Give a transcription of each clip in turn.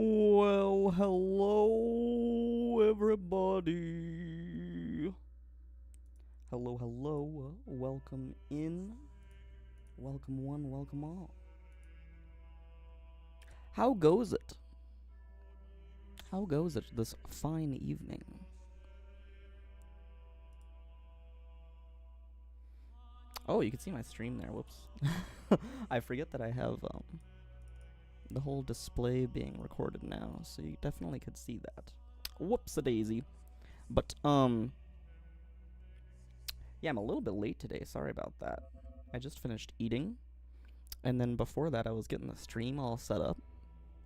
Well, hello, everybody. Hello, hello. Welcome in. Welcome one, welcome all. How goes it? How goes it this fine evening? Oh, you can see my stream there. Whoops. I forget that I have the whole display being recorded now, so you definitely could see that. Whoops-a-daisy. But, yeah, I'm a little bit late today. Sorry about that. I just finished eating, and then before that I was getting the stream all set up,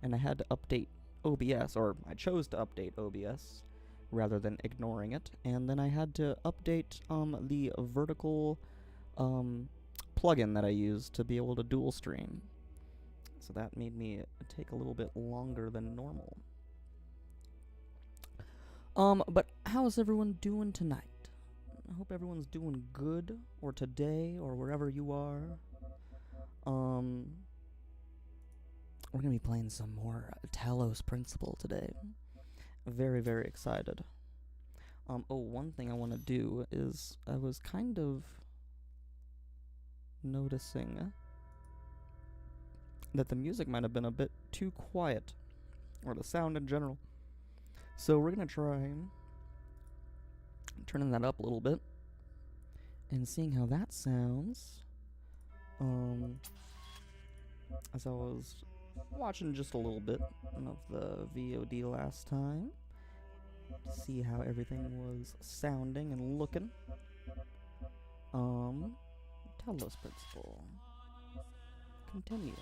and I had to update OBS, or I chose to update OBS rather than ignoring it, and then I had to update the vertical plugin that I use to be able to dual stream. So that made me take a little bit longer than normal. But how's everyone doing tonight? I hope everyone's doing good, or today, or wherever you are. We're gonna be playing some more Talos Principle today. Very, very excited. Oh, one thing I want to do is I was kind of noticing that the music might have been a bit too quiet, or the sound in general. So we're gonna try turning that up a little bit and seeing how that sounds. As I was watching just a little bit of the VOD last time to see how everything was sounding and looking. Talos Principle. Continue.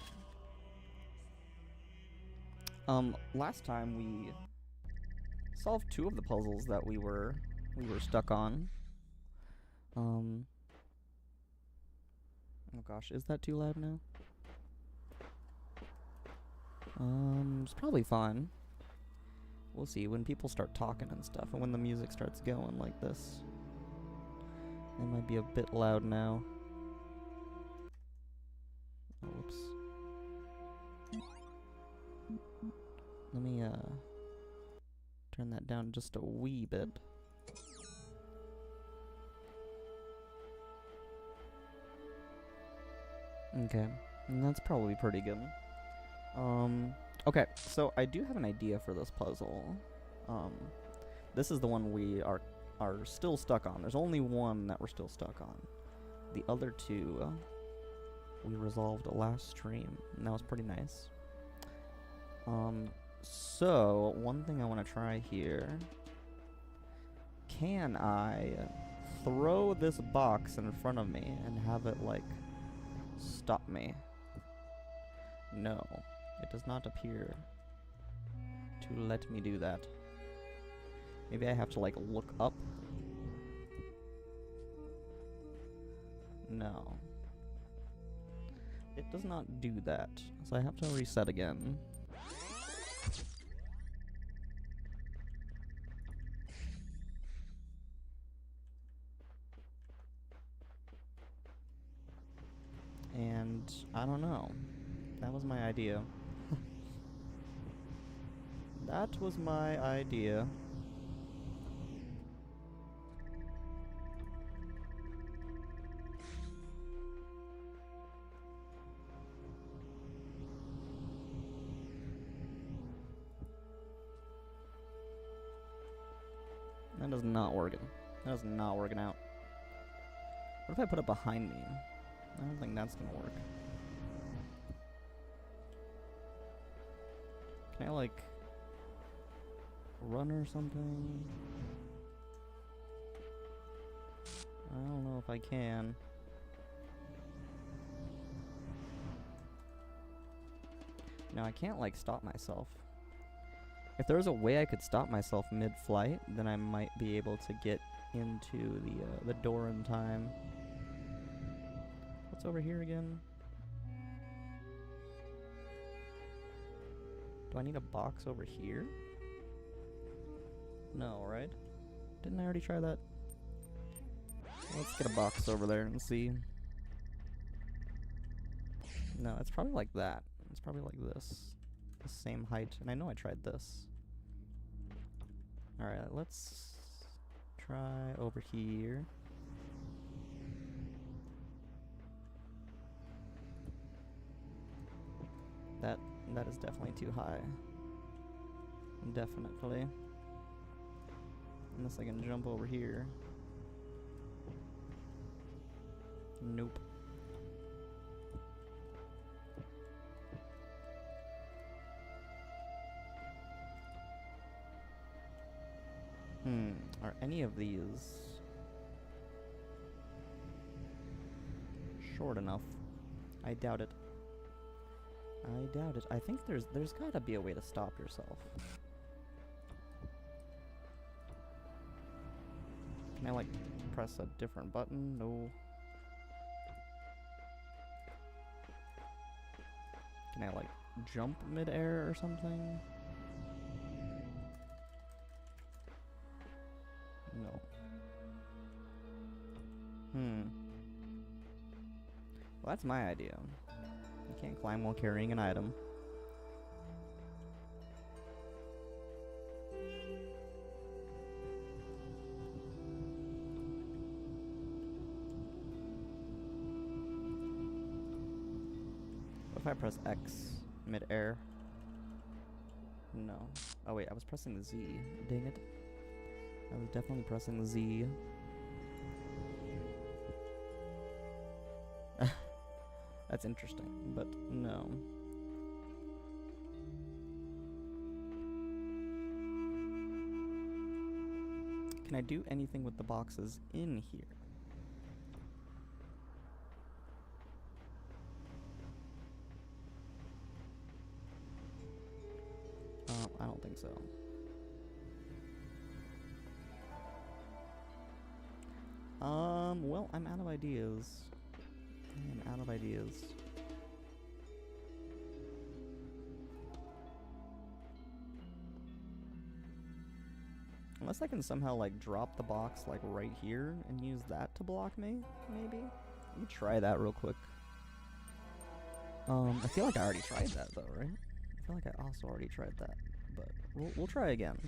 Last time we solved two of the puzzles that we were stuck on. Oh gosh, is that too loud now? It's probably fine. We'll see when people start talking and stuff, and when the music starts going like this. It might be a bit loud now. Oh, whoops. Let me, turn that down just a wee bit. Okay, and that's probably pretty good. Okay, so I do have an idea for this puzzle. This is the one we are still stuck on. There's only one that we're still stuck on. The other two, we resolved last stream, and that was pretty nice. So, one thing I want to try here. Can I throw this box in front of me and have it, like, stop me? No, it does not appear to let me do that. Maybe I have to, like, look up? No. It does not do that, so I have to reset again. And I don't know. That was my idea. That was my idea. That is not working. That is not working out. What if I put it behind me? I don't think that's gonna work. Can I, like, run or something? I don't know if I can. No, I can't, like, stop myself. If there was a way I could stop myself mid-flight, then I might be able to get into the door in time. What's over here again? Do I need a box over here? No, right? Didn't I already try that? Let's get a box over there and see. No, it's probably like that. It's probably like this. the same height. And I know I tried this. Alright, let's try over here. That is definitely too high. Definitely. Unless I can jump over here. Nope. Are any of these short enough? I doubt it. I doubt it. I think there's gotta be a way to stop yourself. Can I like press a different button? No. Can I like jump mid-air or something? No. Well, that's my idea. You can't climb while carrying an item. What if I press X mid-air? No. Oh wait, I was pressing Z. Dang it. I was definitely pressing Z. That's interesting, but no. Can I do anything with the boxes in here? I don't think so. Well, I'm out of ideas. I am out of ideas. Unless I can somehow, like, drop the box, like, right here and use that to block me, maybe? Let me try that real quick. I feel like I already tried that, though, right? I feel like I also already tried that, but we'll try again.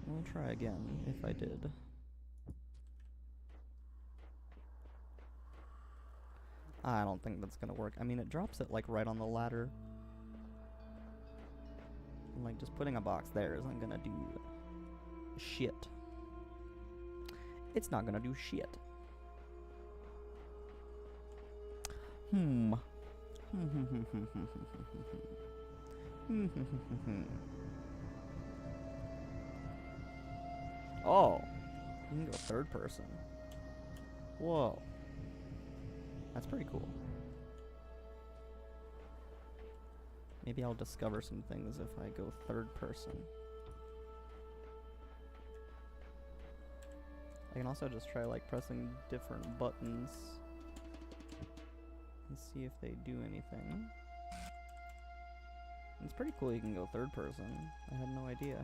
We'll try again, if I did. I don't think that's gonna work. I mean, it drops it, like, right on the ladder. And, like, just putting a box there isn't gonna do shit. It's not gonna do shit. Oh, you can go third person. Whoa. That's pretty cool. Maybe I'll discover some things if I go third person. I can also just try like pressing different buttons and see if they do anything. It's pretty cool you can go third person. I had no idea.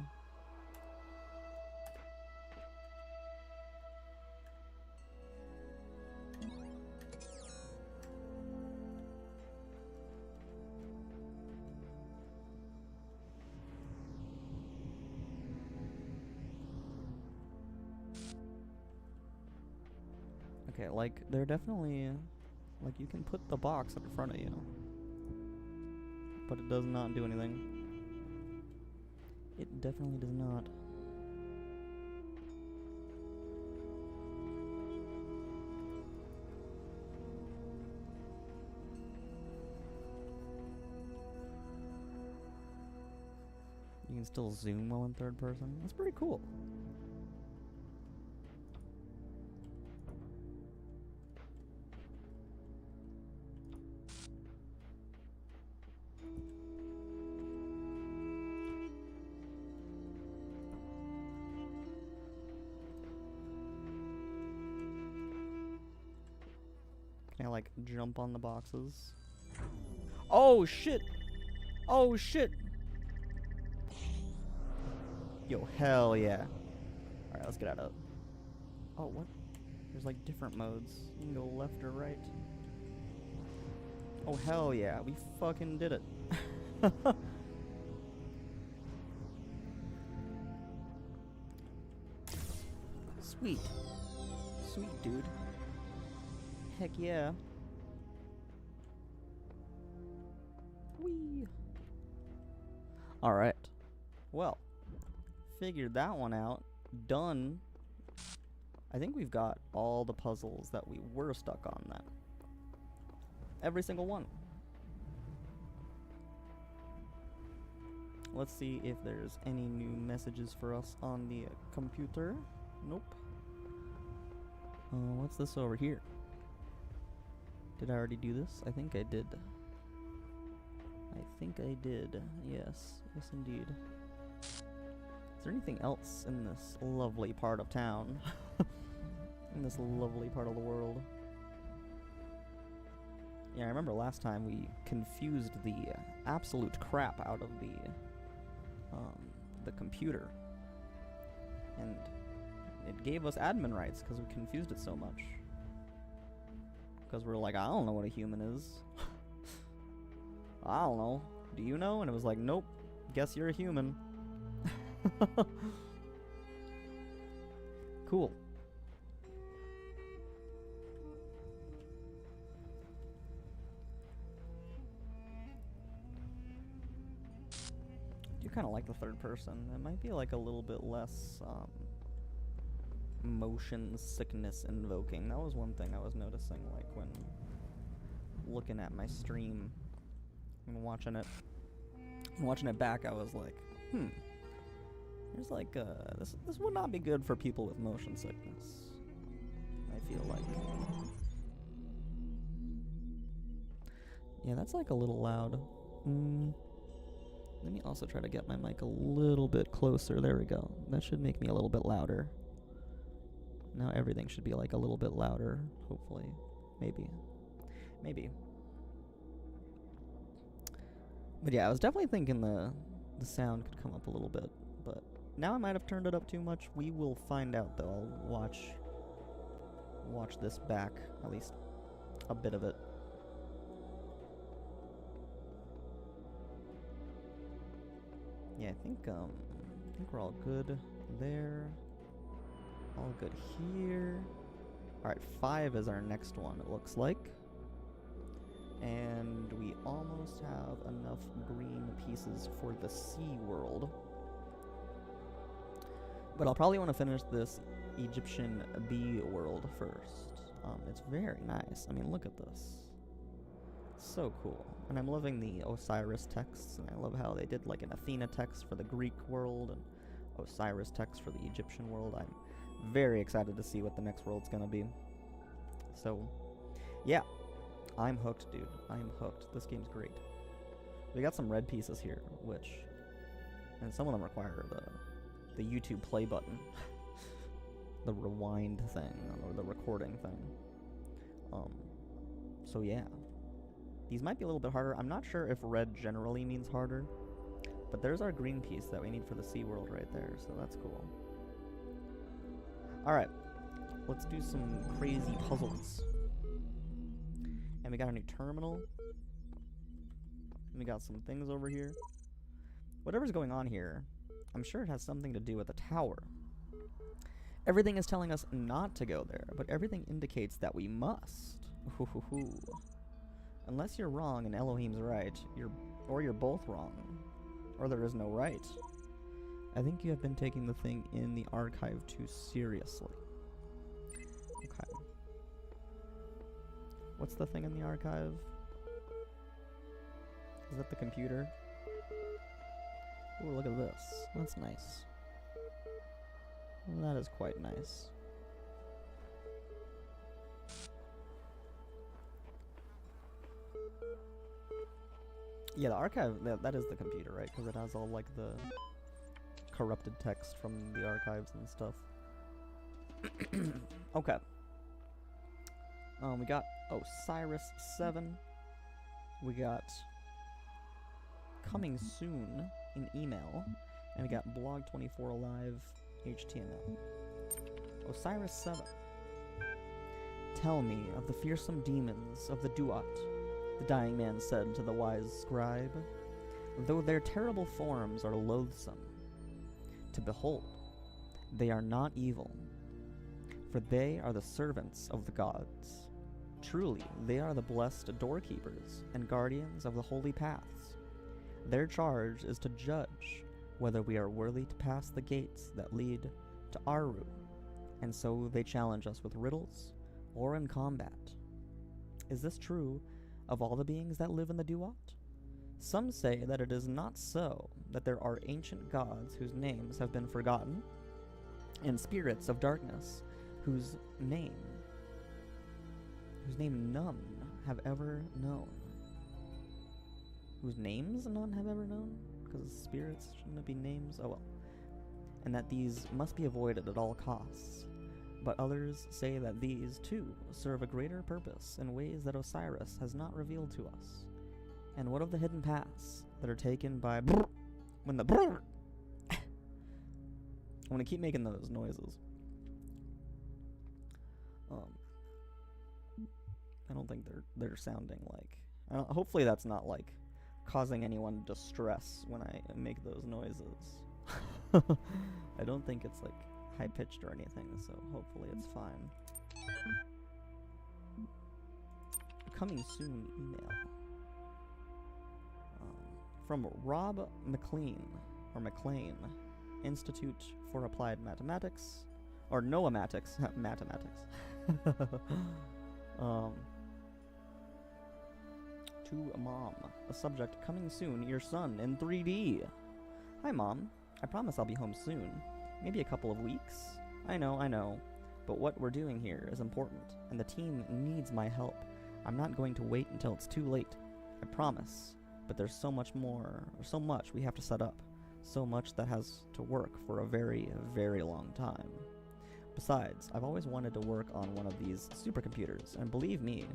Okay, like, they're definitely, like, you can put the box in front of you, but it does not do anything. It definitely does not. You can still zoom while in third person. That's pretty cool. Can I, like, jump on the boxes? Oh, shit! Oh, shit! Yo, hell yeah. Alright, let's get out of it. Oh, what? There's, like, different modes. You can go left or right. Oh, hell yeah. We fucking did it. Sweet. Sweet, dude. Heck yeah. Whee. Alright. Well, figured that one out. Done. I think we've got all the puzzles that we were stuck on then. Every single one. Let's see if there's any new messages for us on the computer. Nope. What's this over here? Did I already do this? I think I did. I think I did. Yes. Yes, indeed. Is there anything else in this lovely part of town? In this lovely part of the world? Yeah, I remember last time we confused the absolute crap out of the computer. And it gave us admin rights because we confused it so much. Because we're like, I don't know what a human is. I don't know. Do you know? And it was like, nope. Guess you're a human. Cool. I do kind of like the third person. It might be like a little bit less motion sickness invoking. That was one thing I was noticing, like when looking at my stream and watching it back. I was like, there's like this would not be good for people with motion sickness, I feel like. Yeah, that's like a little loud. Let me also try to get my mic a little bit closer. There we go. That should make me a little bit louder. Now everything should be like a little bit louder, hopefully. Maybe. But yeah, I was definitely thinking the sound could come up a little bit, but now I might have turned it up too much. We will find out though. I'll watch this back, at least a bit of it. Yeah, I think we're all good there. All good here. Alright, 5 is our next one, it looks like. And we almost have enough green pieces for the sea world. But I'll probably want to finish this Egyptian bee world first. It's very nice. I mean, look at this. So cool. And I'm loving the Osiris texts, and I love how they did like an Athena text for the Greek world and Osiris text for the Egyptian world. I'm very excited to see what the next world's gonna be. So, yeah. I'm hooked, dude. I'm hooked. This game's great. We got some red pieces here, and some of them require the YouTube play button. The rewind thing, or the recording thing. So yeah. These might be a little bit harder. I'm not sure if red generally means harder, but there's our green piece that we need for the sea world right there, so that's cool. Alright, let's do some crazy puzzles. And we got a new terminal. And we got some things over here. Whatever's going on here, I'm sure it has something to do with the tower. Everything is telling us not to go there, but everything indicates that we must. Unless you're wrong and Elohim's right, you're both wrong. Or there is no right. I think you have been taking the thing in the archive too seriously. Okay. What's the thing in the archive? Is that the computer? Ooh, look at this. That's nice. That is quite nice. Yeah, the archive, that is the computer, right? Because it has all, like, the corrupted text from the archives and stuff. Okay. We got Osiris 7. We got coming soon in email. And we got blog 24 alive HTML. Osiris 7. Tell me of the fearsome demons of the Duat. The dying man said to the wise scribe, though their terrible forms are loathsome to behold, they are not evil, for they are the servants of the gods. Truly, they are the blessed doorkeepers and guardians of the holy paths. Their charge is to judge whether we are worthy to pass the gates that lead to Aru, and so they challenge us with riddles or in combat. Is this true of all the beings that live in the Duat? Some say that it is not so, that there are ancient gods whose names have been forgotten, and spirits of darkness whose name none have ever known. Whose names none have ever known? Because spirits shouldn't it be names? Oh well. And that these must be avoided at all costs. But others say that these, too, serve a greater purpose in ways that Osiris has not revealed to us. And what of the hidden paths that are taken by when the I'm gonna keep making those noises. I don't think they're sounding like. Hopefully that's not like causing anyone distress when I make those noises. I don't think it's like high pitched or anything, so hopefully it's fine. Coming soon email from Rob McLean or McLean, Institute for Applied Mathematics or Noamatics, mathematics. To Mom, a subject coming soon, your son in 3D. Hi Mom, I promise I'll be home soon. Maybe a couple of weeks? I know, but what we're doing here is important, and the team needs my help. I'm not going to wait until it's too late. I promise, but there's so much we have to set up. So much that has to work for a very, very long time. Besides, I've always wanted to work on one of these supercomputers, and believe me,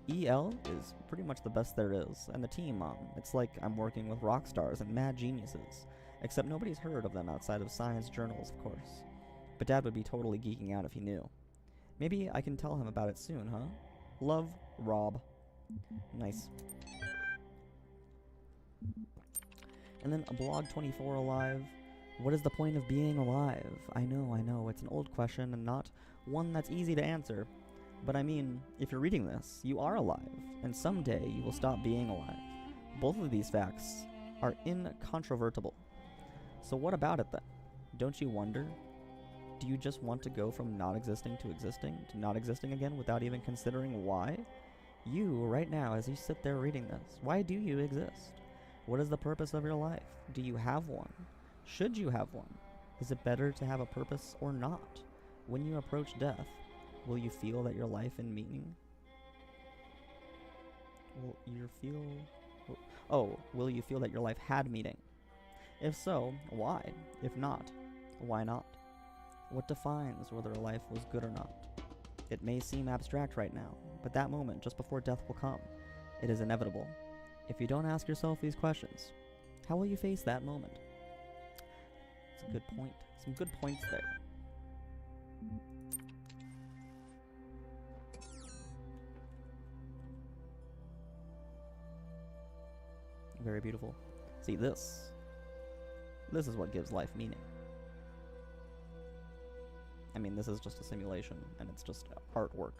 EL is pretty much the best there is, and the team, it's like I'm working with rock stars and mad geniuses, except nobody's heard of them outside of science journals, of course. But Dad would be totally geeking out if he knew. Maybe I can tell him about it soon, huh? Love, Rob. Nice. And then a blog 24 alive. What is the point of being alive? I know, it's an old question and not one that's easy to answer. But I mean, if you're reading this, you are alive, and someday you will stop being alive. Both of these facts are incontrovertible. So what about it then? Don't you wonder? Do you just want to go from not existing to not existing again without even considering why? You, right now, as you sit there reading this, why do you exist? What is the purpose of your life? Do you have one? Should you have one? Is it better to have a purpose or not? When you approach death, will you feel that your life in meaning? Will you feel that your life had meaning? If so, why? If not, why not? What defines whether a life was good or not? It may seem abstract right now, but that moment just before death will come. It is inevitable. If you don't ask yourself these questions, how will you face that moment? It's a good point. Some good points there. Very beautiful. See, this is what gives life meaning. I mean, this is just a simulation, and it's just artwork.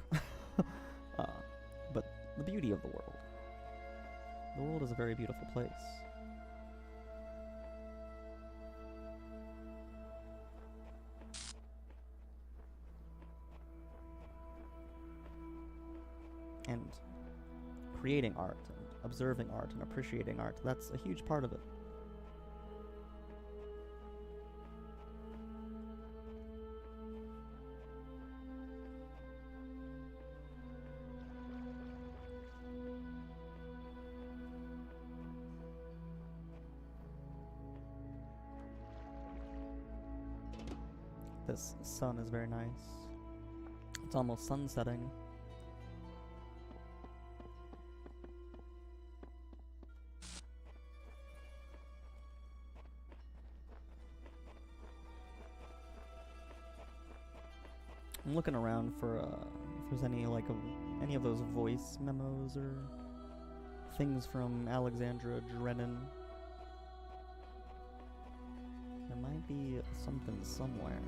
But the beauty of the world. The world is a very beautiful place. And creating art, and observing art, and appreciating art, that's a huge part of it. This sun is very nice. It's almost sunsetting. I'm looking around for if there's any any of those voice memos or things from Alexandra Drennan. There might be something somewhere.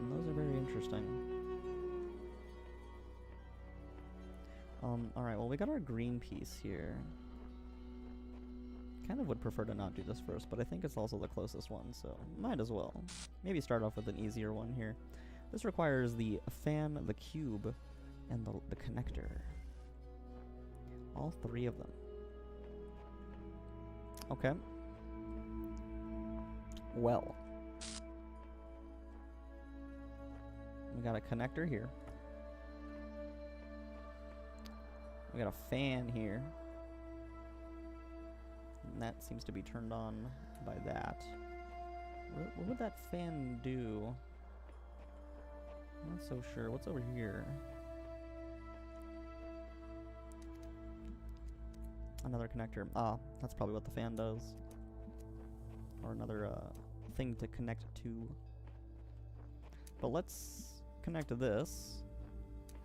And those are very interesting. Alright, well we got our green piece here. Kind of would prefer to not do this first, but I think it's also the closest one, so might as well. Maybe start off with an easier one here. This requires the fan, the cube, and the connector. All three of them. Okay. Well. We got a connector here. We got a fan here. And that seems to be turned on by that. What would that fan do? I'm not so sure. What's over here? Another connector. Ah, that's probably what the fan does. Or another thing to connect to. But let's connect this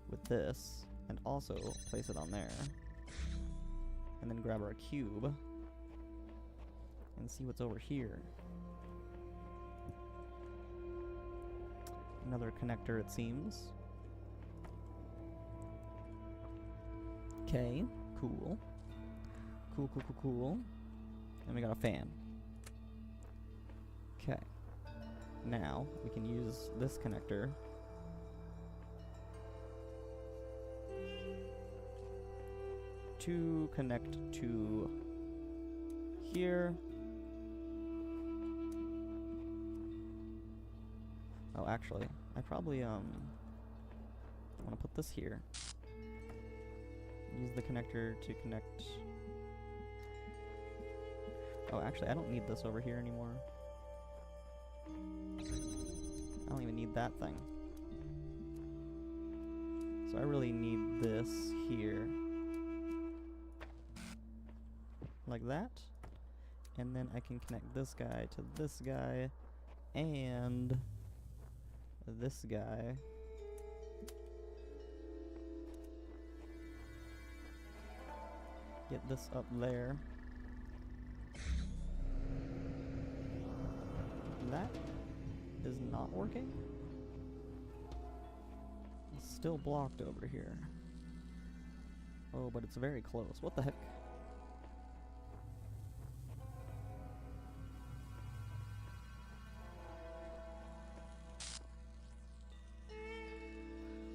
with this and also place it on there. And then grab our cube and see what's over here. Another connector, it seems. Okay, cool. Cool. And we got a fan. Okay. Now, we can use this connector to connect to here. Oh, actually, I probably want to put this here. Use the connector to connect. Oh, actually, I don't need this over here anymore. I don't even need that thing. So I really need this here. Like that. And then I can connect this guy to this guy and this guy. Get this up there. That is not working. It's still blocked over here. Oh, but it's very close. What the heck?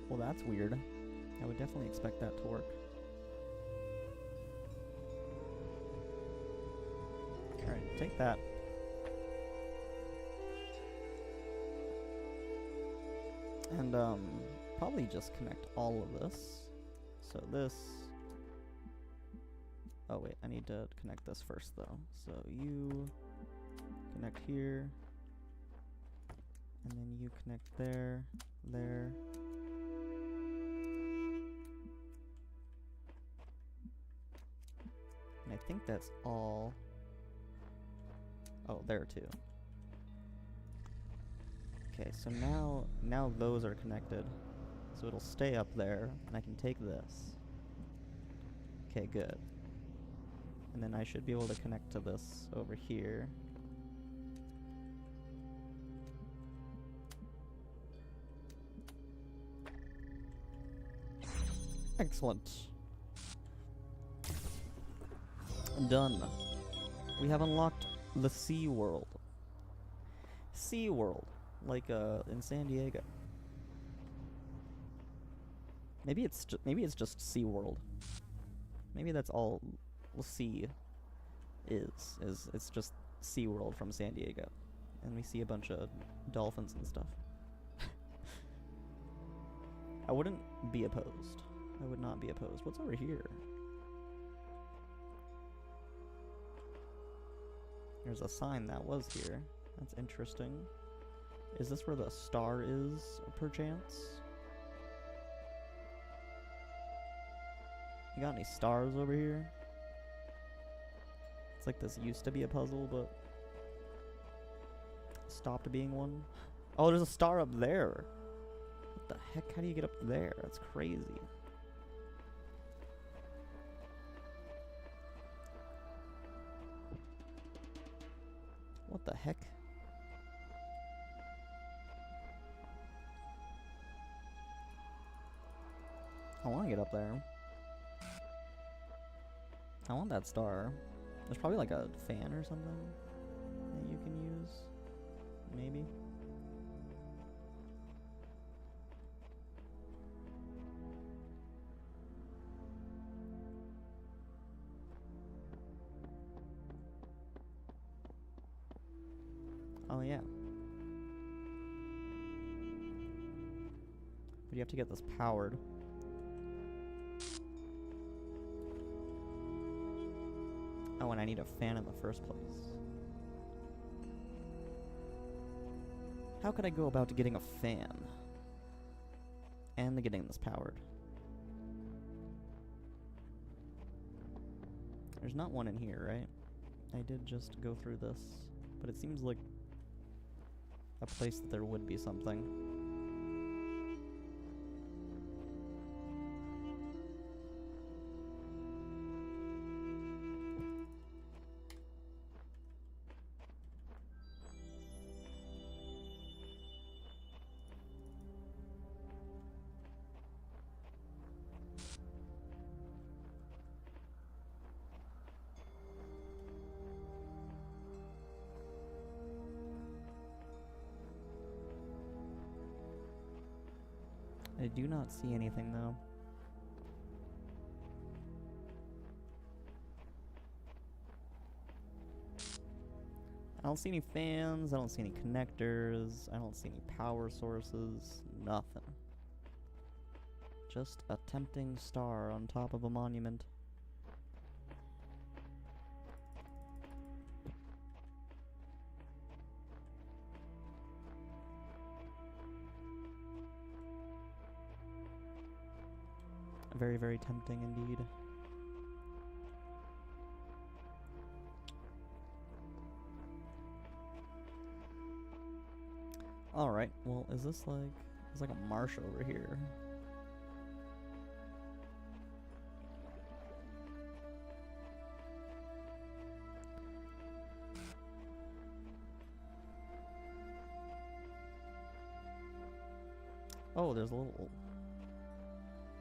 Well, that's weird. I would definitely expect that to work. Alright, take that. And, probably just connect all of this. So this... Oh wait, I need to connect this first though. So you connect here. And then you connect there, there. And I think that's all. Oh, there too. Okay, so now those are connected. So it'll stay up there, and I can take this. Okay, good. And then I should be able to connect to this over here. Excellent. Done. We have unlocked the Sea World. Sea World. Like in San Diego. Maybe it's just Sea World. Maybe that's all sea is it's just Sea World from San Diego, and we see a bunch of dolphins and stuff. I wouldn't be opposed. I would not be opposed. What's over here? There's a sign that was here. That's interesting. Is this where the star is, perchance? You got any stars over here? It's like this used to be a puzzle, but stopped being one. Oh, there's a star up there. What the heck? How do you get up there? That's crazy. What the heck? I want to get up there. I want that star. There's probably like a fan or something that you can use. Maybe. Oh yeah. But you have to get this powered. Oh, and I need a fan in the first place. How could I go about getting a fan? And getting this powered? There's not one in here, right? I did just go through this, but it seems like a place that there would be something. I do not see anything, though. I don't see any fans, I don't see any connectors, I don't see any power sources, nothing. Just a tempting star on top of a monument. Very, very tempting indeed. Alright, well, is this like... There's like a marsh over here. Oh, there's a little...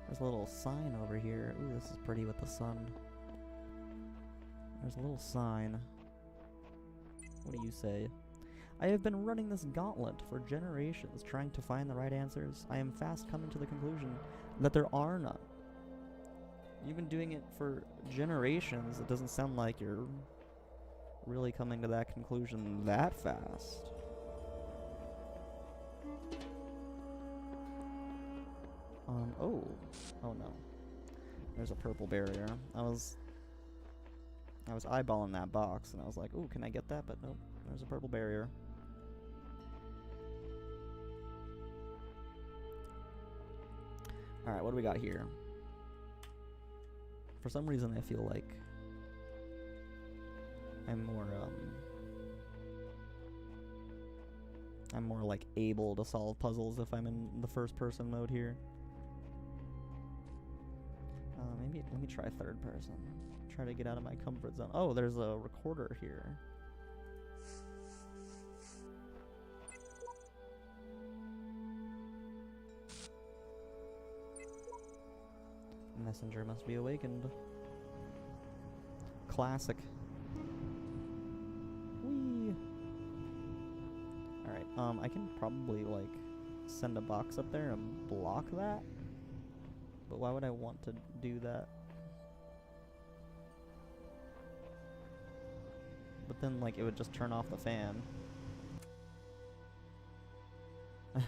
There's a little sign over here. Ooh, this is pretty with the sun. There's a little sign. What do you say? I have been running this gauntlet for generations, trying to find the right answers. I am fast coming to the conclusion that there are none. You've been doing it for generations. It doesn't sound like you're really coming to that conclusion that fast. Oh no. There's a purple barrier. I was eyeballing that box, and I was like, ooh, can I get that? But nope, there's a purple barrier. Alright, what do we got here? For some reason, I feel like I'm more like able to solve puzzles if I'm in the first person mode here. Maybe let me try third person. Try to get out of my comfort zone. Oh, there's a recorder here. Messenger must be awakened. Classic. Whee! Alright, I can probably, like, send a box up there and block that. But why would I want to do that? But then, like, it would just turn off the fan. And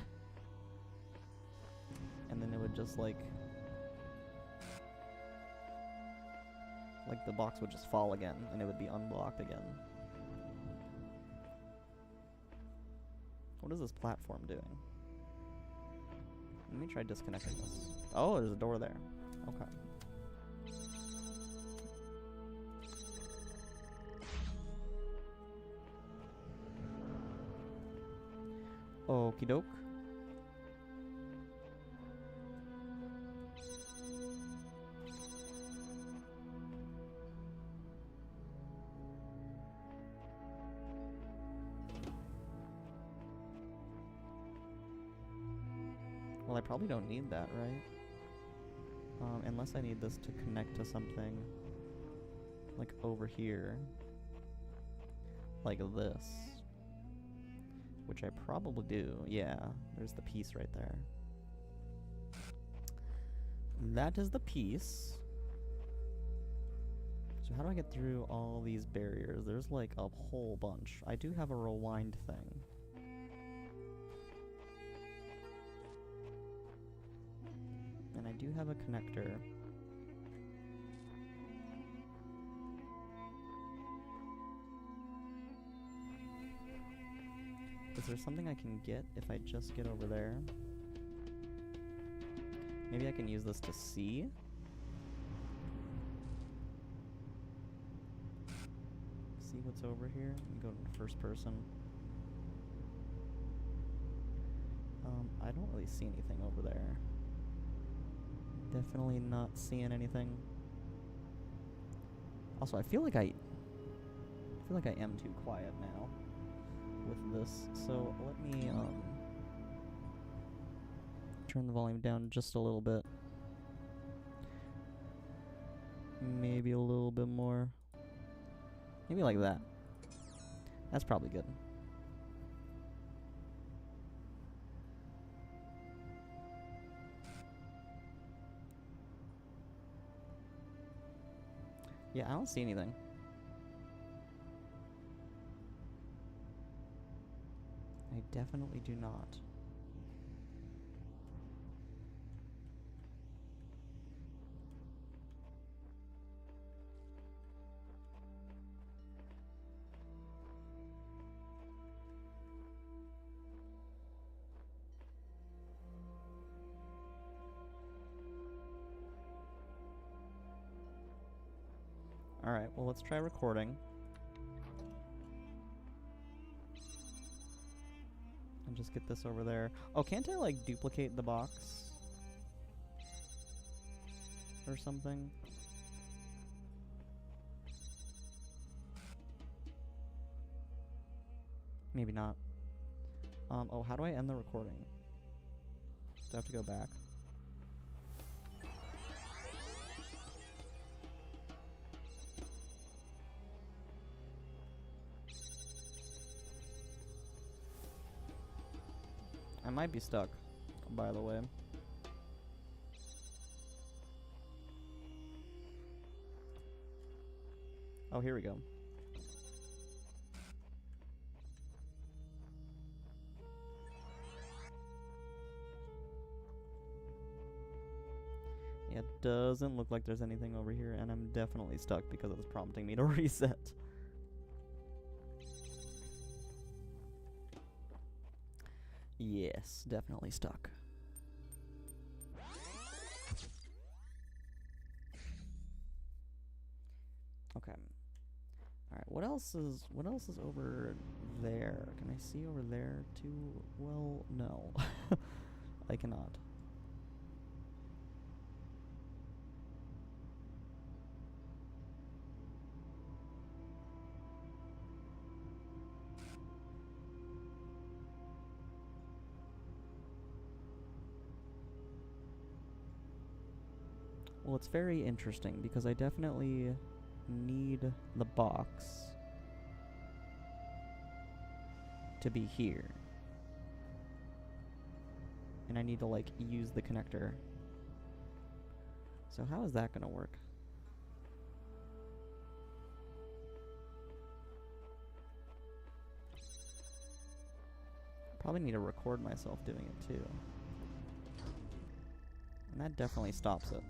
then it would just, like, the box would just fall again, and it would be unblocked again. What is this platform doing? Let me try disconnecting this. Oh, there's a door there. Okay. Okie doke. Well, I probably don't need that, right? Unless I need this to connect to something, like over here, like this, which I probably do. Yeah, there's the piece right there. That is the piece. So how do I get through all these barriers? There's like a whole bunch. I do have a rewind thing. And I do have a connector. Is there something I can get if I just get over there? Maybe I can use this to see? See what's over here? Let me go to first person. I don't really see anything over there. Definitely not seeing anything. Also, I feel like I am too quiet now with this. So let me turn the volume down just a little bit. Maybe a little bit more. Maybe like that. That's probably good. Yeah, I don't see anything. I definitely do not. Alright, well, let's try recording. And just get this over there. Oh, can't I, like, duplicate the box? Or something? Maybe not. Oh, how do I end the recording? Do I have to go back? I might be stuck, by the way. Oh, here we go. Yeah, it doesn't look like there's anything over here, and I'm definitely stuck because it's prompting me to reset. Yes, definitely stuck. Okay. Alright, what else is over there? Can I see over there too? Well, no. I cannot. Well, it's very interesting because I definitely need the box to be here. And I need to, like, use the connector. So how is that gonna work? Probably need to record myself doing it too. And that definitely stops it.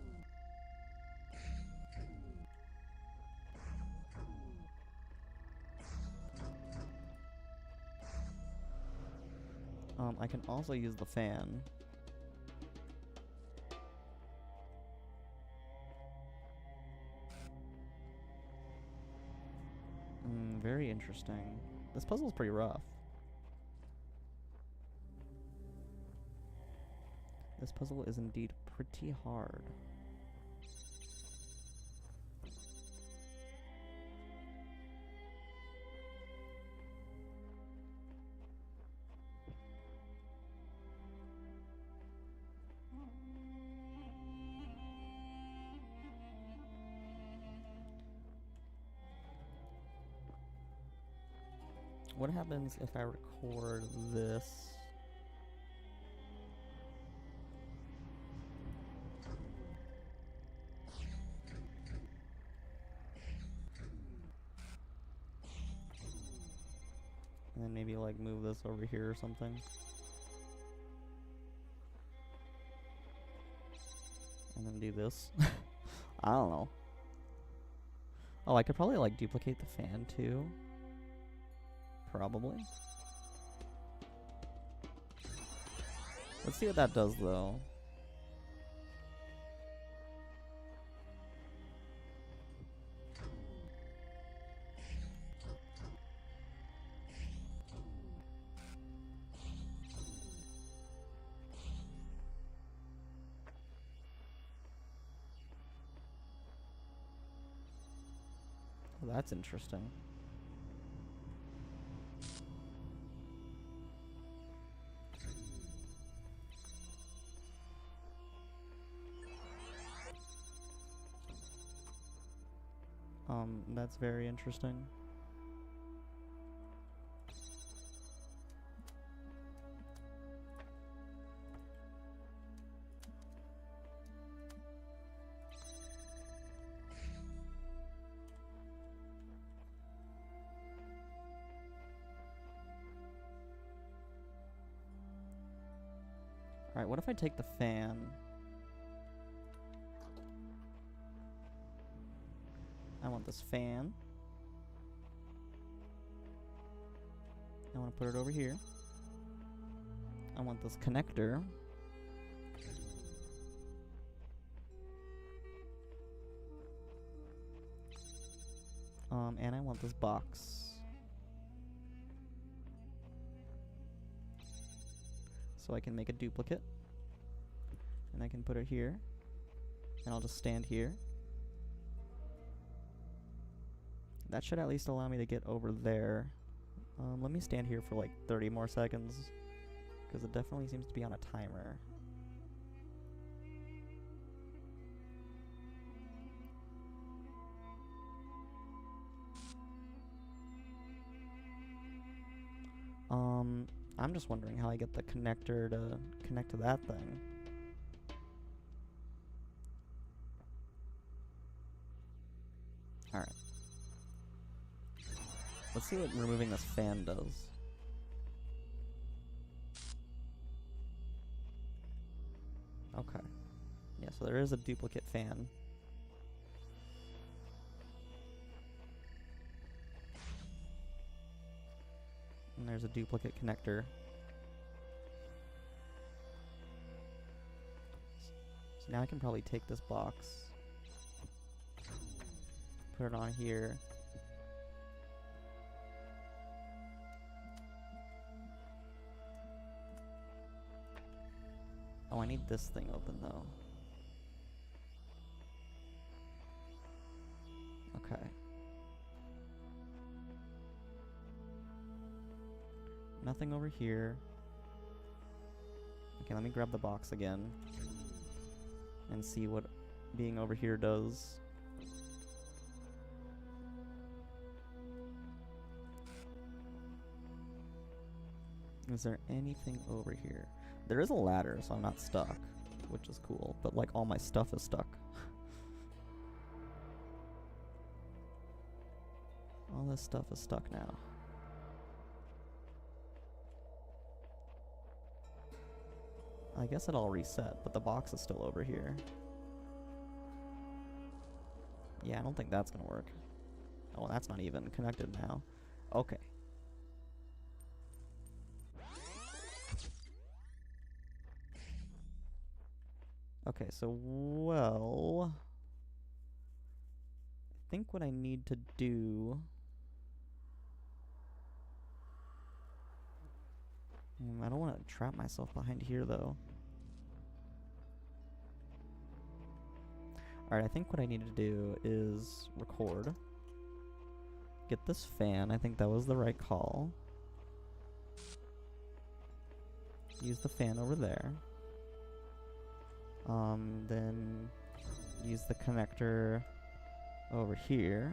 I can also use the fan. Very interesting. This puzzle's pretty rough. This puzzle is indeed pretty hard. What happens if I record this? And then maybe like move this over here or something. And then do this. I don't know. Oh, I could probably like duplicate the fan too. Probably. Let's see what that does though. Oh, that's interesting. That's very interesting. Alright, what if I take the fan? I want this fan. I want to put it over here. I want this connector. And I want this box. So I can make a duplicate. And I can put it here. And I'll just stand here. That should at least allow me to get over there. Let me stand here for like 30 more seconds. Because it definitely seems to be on a timer. I'm just wondering how I get the connector to connect to that thing. Alright. Let's see what removing this fan does. Okay. Yeah, so there is a duplicate fan. And there's a duplicate connector. So now I can probably take this box, put it on here. Oh, I need this thing open though. Okay. Nothing over here. Okay, let me grab the box again and see what being over here does. Is there anything over here? There is a ladder, so I'm not stuck, which is cool, but like all my stuff is stuck. All this stuff is stuck now. I guess it all reset, but the box is still over here. Yeah, I don't think that's gonna work. Oh, that's not even connected now. Okay. Okay, so, well, I think what I need to do... I don't want to trap myself behind here, though. Alright, I think what I need to do is record. Get this fan. I think that was the right call. Use the fan over there. Then use the connector over here.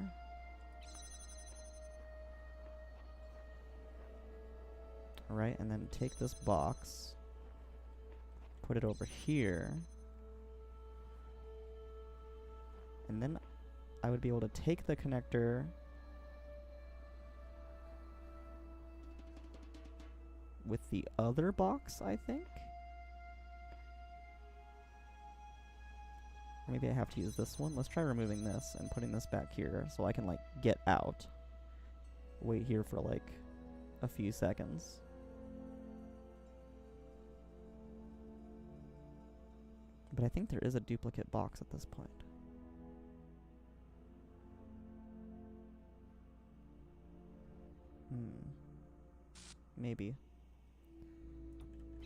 Alright, and then take this box, put it over here, and then I would be able to take the connector with the other box, I think? Maybe I have to use this one. Let's try removing this and putting this back here so I can, like, get out. Wait here for, like, a few seconds. But I think there is a duplicate box at this point. Maybe.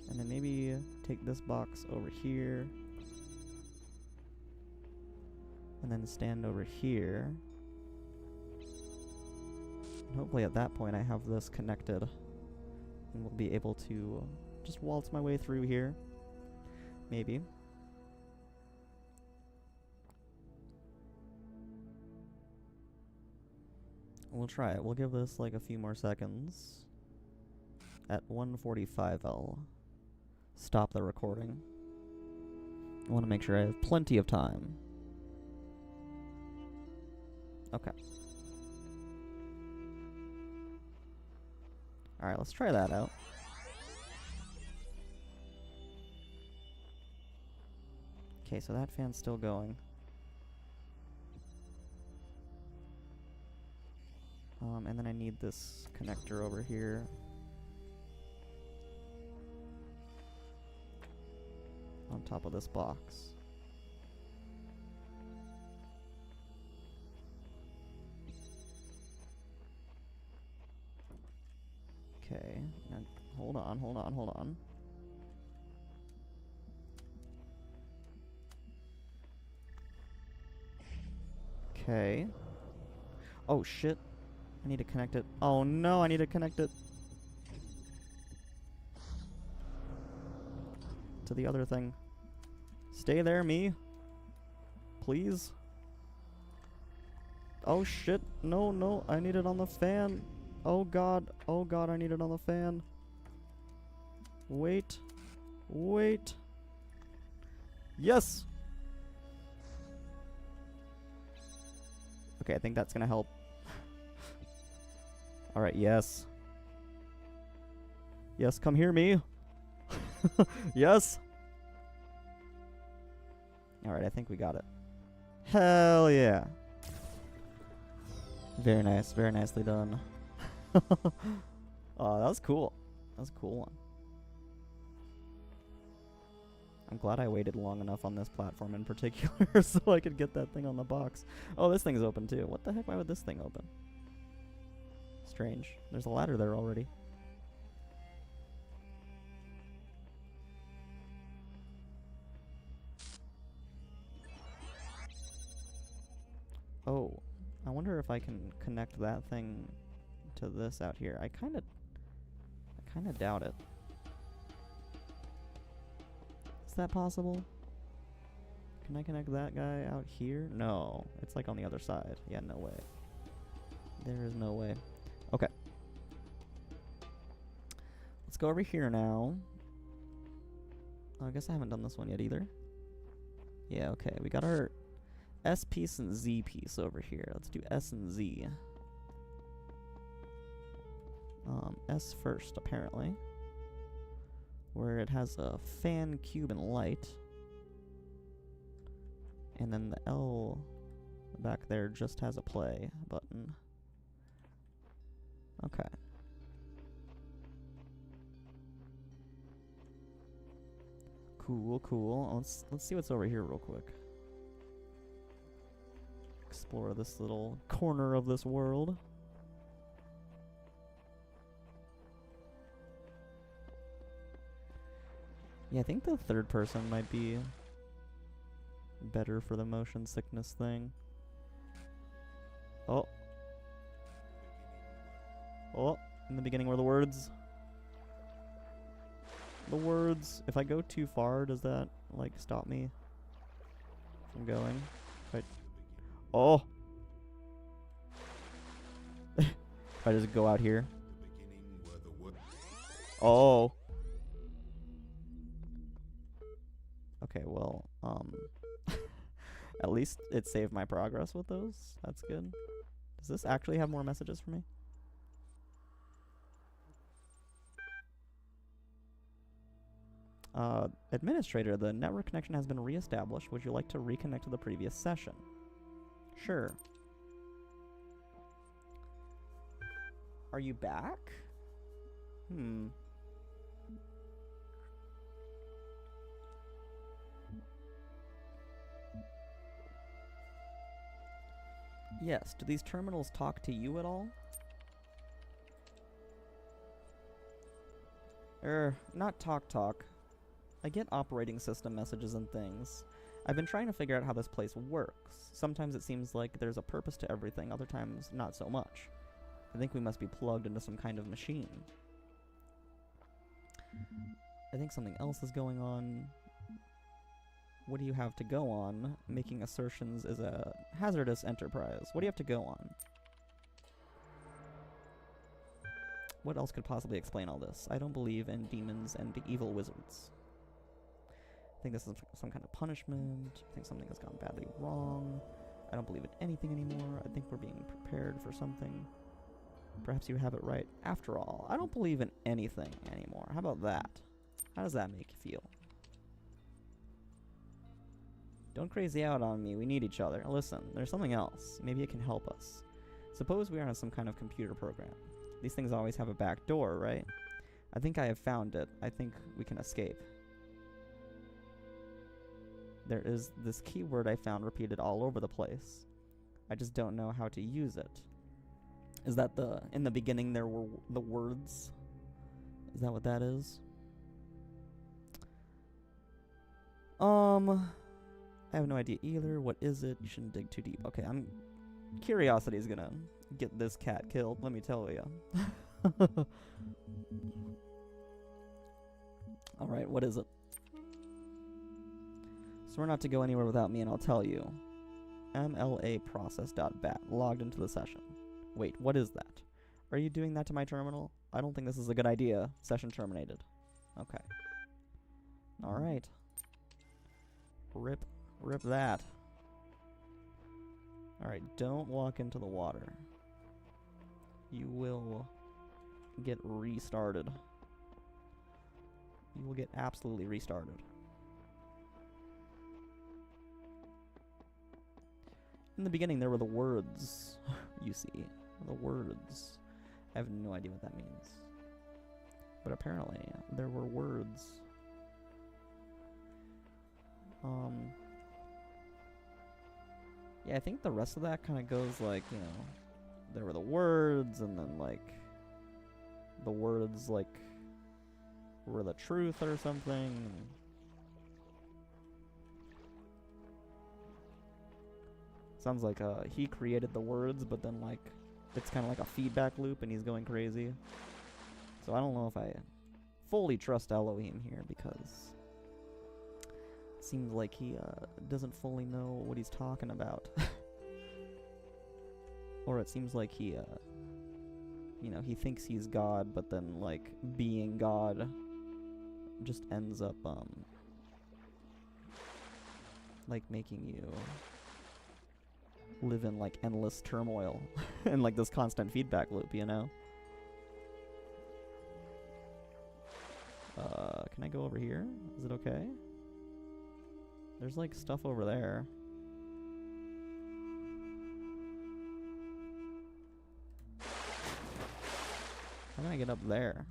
And then maybe take this box over here. And then stand over here. And hopefully at that point I have this connected. And we'll be able to just waltz my way through here. Maybe. We'll try it. We'll give this like a few more seconds. At 1:45 I'll stop the recording. I want to make sure I have plenty of time. Okay. Alright, let's try that out. Okay, so that fan's still going. And then I need this connector over here. On top of this box. Okay, now hold on. Okay. Oh shit. I need to connect it. Oh no, I need to connect it to the other thing. Stay there, me. Please. Oh shit. No, I need it on the fan. Oh god, I need it on the fan. Wait. Yes! Okay, I think that's gonna help. Alright, yes. Yes, come here, me. Yes! Alright, I think we got it. Hell yeah. Very nice, very nicely done. Oh, that was cool. That was a cool one. I'm glad I waited long enough on this platform in particular so I could get that thing on the box. Oh, this thing's open too. What the heck? Why would this thing open? Strange. There's a ladder there already. Oh, I wonder if I can connect that thing to this out here. I kind of doubt it. Is that possible? Can I connect that guy out here? No, it's like on the other side. Yeah, no way. There is no way. Okay. Let's go over here now. Oh, I guess I haven't done this one yet either. Yeah, okay. We got our S piece and Z piece over here. Let's do S and Z. S first, apparently. Where it has a fan, cube, and light. And then the L back there just has a play button. Okay. Cool. Let's see what's over here real quick. Explore this little corner of this world. Yeah, I think the third person might be better for the motion sickness thing. Oh, in the beginning were the words. The words. If I go too far, does that, like, stop me from going? Oh! If I just go out here. Oh. Okay, well, at least it saved my progress with those. That's good. Does this actually have more messages for me? Administrator, the network connection has been reestablished. Would you like to reconnect to the previous session? Sure. Are you back? Hmm. Yes, do these terminals talk to you at all? Not talk. I get operating system messages and things. I've been trying to figure out how this place works. Sometimes it seems like there's a purpose to everything, other times not so much. I think we must be plugged into some kind of machine. I think something else is going on. What do you have to go on? Making assertions is a hazardous enterprise. What do you have to go on? What else could possibly explain all this? I don't believe in demons and evil wizards. I think this is some kind of punishment. I think something has gone badly wrong. I don't believe in anything anymore. I think we're being prepared for something. Perhaps you have it right. After all, I don't believe in anything anymore. How about that? How does that make you feel? Don't crazy out on me. We need each other. Listen, there's something else. Maybe it can help us. Suppose we are on some kind of computer program. These things always have a back door, right? I think I have found it. I think we can escape. There is this keyword I found repeated all over the place. I just don't know how to use it. Is that in the beginning there were the words? Is that what that is? I have no idea either. What is it? You shouldn't dig too deep. Okay, curiosity is gonna get this cat killed, let me tell you. Alright, what is it? So we're not to go anywhere without me, and I'll tell you. MLA process.bat logged into the session. Wait, what is that? Are you doing that to my terminal? I don't think this is a good idea. Session terminated. Okay. Alright. Rip that. Alright, don't walk into the water. You will get restarted. You will get absolutely restarted. In the beginning, there were the words, you see. The words. I have no idea what that means. But apparently, there were words. Yeah, I think the rest of that kind of goes like, you know, there were the words, and then, like, the words, like, were the truth or something. Sounds like he created the words, but then, like, it's kind of like a feedback loop, and he's going crazy. So I don't know if I fully trust Elohim here, because it seems like he doesn't fully know what he's talking about. Or it seems like he, you know, he thinks he's God, but then, like, being God just ends up, like, making you live in, like, endless turmoil and, like, this constant feedback loop, you know? Can I go over here? Is it okay? There's, like, stuff over there. How can I get up there?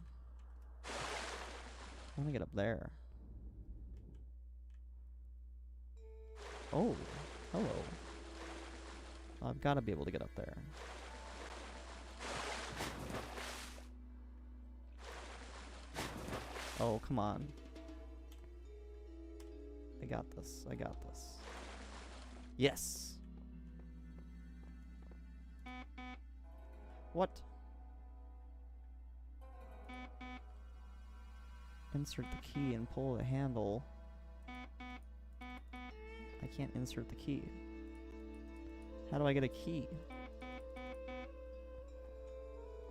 How can I get up there? Oh, hello. I've got to be able to get up there. Oh, come on. I got this. I got this. Yes! What? Insert the key and pull the handle. I can't insert the key. How do I get a key?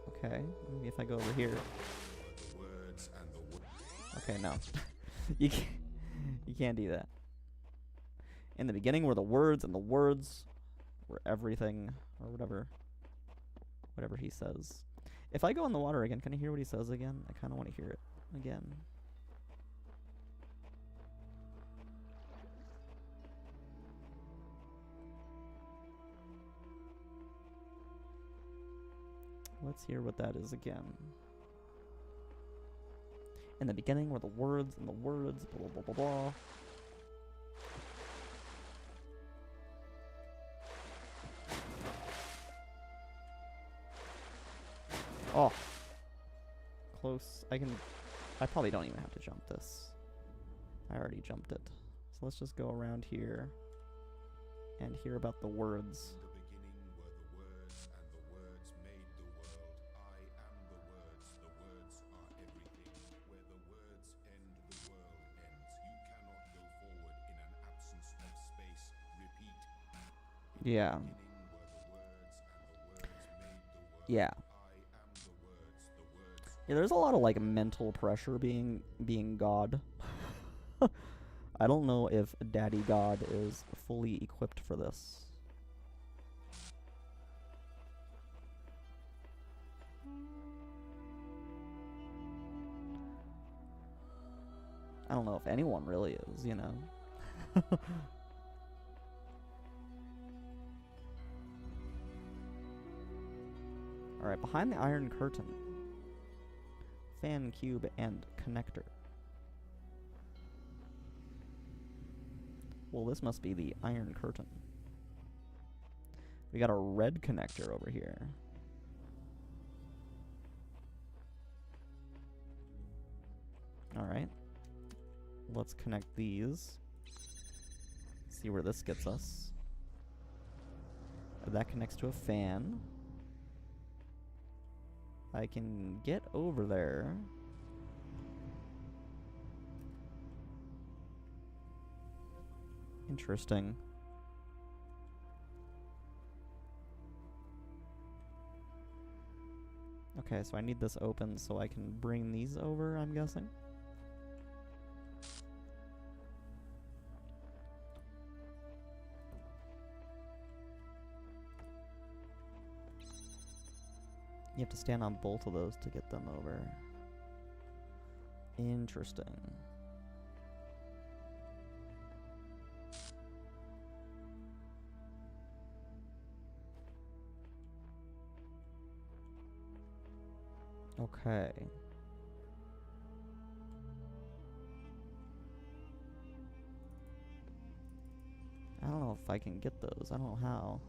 Okay, maybe if I go over here. Words Okay, no. you can't do that. In the beginning were the words, and the words were everything, or whatever he says. If I go in the water again, can I hear what he says again? I kind of want to hear it again. Let's hear what that is again. In the beginning were the words, and the words, blah, blah, blah, blah. Oh. Close. I probably don't even have to jump this. I already jumped it. So let's just go around here and hear about the words. Yeah. Yeah. Yeah, there's a lot of like mental pressure being God. I don't know if Daddy God is fully equipped for this. I don't know if anyone really is, you know. Alright, behind the iron curtain. Fan, cube, and connector. Well, this must be the iron curtain. We got a red connector over here. Alright. Let's connect these. See where this gets us. That connects to a fan. I can get over there. Interesting. Okay, so I need this open so I can bring these over, I'm guessing. You have to stand on both of those to get them over. Interesting. Okay. I don't know if I can get those. I don't know how.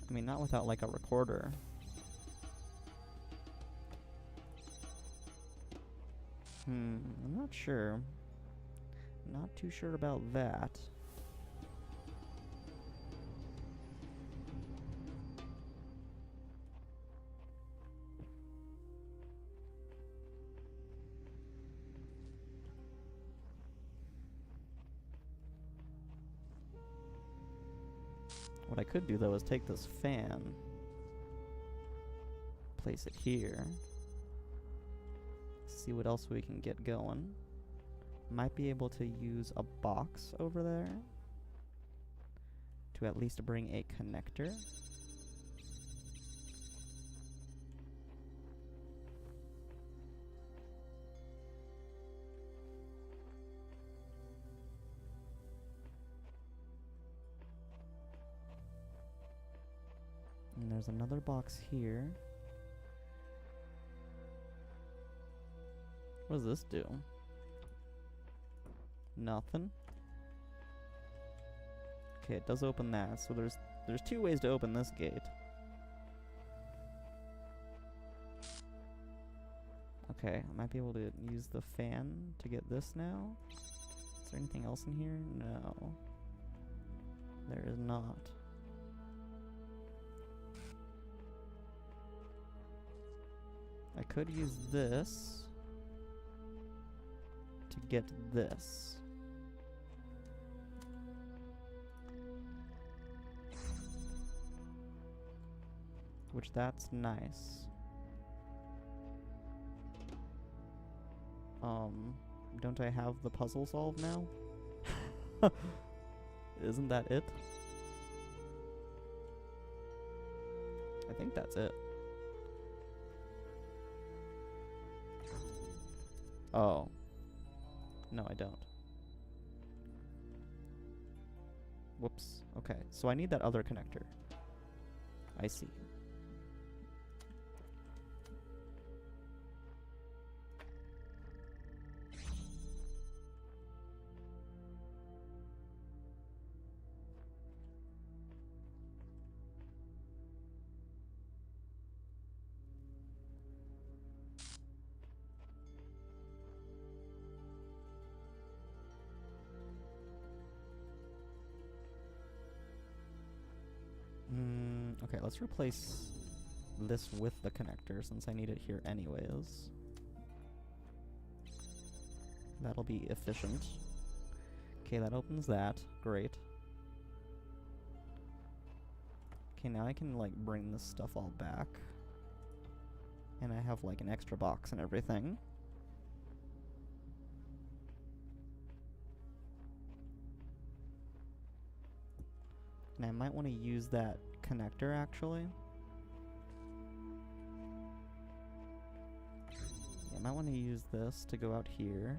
I mean, not without, like, a recorder. I'm not sure. Not too sure about that. What I could do, though, is take this fan, place it here, see what else we can get going. Might be able to use a box over there to at least bring a connector. And there's another box here. What does this do? Nothing. Okay, it does open that. So there's two ways to open this gate. Okay, I might be able to use the fan to get this now. Is there anything else in here? No. There is not. I could use this to get this. Which, that's nice. Don't I have the puzzle solved now? Isn't that it? I think that's it. Oh. No, I don't. Whoops. Okay, so I need that other connector. I see. Okay, let's replace this with the connector since I need it here anyways. That'll be efficient. Okay, that opens that. Great. Okay, now I can, like, bring this stuff all back. And I have, like, an extra box and everything. And I might want to use that connector, actually. Yeah, I might want to use this to go out here.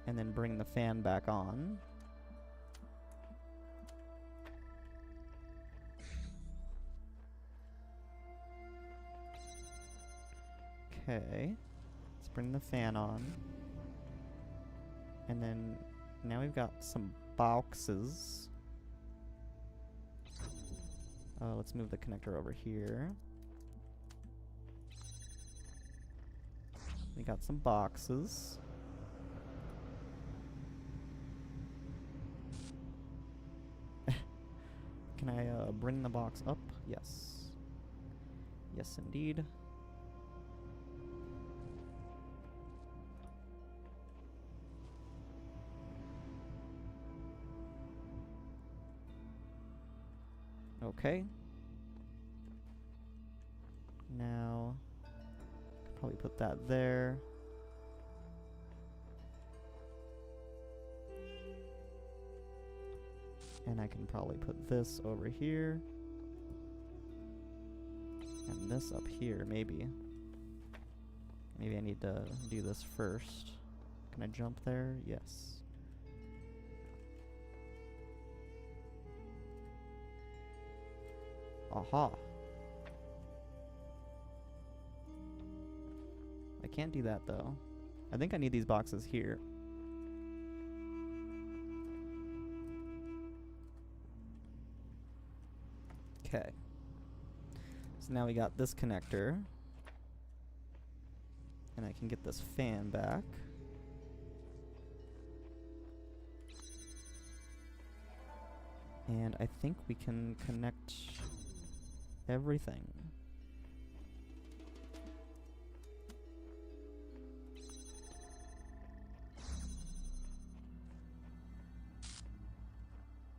And then bring the fan back on. Okay. Let's bring the fan on. And then now we've got some boxes. Let's move the connector over here. We got some boxes. Can I bring the box up? Yes. Yes, indeed. Okay. Now, probably put that there. And I can probably put this over here. And this up here, maybe. Maybe I need to do this first. Can I jump there? Yes. Aha. I can't do that, though. I think I need these boxes here. Okay. So now we got this connector. And I can get this fan back. And I think we can connect everything.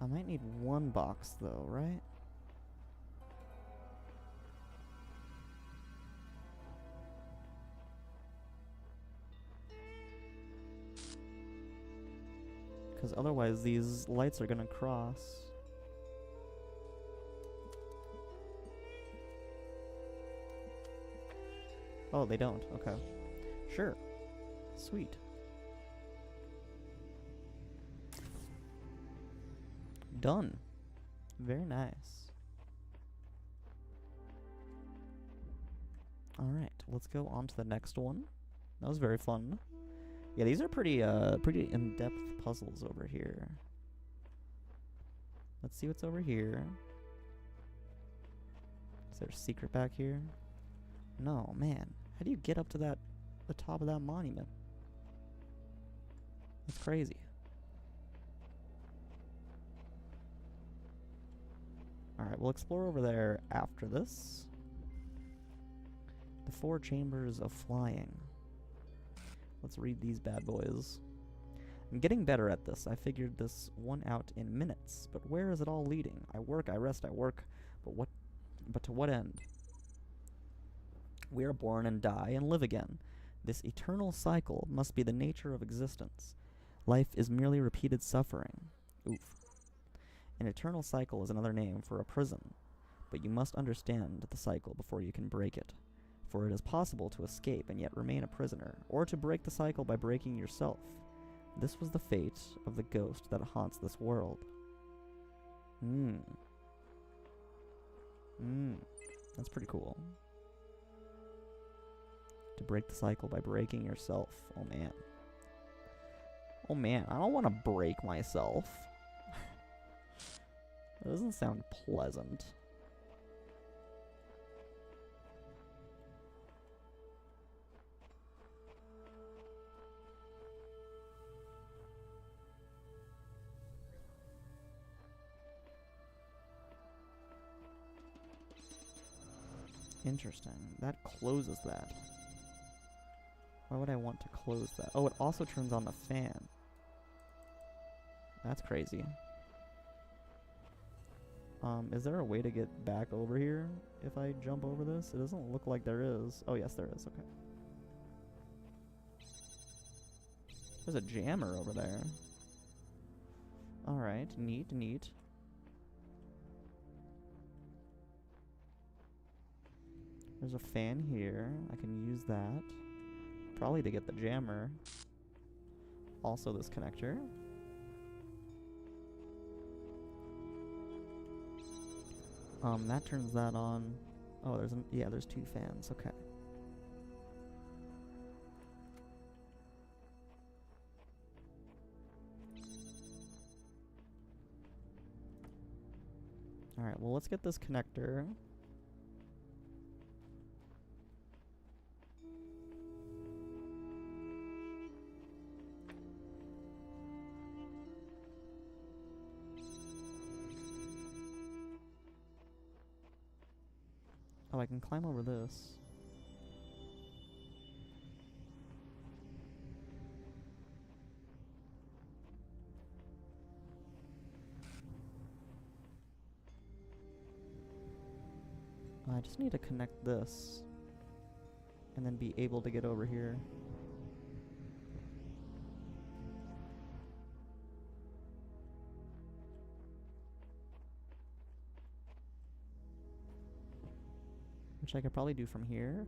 I might need one box though, right? Because otherwise these lights are gonna cross. Oh, they don't. Okay. Sure. Sweet. Done. Very nice. Alright, let's go on to the next one. That was very fun. Yeah, these are pretty in-depth puzzles over here. Let's see what's over here. Is there a secret back here? No, man. How do you get up to the top of that monument? That's crazy. Alright, we'll explore over there after this. The 4 chambers of flying. Let's read these bad boys. I'm getting better at this. I figured this one out in minutes. But where is it all leading? I work, I rest, I work. But to what end? We are born and die and live again. This eternal cycle must be the nature of existence. Life is merely repeated suffering. Oof. An eternal cycle is another name for a prison. But you must understand the cycle before you can break it. For it is possible to escape and yet remain a prisoner, or to break the cycle by breaking yourself. This was the fate of the ghost that haunts this world. That's pretty cool. To break the cycle by breaking yourself. Oh, man. Oh, man. I don't want to break myself. That doesn't sound pleasant. Interesting. That closes that. Why would I want to close that? Oh, it also turns on the fan. That's crazy. Is there a way to get back over here if I jump over this? It doesn't look like there is. Oh, yes, there is. Okay. There's a jammer over there. Alright, neat, neat. There's a fan here. I can use that. Probably to get the jammer. Also this connector. That turns that on. Oh, there's two fans. Okay. Alright, well, let's get this connector. Oh, I can climb over this. I just need to connect this and then be able to get over here. Which I could probably do from here.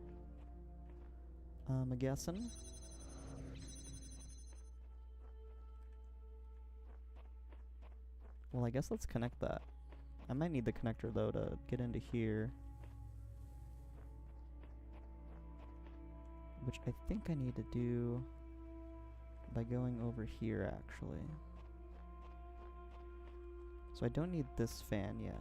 I'm guessing. Well, I guess let's connect that. I might need the connector, though, to get into here. Which I think I need to do by going over here, actually. So I don't need this fan yet.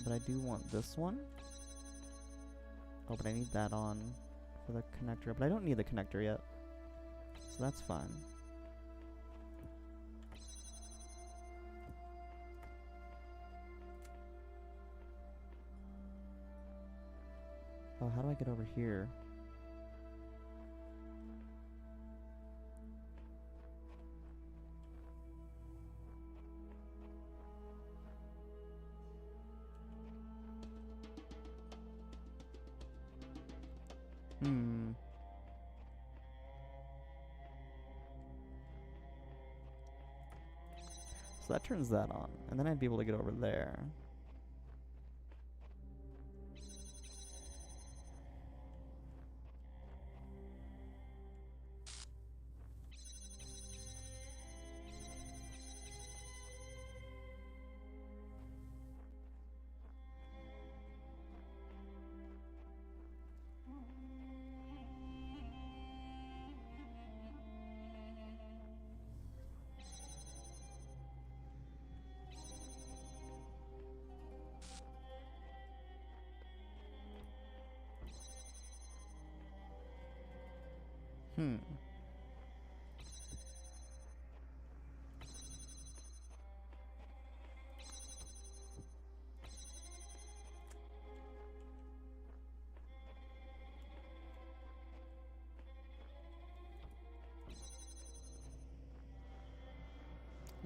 But I do want this one. Oh, but I need that on for the connector. But I don't need the connector yet. So that's fine. Oh, how do I get over here? So that turns that on, and then I'd be able to get over there.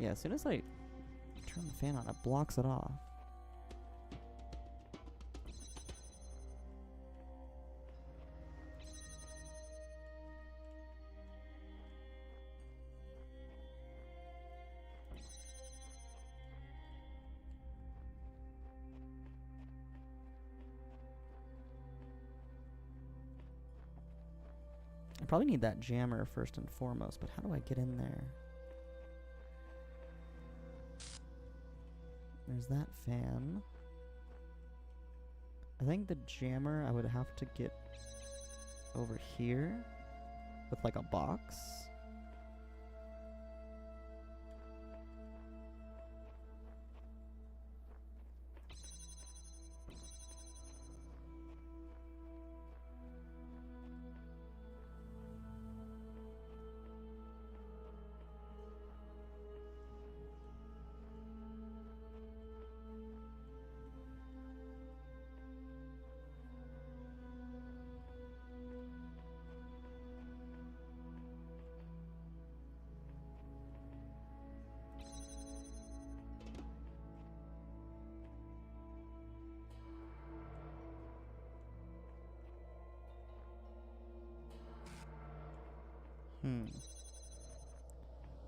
Yeah, as soon as I turn the fan on, it blocks it off. I probably need that jammer first and foremost, but how do I get in there? There's that fan. I think the jammer I would have to get over here with like a box.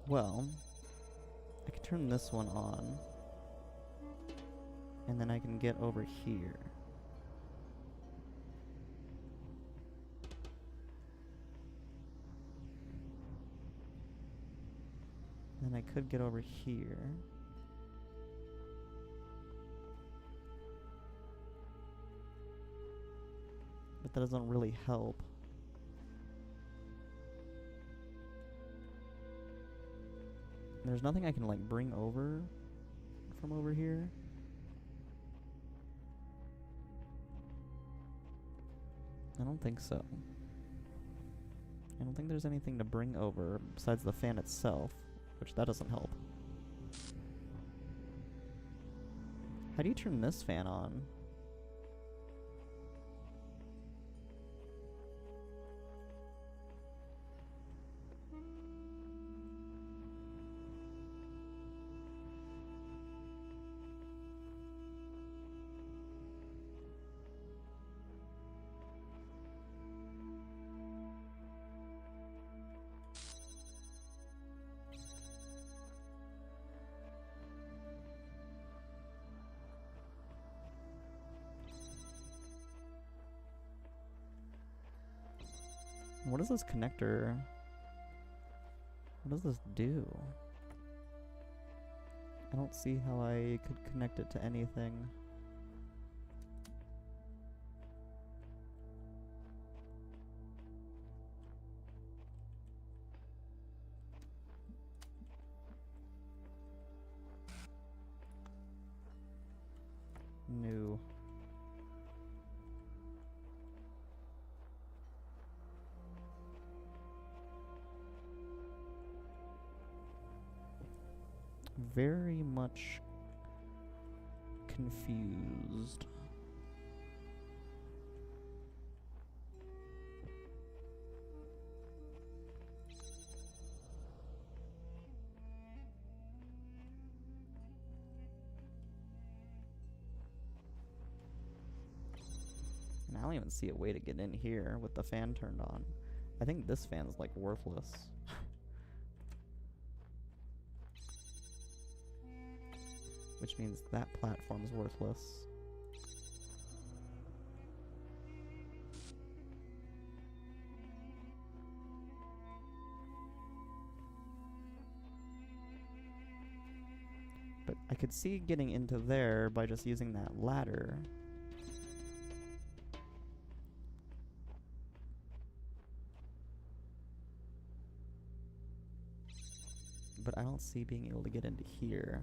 Well, I can turn this one on, and then I can get over here. Then I could get over here. But that doesn't really help. There's nothing I can like bring over from over here. I don't think so. I don't think there's anything to bring over besides the fan itself, which that doesn't help. How do you turn this fan on? What is this connector? What does this do? I don't see how I could connect it to anything. New. Very much confused. And I don't even see a way to get in here with the fan turned on. I think this fan's like worthless. Which means that platform's worthless. But I could see getting into there by just using that ladder. But I don't see being able to get into here.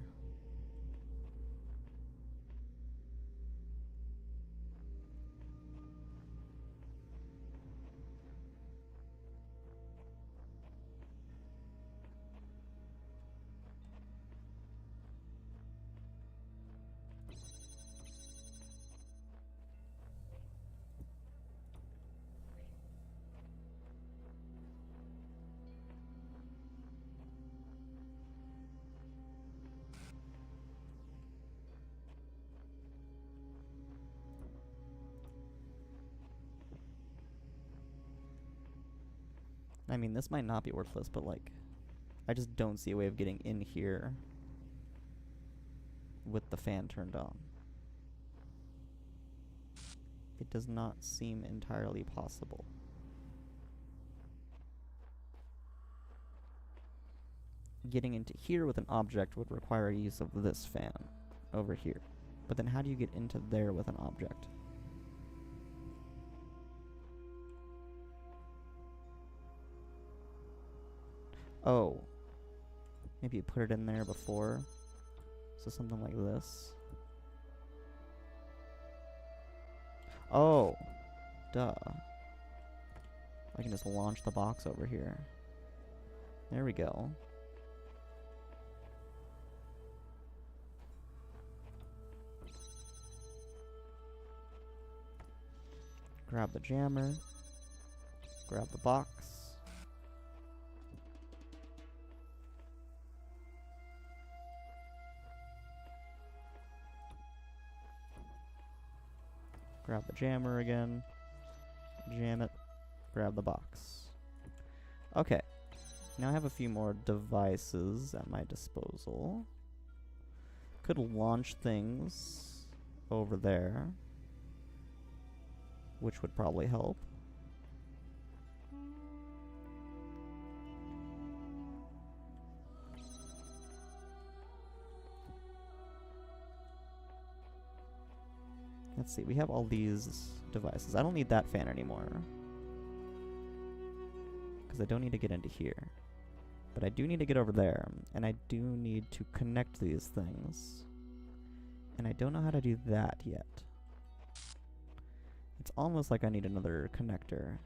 I mean, this might not be worthless, but like, I just don't see a way of getting in here with the fan turned on. It does not seem entirely possible. Getting into here with an object would require use of this fan over here. But then how do you get into there with an object? Oh. Maybe you put it in there before. So something like this. Oh. Duh. I can just launch the box over here. There we go. Grab the jammer. Grab the box. Grab the jammer again. Jam it. Grab the box. Okay. Now I have a few more devices at my disposal. Could launch things over there, which would probably help. Let's see, we have all these devices. I don't need that fan anymore, because I don't need to get into here. But I do need to get over there, and I do need to connect these things. And I don't know how to do that yet. It's almost like I need another connector.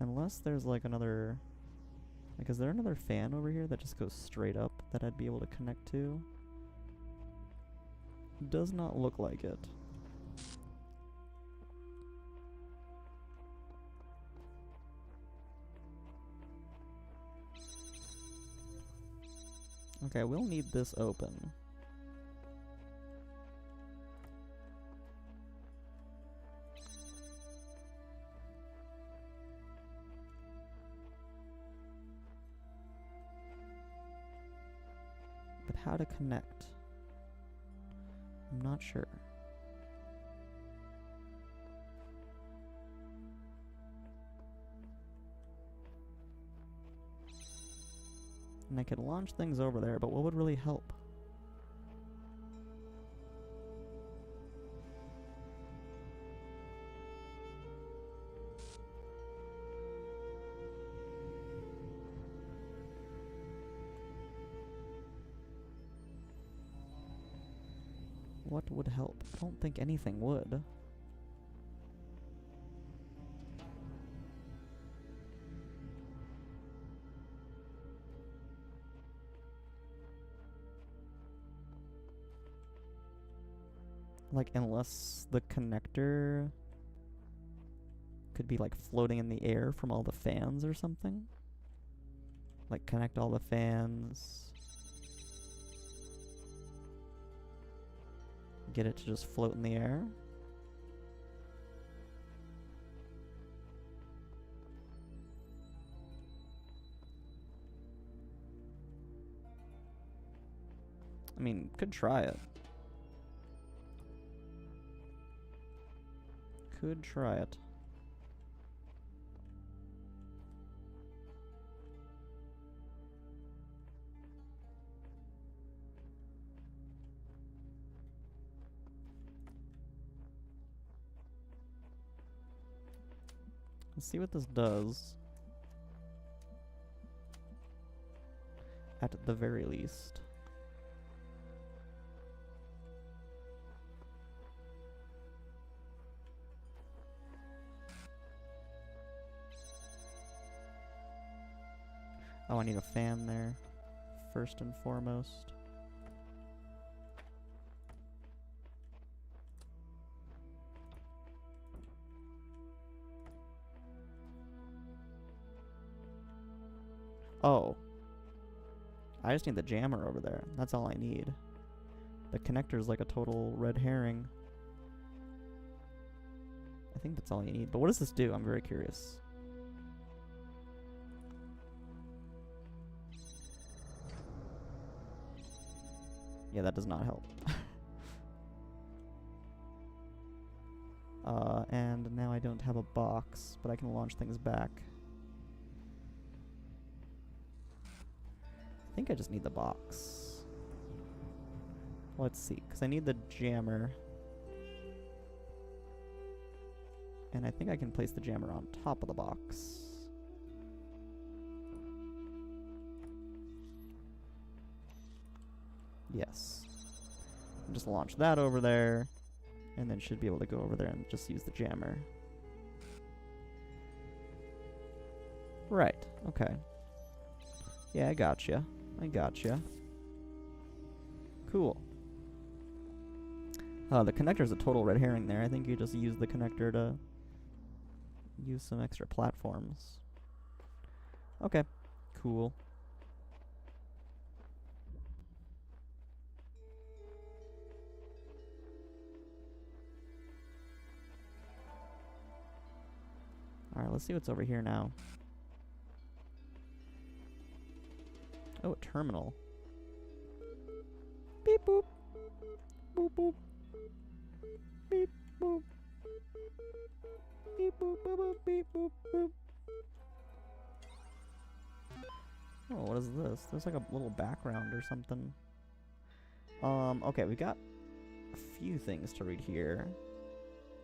Unless there's like another... Like, is there another fan over here that just goes straight up that I'd be able to connect to? Does not look like it. Okay, we'll need this open. But how to connect? I'm not sure. And I could launch things over there, but what would really help? What would help? I don't think anything would. Like, unless the connector could be, like, floating in the air from all the fans or something? Like, connect all the fans. Get it to just float in the air? I mean, could try it. Could try it. Let's see what this does. At the very least. Oh, I need a fan there, first and foremost. Oh. I just need the jammer over there. That's all I need. The connector's like a total red herring. I think that's all you need. But what does this do? I'm very curious. Yeah, that does not help. And now I don't have a box, but I can launch things back. I think I just need the box. Let's see, because I need the jammer. And I think I can place the jammer on top of the box. Yes. Just launch that over there, and then should be able to go over there and just use the jammer. Right, okay. Yeah, I gotcha. I gotcha. Cool. The connector's a total red herring there. I think you just use the connector to use some extra platforms. Okay, cool. Alright, let's see what's over here now. Oh, a terminal. Beep boop. Boop boop. Beep boop. Beep boop boop boop beep boop boop. Oh, what is this? There's like a little background or something. Okay, we got a few things to read here.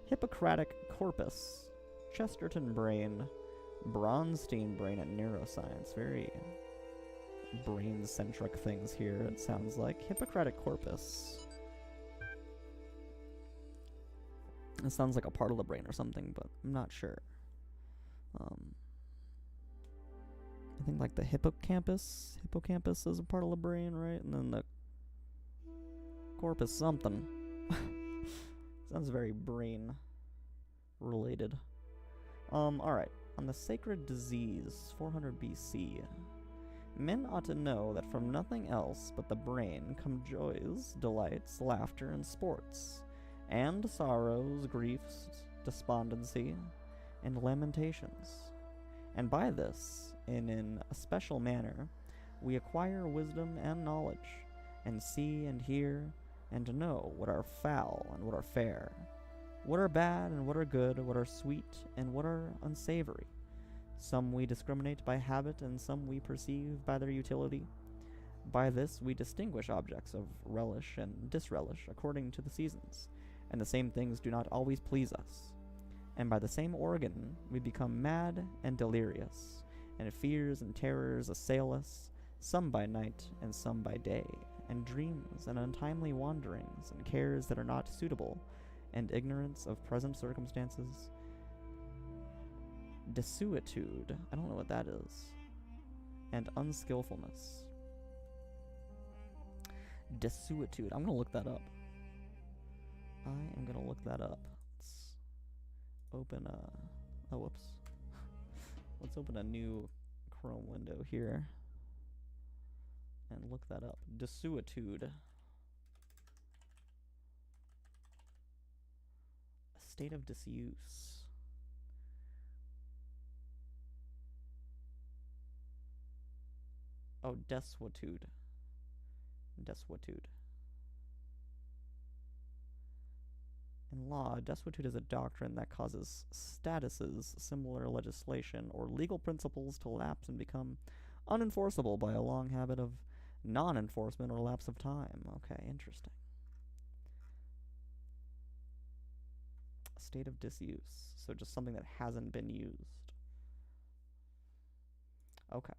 Hippocratic corpus, Chesterton brain, Bronstein brain, and neuroscience. Very brain-centric things here, it sounds like. Hippocratic corpus. It sounds like a part of the brain or something, but I'm not sure. I think like the hippocampus. Hippocampus is a part of the brain, right? And then the corpus something. Sounds very brain related. Alright. On the sacred disease, 400 BC. Men ought to know that from nothing else but the brain come joys, delights, laughter, and sports, and sorrows, griefs, despondency, and lamentations. And by this, in a special manner, we acquire wisdom and knowledge, and see and hear, and know what are foul and what are fair, what are bad and what are good, what are sweet and what are unsavory. Some we discriminate by habit, and some we perceive by their utility. By this we distinguish objects of relish and disrelish according to the seasons, and the same things do not always please us. And by the same organ we become mad and delirious, and fears and terrors assail us, some by night and some by day, and dreams and untimely wanderings, and cares that are not suitable, and ignorance of present circumstances, desuetude, I don't know what that is, and unskillfulness. Desuetude, I'm gonna look that up. I am gonna look that up. Let's open a, oh whoops. Let's open a new Chrome window here and look that up. Desuetude. A state of disuse. Oh, desuetude. Desuetude. In law, desuetude is a doctrine that causes statuses, similar legislation, or legal principles to lapse and become unenforceable by a long habit of non-enforcement or lapse of time. Okay, interesting. A state of disuse. So just something that hasn't been used. Okay.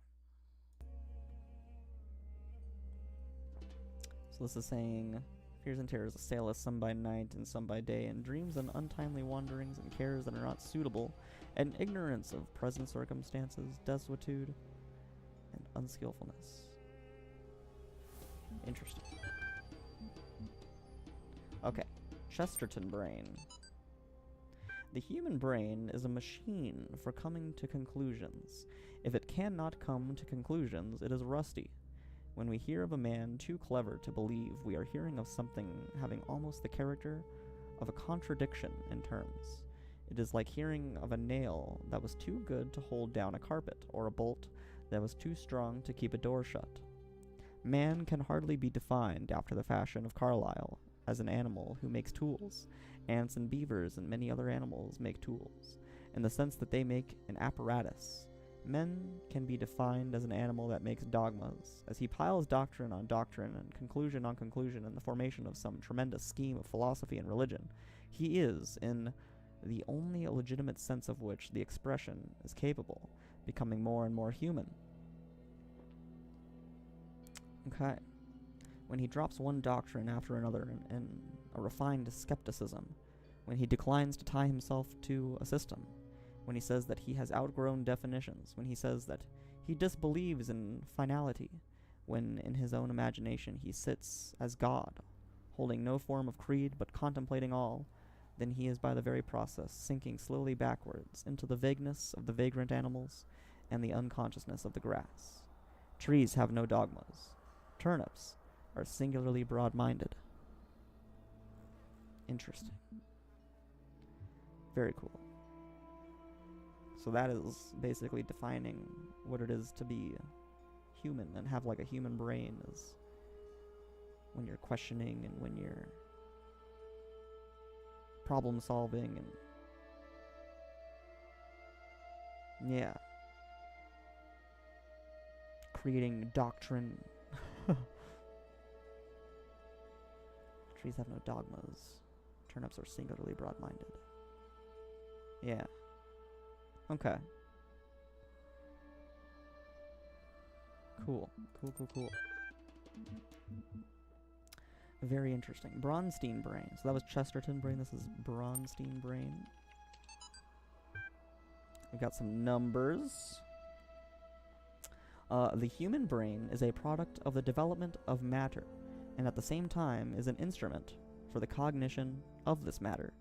So this is saying, fears and terrors assail us some by night and some by day, and dreams and untimely wanderings and cares that are not suitable, and ignorance of present circumstances, desuetude, and unskillfulness. Interesting. Okay, Chesterton brain. The human brain is a machine for coming to conclusions. If it cannot come to conclusions, it is rusty. When we hear of a man too clever to believe, we are hearing of something having almost the character of a contradiction in terms. It is like hearing of a nail that was too good to hold down a carpet, or a bolt that was too strong to keep a door shut. Man can hardly be defined after the fashion of Carlyle as an animal who makes tools. Ants and beavers and many other animals make tools, in the sense that they make an apparatus. Men can be defined as an animal that makes dogmas, as he piles doctrine on doctrine and conclusion on conclusion in the formation of some tremendous scheme of philosophy and religion. He is, in the only legitimate sense of which the expression is capable, becoming more and more human. Okay. When he drops one doctrine after another in a refined skepticism, when he declines to tie himself to a system, when he says that he has outgrown definitions, when he says that he disbelieves in finality, when in his own imagination he sits as God, holding no form of creed but contemplating all, then he is by the very process sinking slowly backwards into the vagueness of the vagrant animals and the unconsciousness of the grass. Trees have no dogmas. Turnips are singularly broad-minded. Interesting. Very cool. So that is basically defining what it is to be human and have like a human brain, is when you're questioning and when you're problem solving and yeah, creating doctrine. Trees have no dogmas. Turnips are singularly broad-minded. Yeah. Okay. Cool. Cool. Very interesting. Bronstein brain. So that was Chesterton brain. This is Bronstein brain. We've got some numbers. The human brain is a product of the development of matter, and at the same time is an instrument for the cognition of this matter.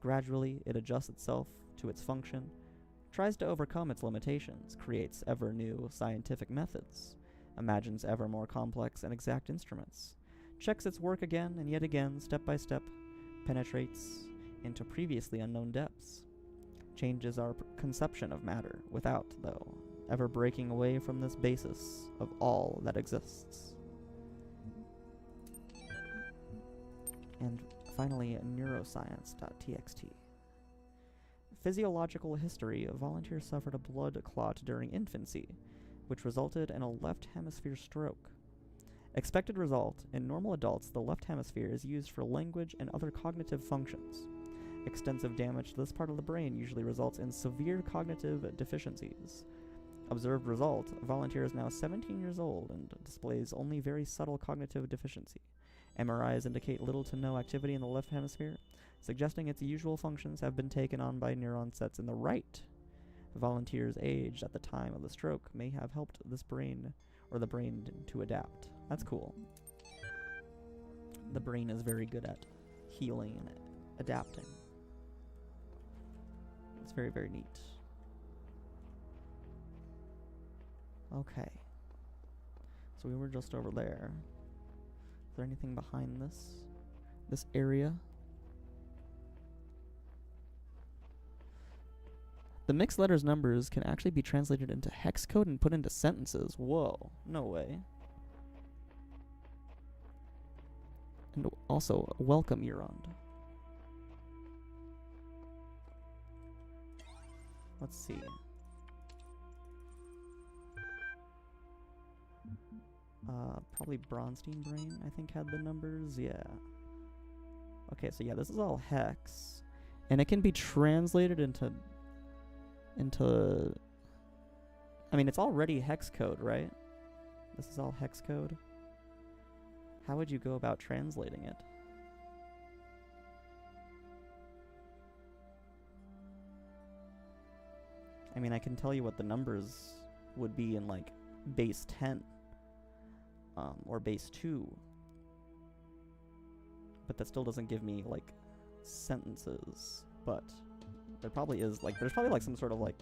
Gradually, it adjusts itself to its function, tries to overcome its limitations, creates ever new scientific methods, imagines ever more complex and exact instruments, checks its work again and yet again, step by step, penetrates into previously unknown depths, changes our conception of matter without, though, ever breaking away from this basis of all that exists. And finally, neuroscience.txt. Physiological history. A volunteer suffered a blood clot during infancy, which resulted in a left hemisphere stroke. Expected result: in normal adults, the left hemisphere is used for language and other cognitive functions. Extensive damage to this part of the brain usually results in severe cognitive deficiencies. Observed result: volunteer is now 17 years old and displays only very subtle cognitive deficiency. MRIs indicate little to no activity in the left hemisphere, suggesting its usual functions have been taken on by neuron sets in the right. Volunteer's age at the time of the stroke may have helped this brain, or the brain, to adapt. That's cool. The brain is very good at healing and adapting. It's very, very neat. Okay. So we were just over there. Is there anything behind this area? The mixed letters numbers can actually be translated into hex code and put into sentences. Whoa, no way. And also, welcome, Eurond. Let's see. Probably Bronstein brain, I think, had the numbers. Yeah. Okay, so yeah, this is all hex. And it can be translated into I mean, it's already hex code, right? This is all hex code. How would you go about translating it? I mean, I can tell you what the numbers would be in, like, base 10. Or base 2. But that still doesn't give me, like, sentences. But there probably is, like, there's probably, like, some sort of, like,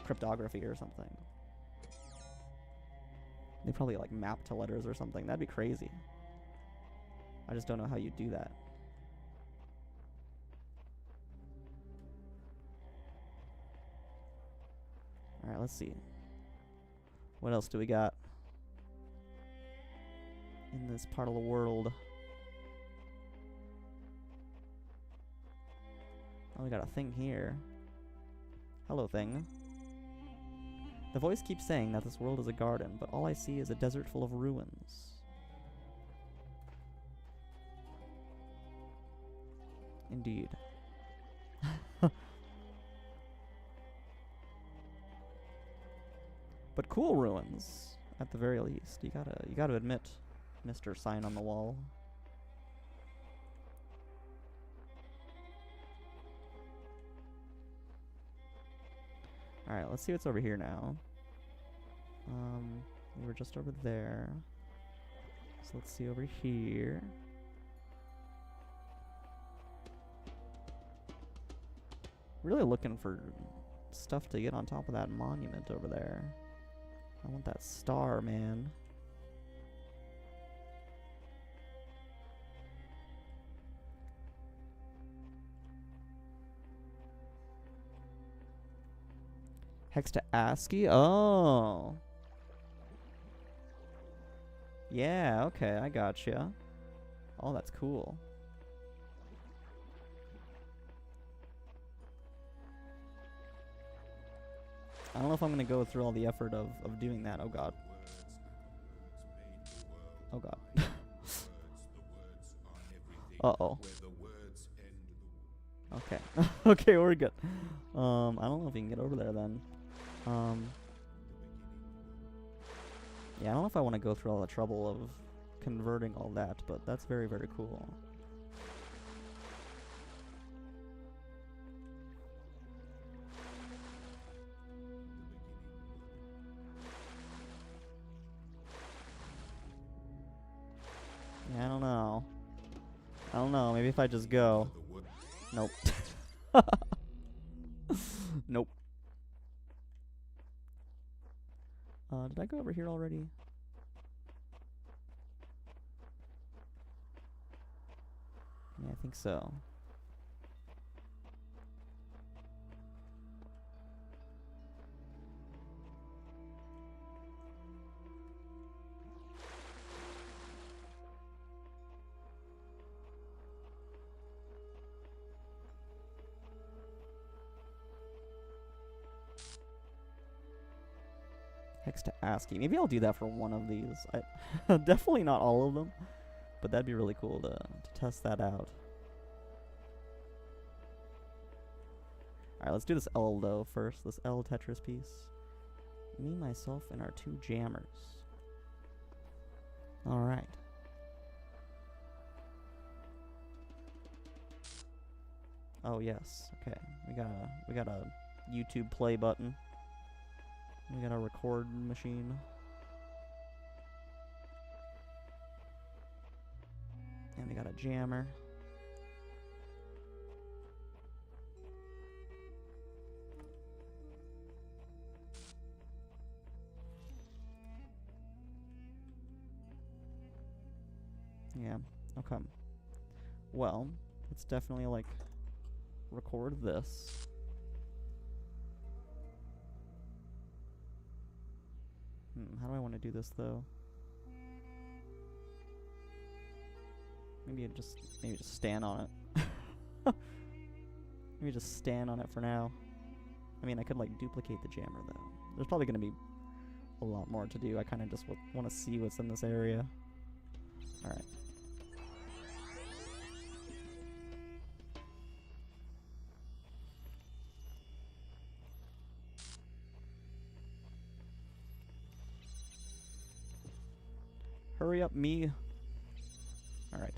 cryptography or something. They probably like map to letters or something. That'd be crazy. I just don't know how you do that. Alright, let's see. What else do we got in this part of the world? Oh, we got a thing here. Hello, thing. The voice keeps saying that this world is a garden, but all I see is a desert full of ruins. Indeed. But cool ruins, at the very least. You gotta admit, Mr. Sign on the Wall. Alright, let's see what's over here now. We were just over there. So let's see over here. Really looking for stuff to get on top of that monument over there. I want that star, man. Hex to ASCII? Oh. Yeah, okay, I gotcha. Oh, that's cool. I don't know if I'm gonna go through all the effort of doing that. Oh god. Oh god. Uh-oh. Okay. Okay, we're good. I don't know if you can get over there then. Yeah, I don't know if I want to go through all the trouble of converting all that, but that's very, very cool. Yeah, I don't know. I don't know, maybe if I just go. Nope. Nope. Did I go over here already? Yeah, I think so. Hex to ASCII. Maybe I'll do that for one of these. Definitely not all of them, but that'd be really cool to test that out. Alright, let's do this L though first. This L Tetris piece. Me, myself, and our two jammers. Alright. Oh yes. Okay. We got a YouTube play button. We got a record machine. And we got a jammer. Yeah, okay. Well, let's definitely, like, record this. How do I want to do this, though? Maybe just stand on it. Maybe just stand on it for now. I mean, I could, like, duplicate the jammer, though. There's probably going to be a lot more to do. I kind of just want to see what's in this area. Alright. Hurry up, me. Alright.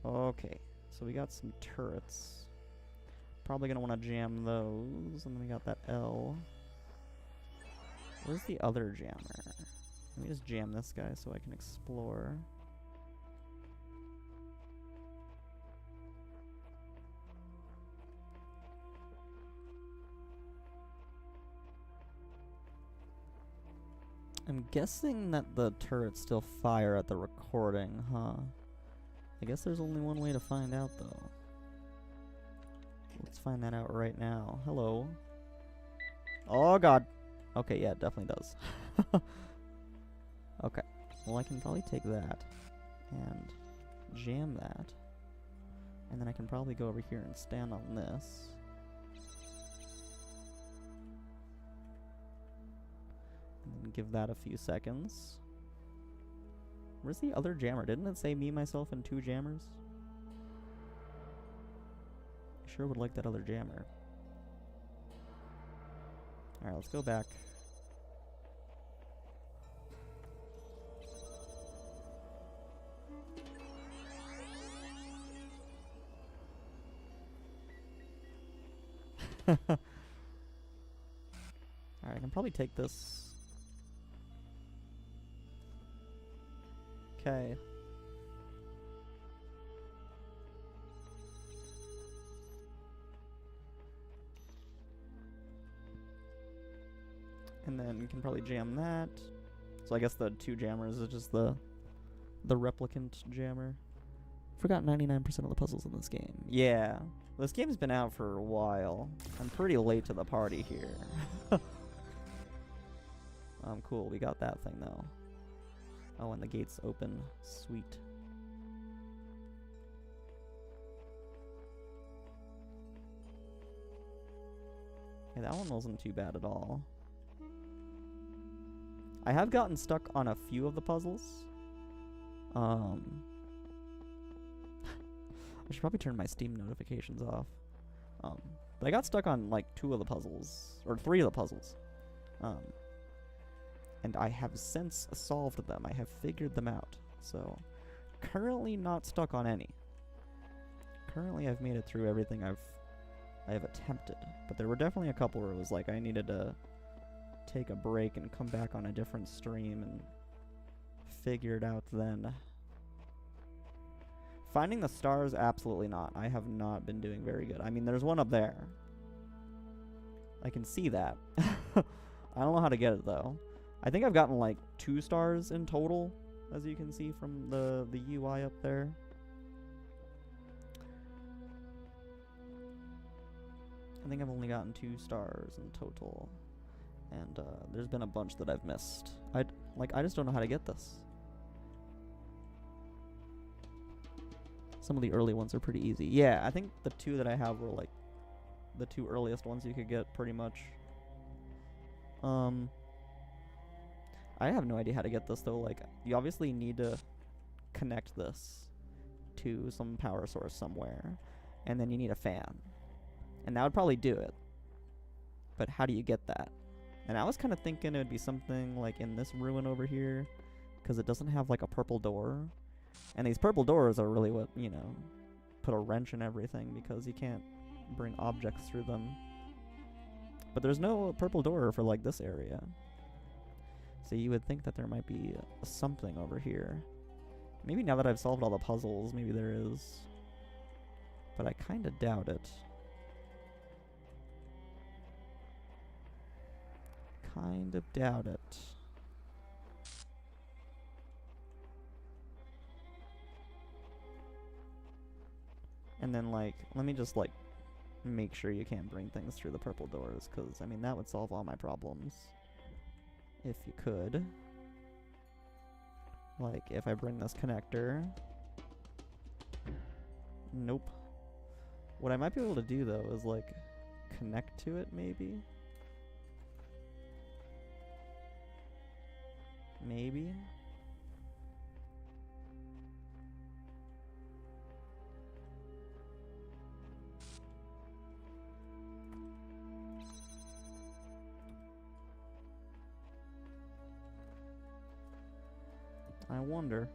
Okay, so we got some turrets. Probably gonna want to jam those, and then we got that L. Where's the other jammer? Let me just jam this guy so I can explore. I'm guessing that the turrets still fire at the recording, huh? I guess there's only one way to find out, though. Let's find that out right now. Hello. Oh, God. Okay, yeah, it definitely does. Okay. Well, I can probably take that and jam that. And then I can probably go over here and stand on this. And then give that a few seconds. Where's the other jammer? Didn't it say me, myself, and 2 jammers? I sure would like that other jammer. Alright, let's go back. Alright, I can probably take this. Okay. And then you can probably jam that. So I guess the 2 jammers is just the replicant jammer. Forgot 99% of the puzzles in this game. Yeah. This game's been out for a while. I'm pretty late to the party here. Cool, we got that thing though. Oh, and the gate's open. Sweet. Yeah, that one wasn't too bad at all. I have gotten stuck on a few of the puzzles. I should probably turn my Steam notifications off. But I got stuck on like 2 of the puzzles, or 3 of the puzzles. And I have since solved them. I have figured them out. So, currently not stuck on any. Currently I've made it through everything I have attempted. But there were definitely a couple where it was like I needed to take a break and come back on a different stream and figure it out then. Finding the stars, absolutely not. I have not been doing very good. I mean, there's one up there. I can see that. I don't know how to get it, though. I think I've gotten, like, 2 stars in total, as you can see from the UI up there. I think I've only gotten 2 stars in total. And, there's been a bunch that I've missed. I just don't know how to get this. Some of the early ones are pretty easy. Yeah, I think the 2 that I have were, like, the 2 earliest ones you could get, pretty much. I have no idea how to get this, though. Like, you obviously need to connect this to some power source somewhere. And then you need a fan. And that would probably do it. But how do you get that? And I was kind of thinking it would be something, like, in this ruin over here. Because it doesn't have, like, a purple door. And these purple doors are really what, you know, put a wrench in everything. Because you can't bring objects through them. But there's no purple door for, like, this area. So you would think that there might be something over here. Maybe now that I've solved all the puzzles, maybe there is. But I kind of doubt it. Kind of doubt it. And then, like, let me just, like, make sure you can't bring things through the purple doors, because, I mean, that would solve all my problems. If you could. Like, if I bring this connector. Nope. What I might be able to do, though, is, like, connect to it, maybe? Maybe? I wonder.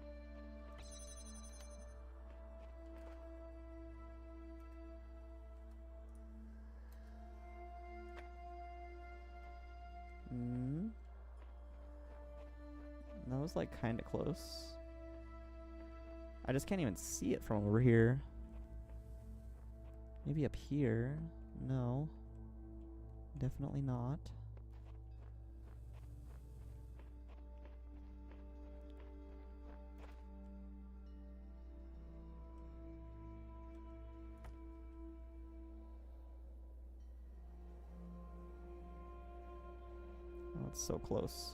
That was like kind of close. I just can't even see it from over here. Maybe up here. No. Definitely not. It's so close.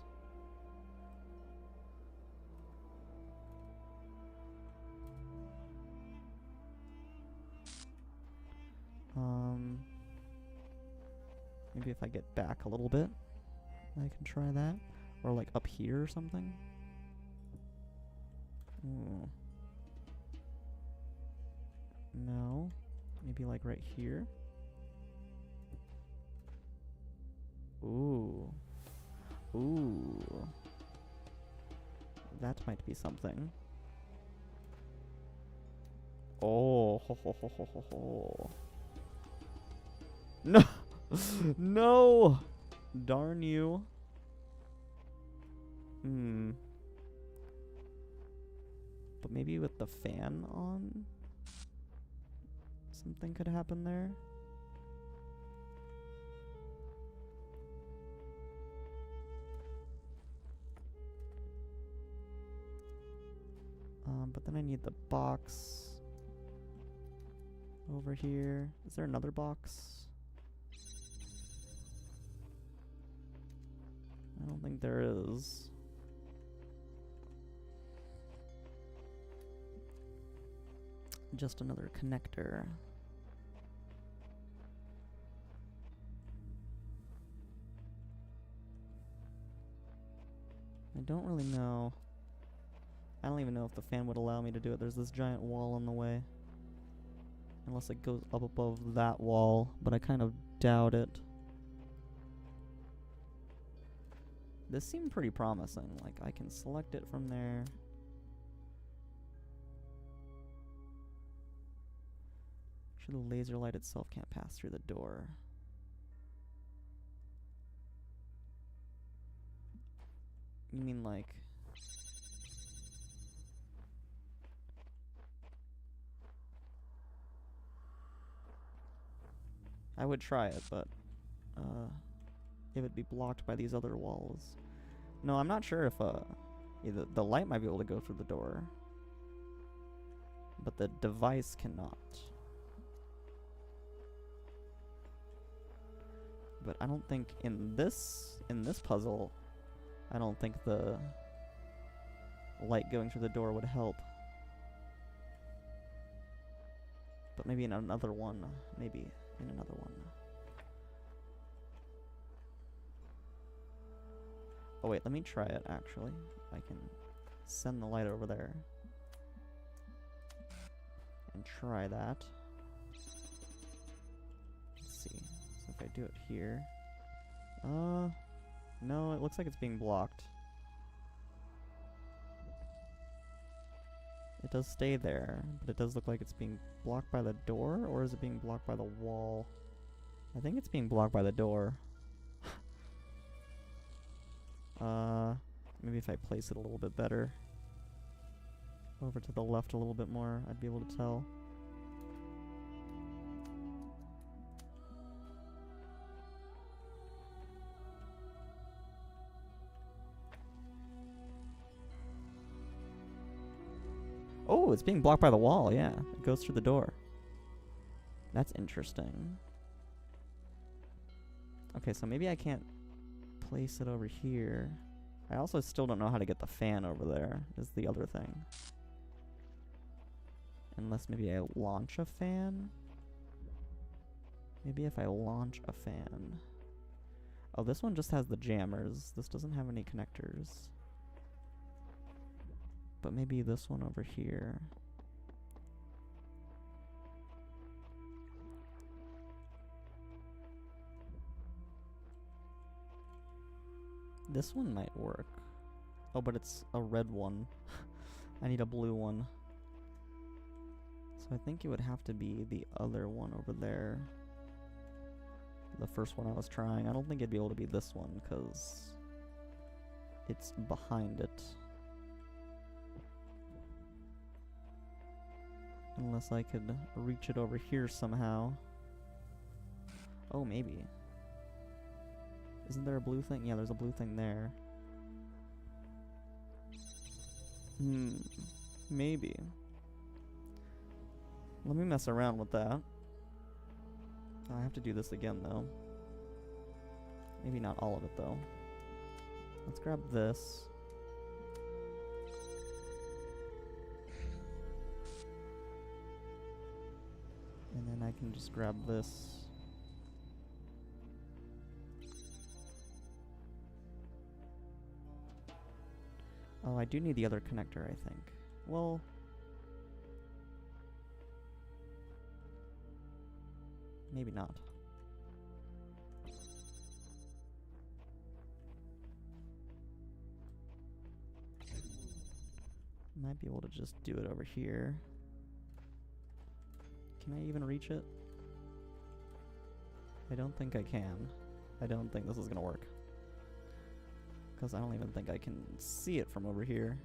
Maybe if I get back a little bit, I can try that. Or like up here or something. Ooh. No. Maybe like right here. Ooh. Ooh. That might be something. Oh, ho ho ho ho ho ho. No! No! Darn you. But maybe with the fan on, something could happen there. But then I need the box over here. Is there another box? I don't think there is. Just another connector. I don't really know. I don't even know if the fan would allow me to do it. There's this giant wall in the way. Unless it goes up above that wall, but I kind of doubt it. This seemed pretty promising. Like, I can select it from there. Sure, the laser light itself can't pass through the door. You mean like... I would try it, but it would be blocked by these other walls. No, I'm not sure if either the light might be able to go through the door, but the device cannot. But I don't think in this puzzle, I don't think the light going through the door would help. But maybe in another one. Maybe in another one. Oh wait, let me try it actually. I can send the light over there. And try that. Let's see. So if I do it here. No, it looks like it's being blocked. It does stay there, but it does look like it's being blocked by the door, or is it being blocked by the wall? I think it's being blocked by the door. Maybe if I place it a little bit better. Over to the left a little bit more, I'd be able to tell. Oh, it's being blocked by the wall, yeah. It goes through the door. That's interesting. Okay, so maybe I can't place it over here. I also still don't know how to get the fan over there, is the other thing. Unless maybe I launch a fan? Maybe if I launch a fan. Oh, this one just has the jammers. This doesn't have any connectors. But maybe this one over here. This one might work. Oh, but it's a red one. I need a blue one. So I think it would have to be the other one over there. The first one I was trying. I don't think it'd be able to be this one, because it's behind it. Unless I could reach it over here somehow. Oh, maybe. Isn't there a blue thing? Yeah, there's a blue thing there. Maybe. Let me mess around with that. I have to do this again, though. Maybe not all of it, though. Let's grab this. And then I can just grab this. Oh, I do need the other connector, I think. Well... maybe not. Might be able to just do it over here. Can I even reach it? I don't think I can. I don't think this is gonna work. Because I don't even think I can see it from over here.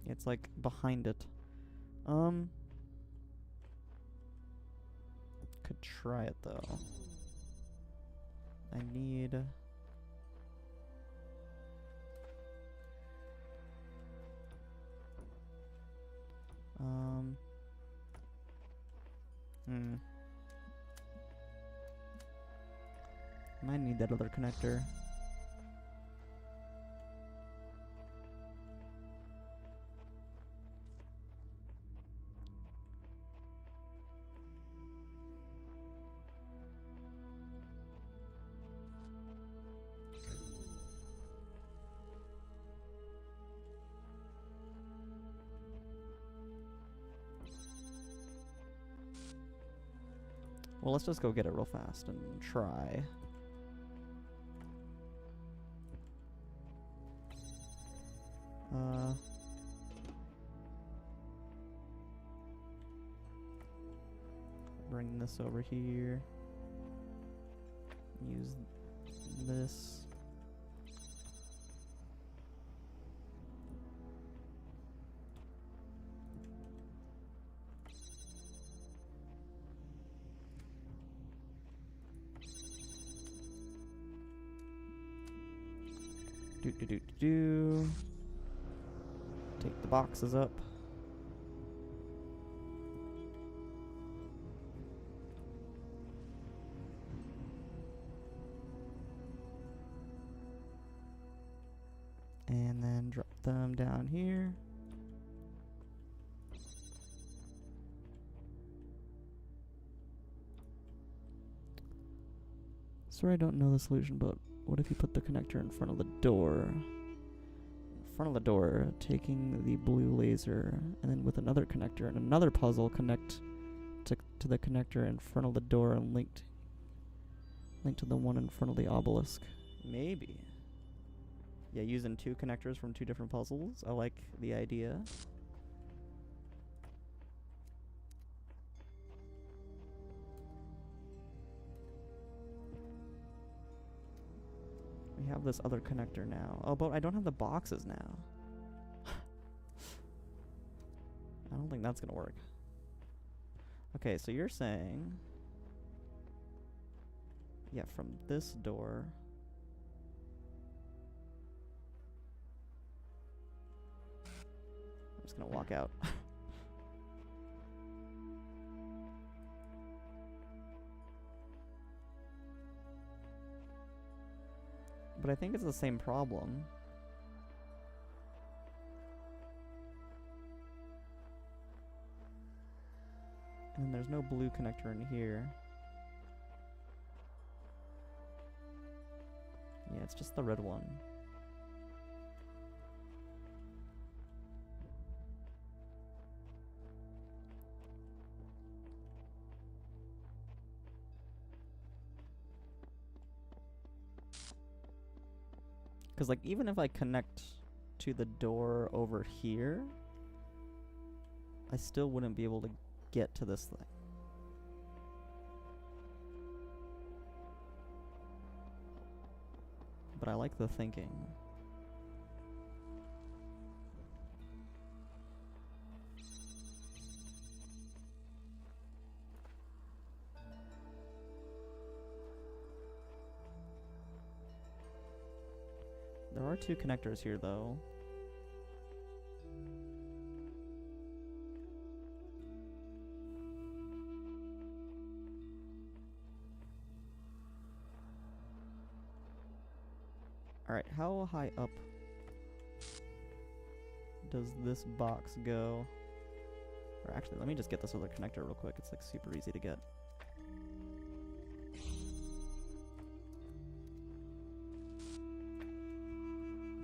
It's like behind it. Could try it though. I need... might need that other connector. Well, let's just go get it real fast and try. Bring this over here. Use this. Do. Take the boxes up. And then drop them down here. Sorry, I don't know the solution, but what if you put the connector in front of the door? In front of the door, taking the blue laser, and then with another connector and another puzzle, connect to the connector in front of the door and link to the one in front of the obelisk. Maybe. Yeah, using two connectors from two different puzzles. I like the idea. We have this other connector now. Oh, but I don't have the boxes now. I don't think that's gonna work. Okay, so you're saying... yeah, from this door... I'm just gonna walk out. But I think it's the same problem. And then there's no blue connector in here. Yeah, it's just the red one. Because, like, even if I connect to the door over here, I still wouldn't be able to get to this thing. But I like the thinking. There are 2 connectors here, though. Alright, how high up does this box go? Or actually, let me just get this other connector real quick. It's like super easy to get.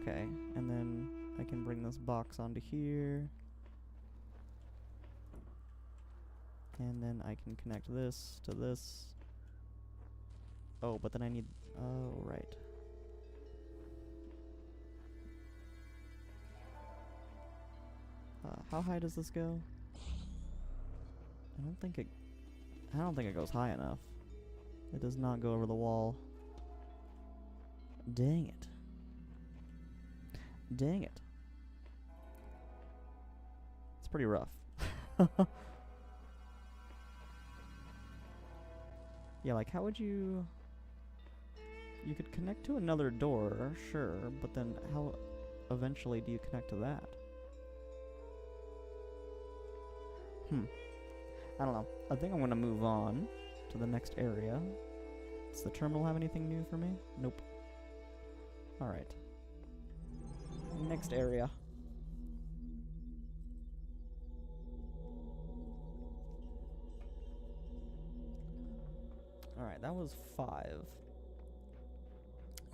Okay, and then I can bring this box onto here. And then I can connect this to this. Oh, but then I need... Oh, right. How high does this go? I don't think it goes high enough. It does not go over the wall. Dang it. Dang it. It's pretty rough. Yeah, like how would you... You could connect to another door, sure, but then how eventually do you connect to that? I don't know. I think I'm gonna move on to the next area. Does the terminal have anything new for me? Nope. Alright. Next area. Alright, that was 5.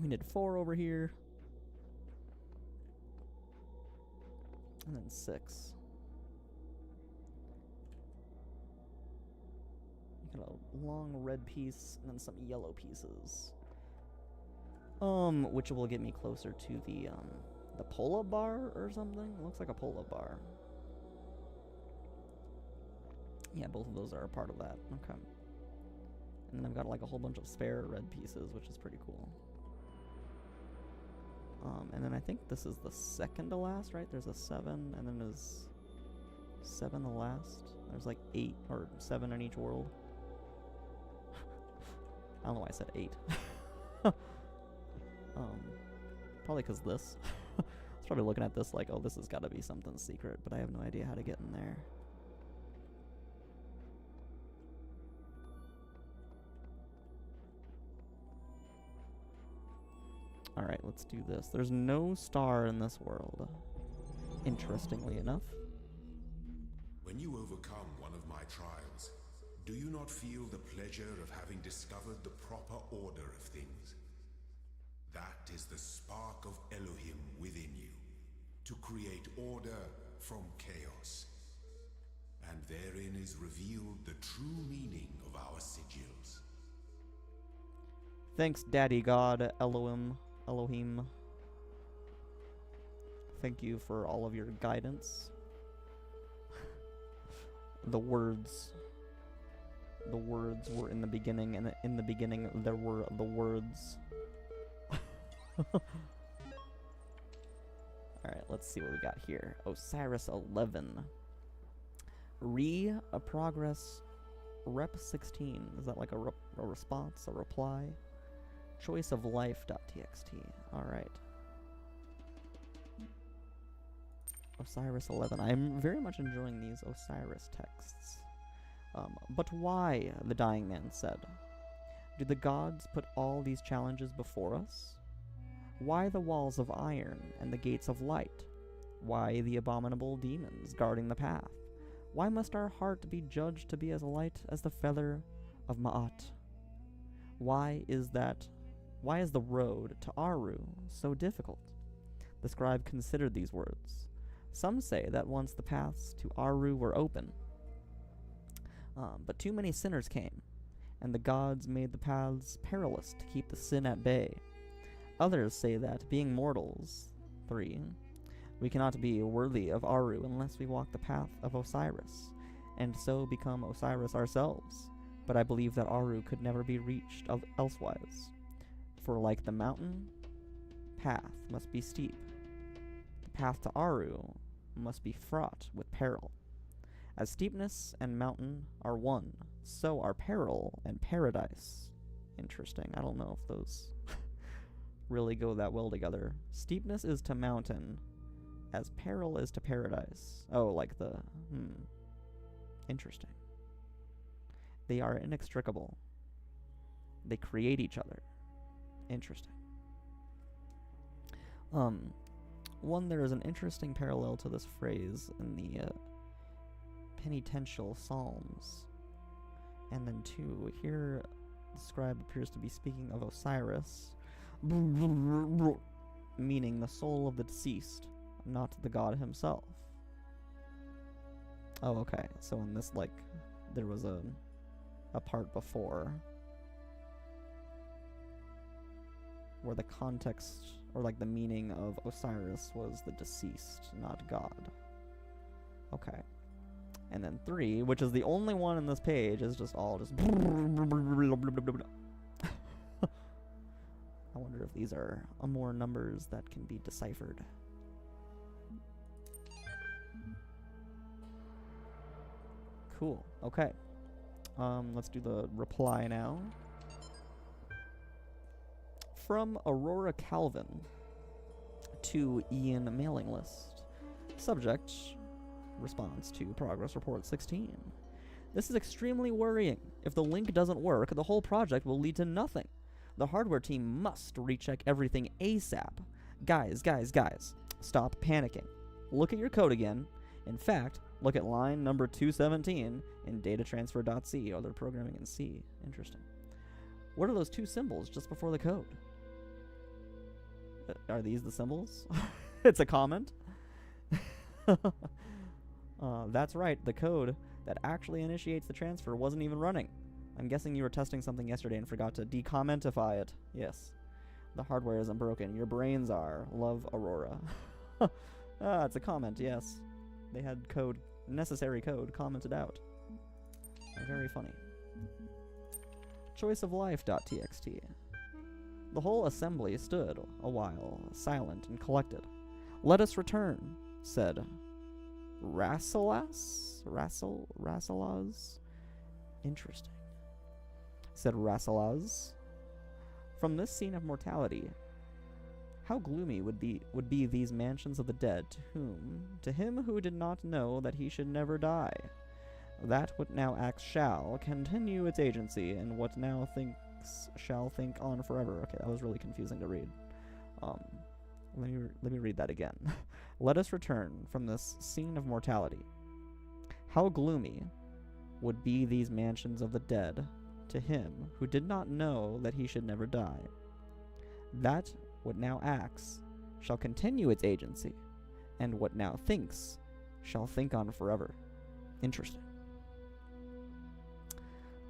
We did 4 over here. And then 6. Got a long red piece and then some yellow pieces. Which will get me closer to the Pola bar or something? Looks like a Pola bar. Yeah, both of those are a part of that. Okay. And then I've got like a whole bunch of spare red pieces, which is pretty cool. And then I think this is the second to last, right? There's a 7, and then there's 7 the last. There's like 8 or 7 in each world. I don't know why I said 8. Probably because this. I was probably looking at this like, oh, this has got to be something secret, but I have no idea how to get in there. Alright, let's do this. There's no star in this world, interestingly enough. When you overcome one of my trials, do you not feel the pleasure of having discovered the proper order of things? That is the spark of Elohim within you, to create order from chaos. And therein is revealed the true meaning of our sigils. Thanks, Daddy God, Elohim. Thank you for all of your guidance. The words were in the beginning, and in the beginning there were the words. Alright, let's see what we got here. Osiris 11. Progress rep 16. Is that like a response, a reply? Choice of life.txt. Alright. Osiris 11. I'm very much enjoying these Osiris texts. But why, the dying man said. Do the gods put all these challenges before us? Why the walls of iron and the gates of light? Why the abominable demons guarding the path? Why must our heart be judged to be as light as the feather of Ma'at? Why is the road to Aru so difficult? The scribe considered these words. Some say that once the paths to Aru were open, but too many sinners came, and the gods made the paths perilous to keep the sin at bay. Others say that, being mortals, 3, we cannot be worthy of Aru unless we walk the path of Osiris, and so become Osiris ourselves. But I believe that Aru could never be reached elsewise, for like the mountain, path must be steep. The path to Aru must be fraught with peril. As steepness and mountain are one, so are peril and paradise. Interesting. I don't know if those really go that well together. Steepness is to mountain, as peril is to paradise. Oh, like the... Interesting. They are inextricable. They create each other. Interesting. One, there is an interesting parallel to this phrase in the penitential psalms. And then two, here the scribe appears to be speaking of Osiris, meaning the soul of the deceased, not the god himself. Oh, okay. So in this, like, there was a part before where the context, or like the meaning of Osiris was the deceased, not God. Okay. And then 3, which is the only one in this page, is just all just... I wonder if these are more numbers that can be deciphered. Cool. Okay. Let's do the reply now. From Aurora Calvin to Ian mailing list. Subject, response to progress report 16. This is extremely worrying. If the link doesn't work, the whole project will lead to nothing. The hardware team must recheck everything ASAP. Guys, stop panicking. Look at your code again. In fact, look at line number 217 in datatransfer.c. Oh, they're programming in C. Interesting. What are those 2 symbols just before the code? Are these the symbols? It's a comment. That's right, the code that actually initiates the transfer wasn't even running. I'm guessing you were testing something yesterday and forgot to decommentify it. Yes. The hardware isn't broken. Your brains are. Love, Aurora. It's a comment, yes. They had code, necessary code, commented out. Very funny. Choiceoflife.txt. The whole assembly stood a while, silent and collected. Let us return, said Rasselas? Rasselas? Interesting. Said Rasselas. From this scene of mortality, how gloomy would be these mansions of the dead, to him who did not know that he should never die. That what now acts shall continue its agency, and what now thinks shall think on forever. Okay, that was really confusing to read. Let me read that again. Let us return from this scene of mortality. How gloomy would be these mansions of the dead to him who did not know that he should never die. That what now acts shall continue its agency, and what now thinks shall think on forever. Interesting.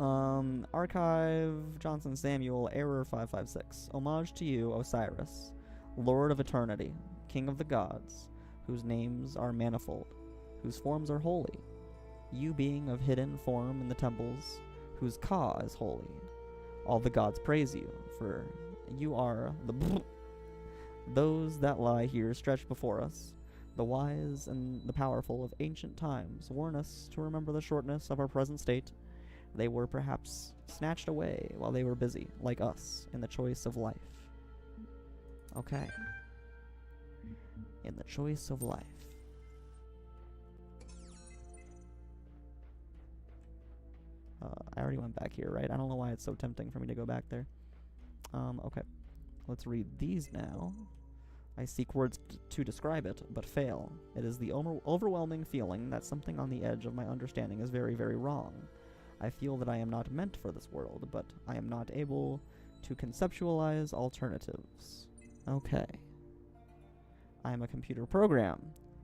Archive, Johnson Samuel, error 556. Homage to you, Osiris, Lord of Eternity, King of the Gods, whose names are manifold, whose forms are holy, you being of hidden form in the temples, whose Ka is holy. All the gods praise you, for you are the those that lie here stretched before us. The wise and the powerful of ancient times warn us to remember the shortness of our present state. They were perhaps snatched away while they were busy, like us, in the choice of life. Okay. In the choice of life. I already went back here, right? I don't know why it's so tempting for me to go back there. Okay. Let's read these now. I seek words to describe it, but fail. It is the overwhelming feeling that something on the edge of my understanding is very, very wrong. I feel that I am not meant for this world, but I am not able to conceptualize alternatives. Okay. I am a computer program.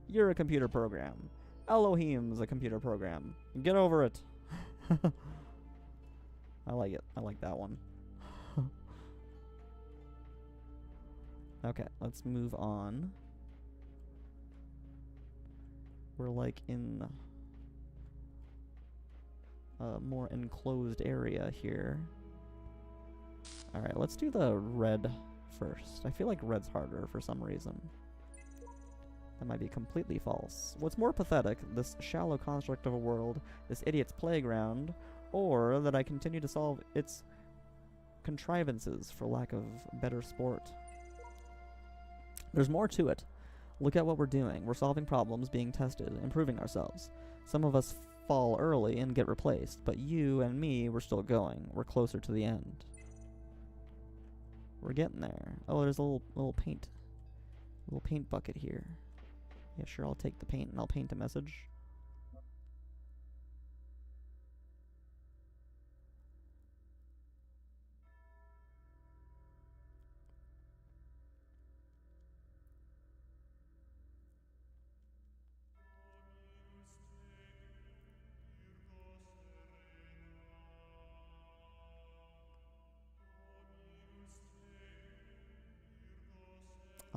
You're a computer program. Elohim's a computer program. Get over it. I like it. I like that one. Okay, let's move on. We're like in a more enclosed area here. Alright, let's do the red first. I feel like red's harder for some reason. That might be completely false. What's more pathetic, this shallow construct of a world, this idiot's playground, or that I continue to solve its contrivances for lack of better sport? There's more to it. Look at what we're doing. We're solving problems, being tested, improving ourselves. Some of us fall early and get replaced, but you and me, we're still going. We're closer to the end. We're getting there. Oh, there's a little paint bucket here. Yeah, sure, I'll take the paint and I'll paint a message.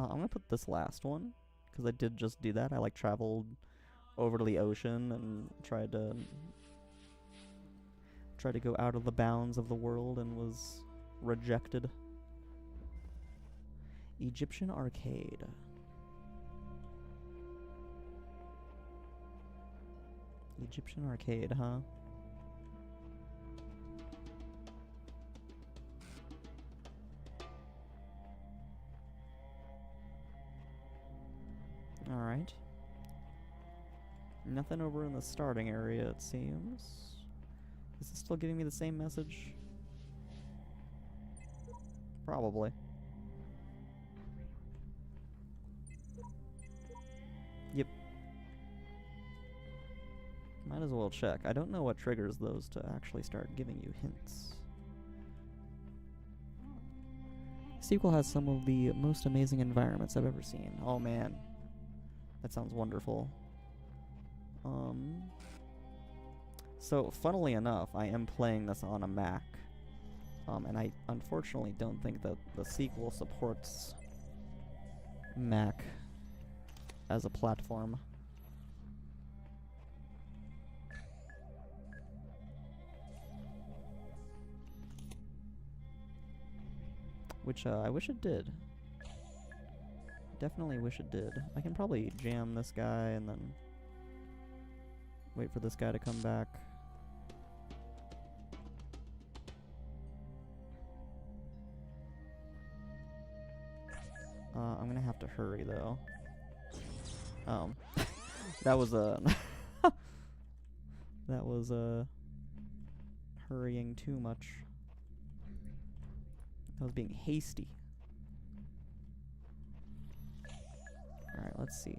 I'm gonna put this last one, because I did just do that. I like traveled over to the ocean and tried to go out of the bounds of the world and was rejected. Egyptian arcade. Egyptian arcade, huh? Alright. Nothing over in the starting area, it seems. Is it still giving me the same message? Probably. Yep. Might as well check. I don't know what triggers those to actually start giving you hints. Sequel has some of the most amazing environments I've ever seen. Oh man. That sounds wonderful. So, funnily enough, I am playing this on a Mac. And I unfortunately don't think that the sequel supports Mac as a platform. Which, I wish it did. Definitely wish it did. I can probably jam this guy and then wait for this guy to come back. I'm gonna have to hurry though. That was that was hurrying too much. I was being hasty. Alright, let's see.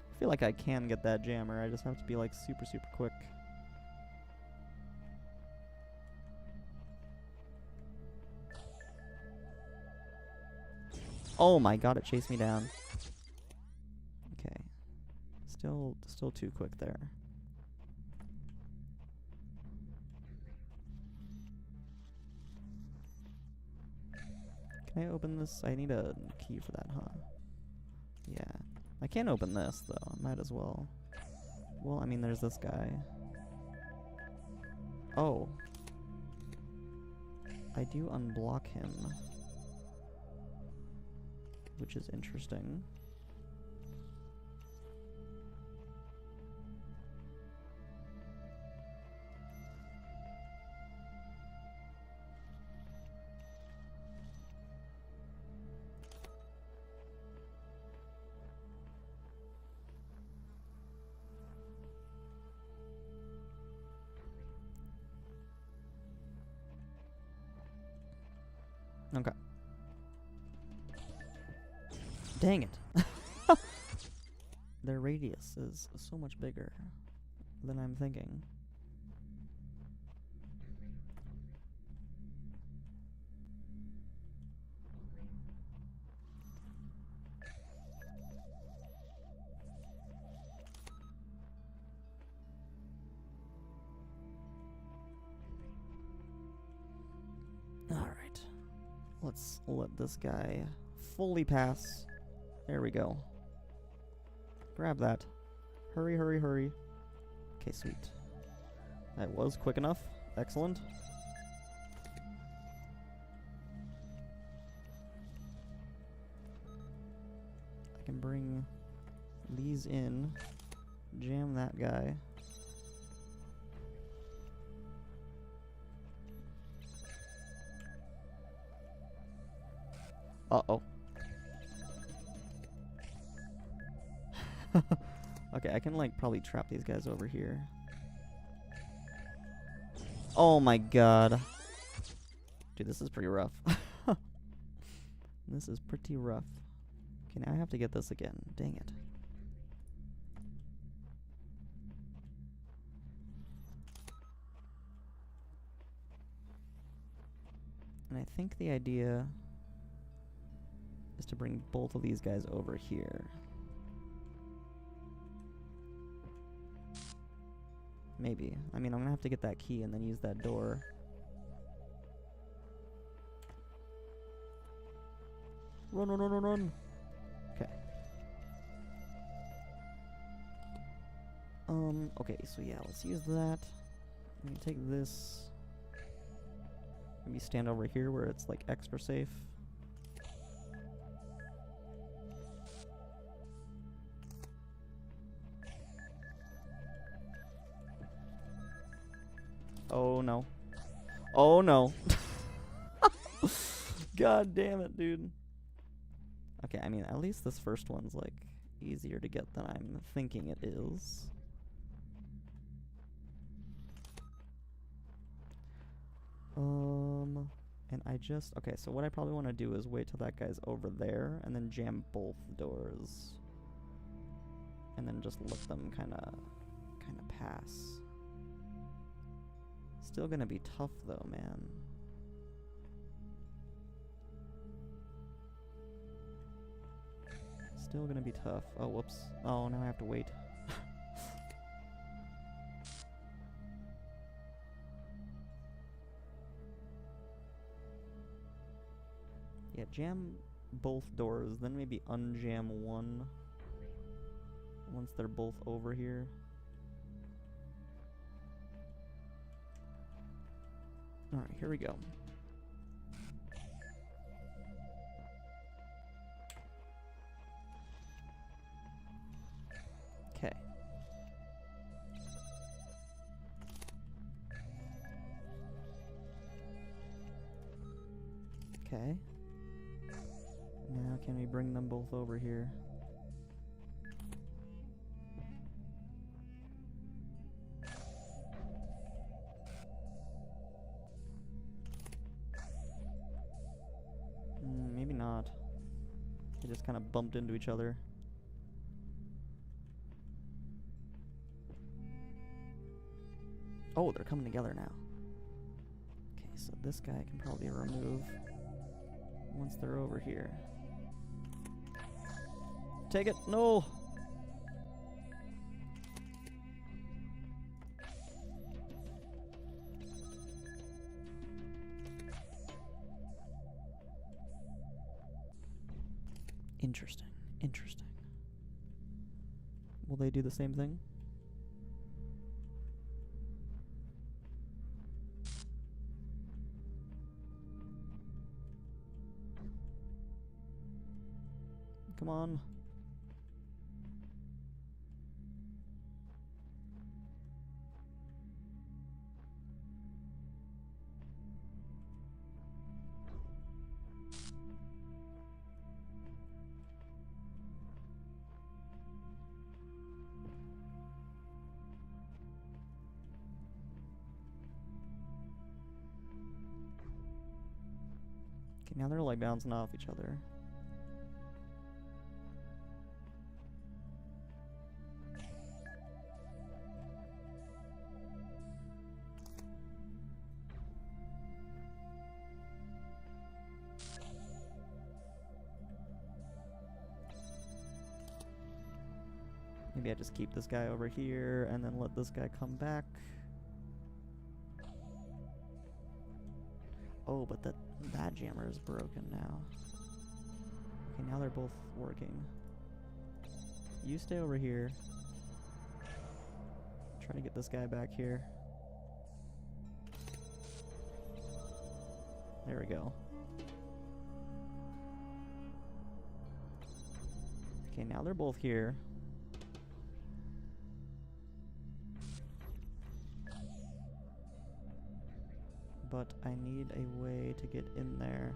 I feel like I can get that jammer, I just have to be like super quick. Oh my god, it chased me down. Okay. Still too quick there. Can I open this? I need a key for that, huh? Yeah. I can't open this, though. Might as well. Well, I mean, there's this guy. Oh. I do unblock him. Which is interesting. Okay. Dang it. Their radius is so much bigger than I'm thinking. Alright. Let's let this guy fully pass. There we go. Grab that. Hurry, hurry, hurry. Okay, sweet. That was quick enough. Excellent. these in, jam that guy. Uh-oh. Okay, I can, like, probably trap these guys over here. Oh my god. Dude, this is pretty rough. This is pretty rough. Okay, now I have to get this again. Dang it. And I think the idea is to bring both of these guys over here. Maybe. I mean, I'm gonna have to get that key and then use that door. Run, run, run, run, run! Okay. Okay, so yeah, let's use that. Let me take this. Maybe stand over here where it's, like, extra safe. Oh no. Oh no. God damn it, dude. Okay, I mean, at least this first one's, like, easier to get than I'm thinking it is. And I just... Okay, so what I probably want to do is wait till that guy's over there, and then jam both doors. And then just let them kind of pass. Still gonna be tough, though, man. Still gonna be tough. Oh, whoops. Oh, now I have to wait. Yeah, jam both doors, then maybe unjam one once they're both over here. Alright, here we go. Okay. Okay. Now can we bring them both over here? Maybe not. They just kind of bumped into each other. Oh, they're coming together now. Okay, so this guy can probably remove once they're over here. Take it! No! Interesting. Interesting. Will they do the same thing? Come on. Okay, now they're like bouncing off each other. Maybe I just keep this guy over here and then let this guy come back. Oh, but that jammer is broken now. Okay, now they're both working. You stay over here. Try to get this guy back here. There we go. Okay, now they're both here. but I need a way to get in there.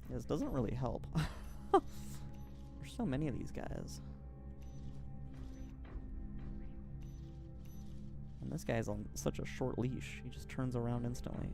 This doesn't really help. There's so many of these guys. And this guy's on such a short leash. He just turns around instantly.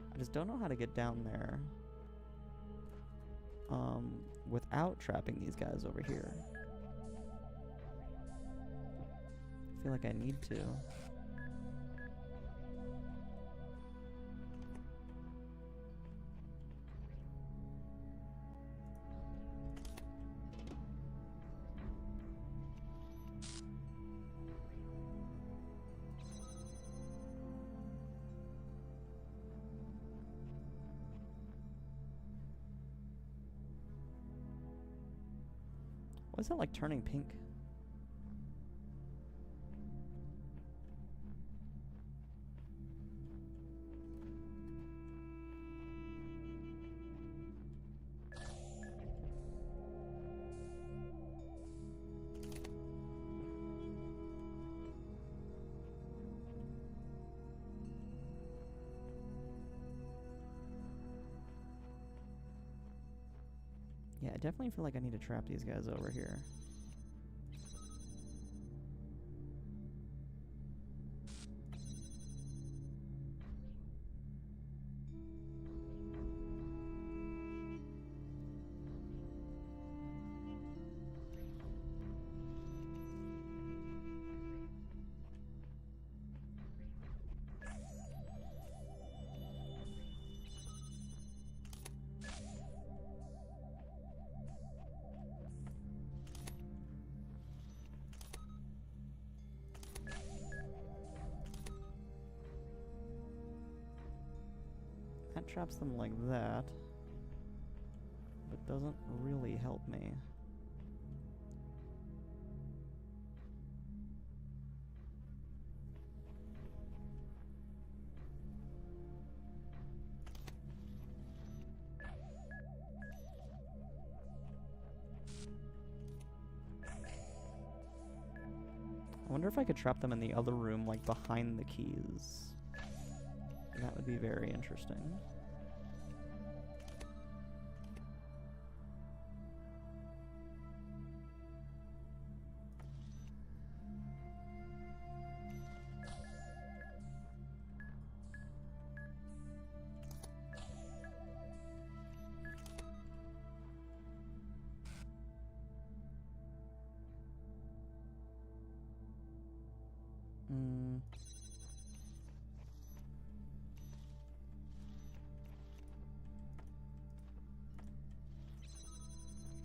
I just don't know how to get down there without trapping these guys over here. I feel like I need to. Why is that like turning pink? Yeah, I definitely feel like I need to trap these guys over here. That traps them like that, but doesn't really help me. I wonder if I could trap them in the other room, like behind the keys. That would be very interesting.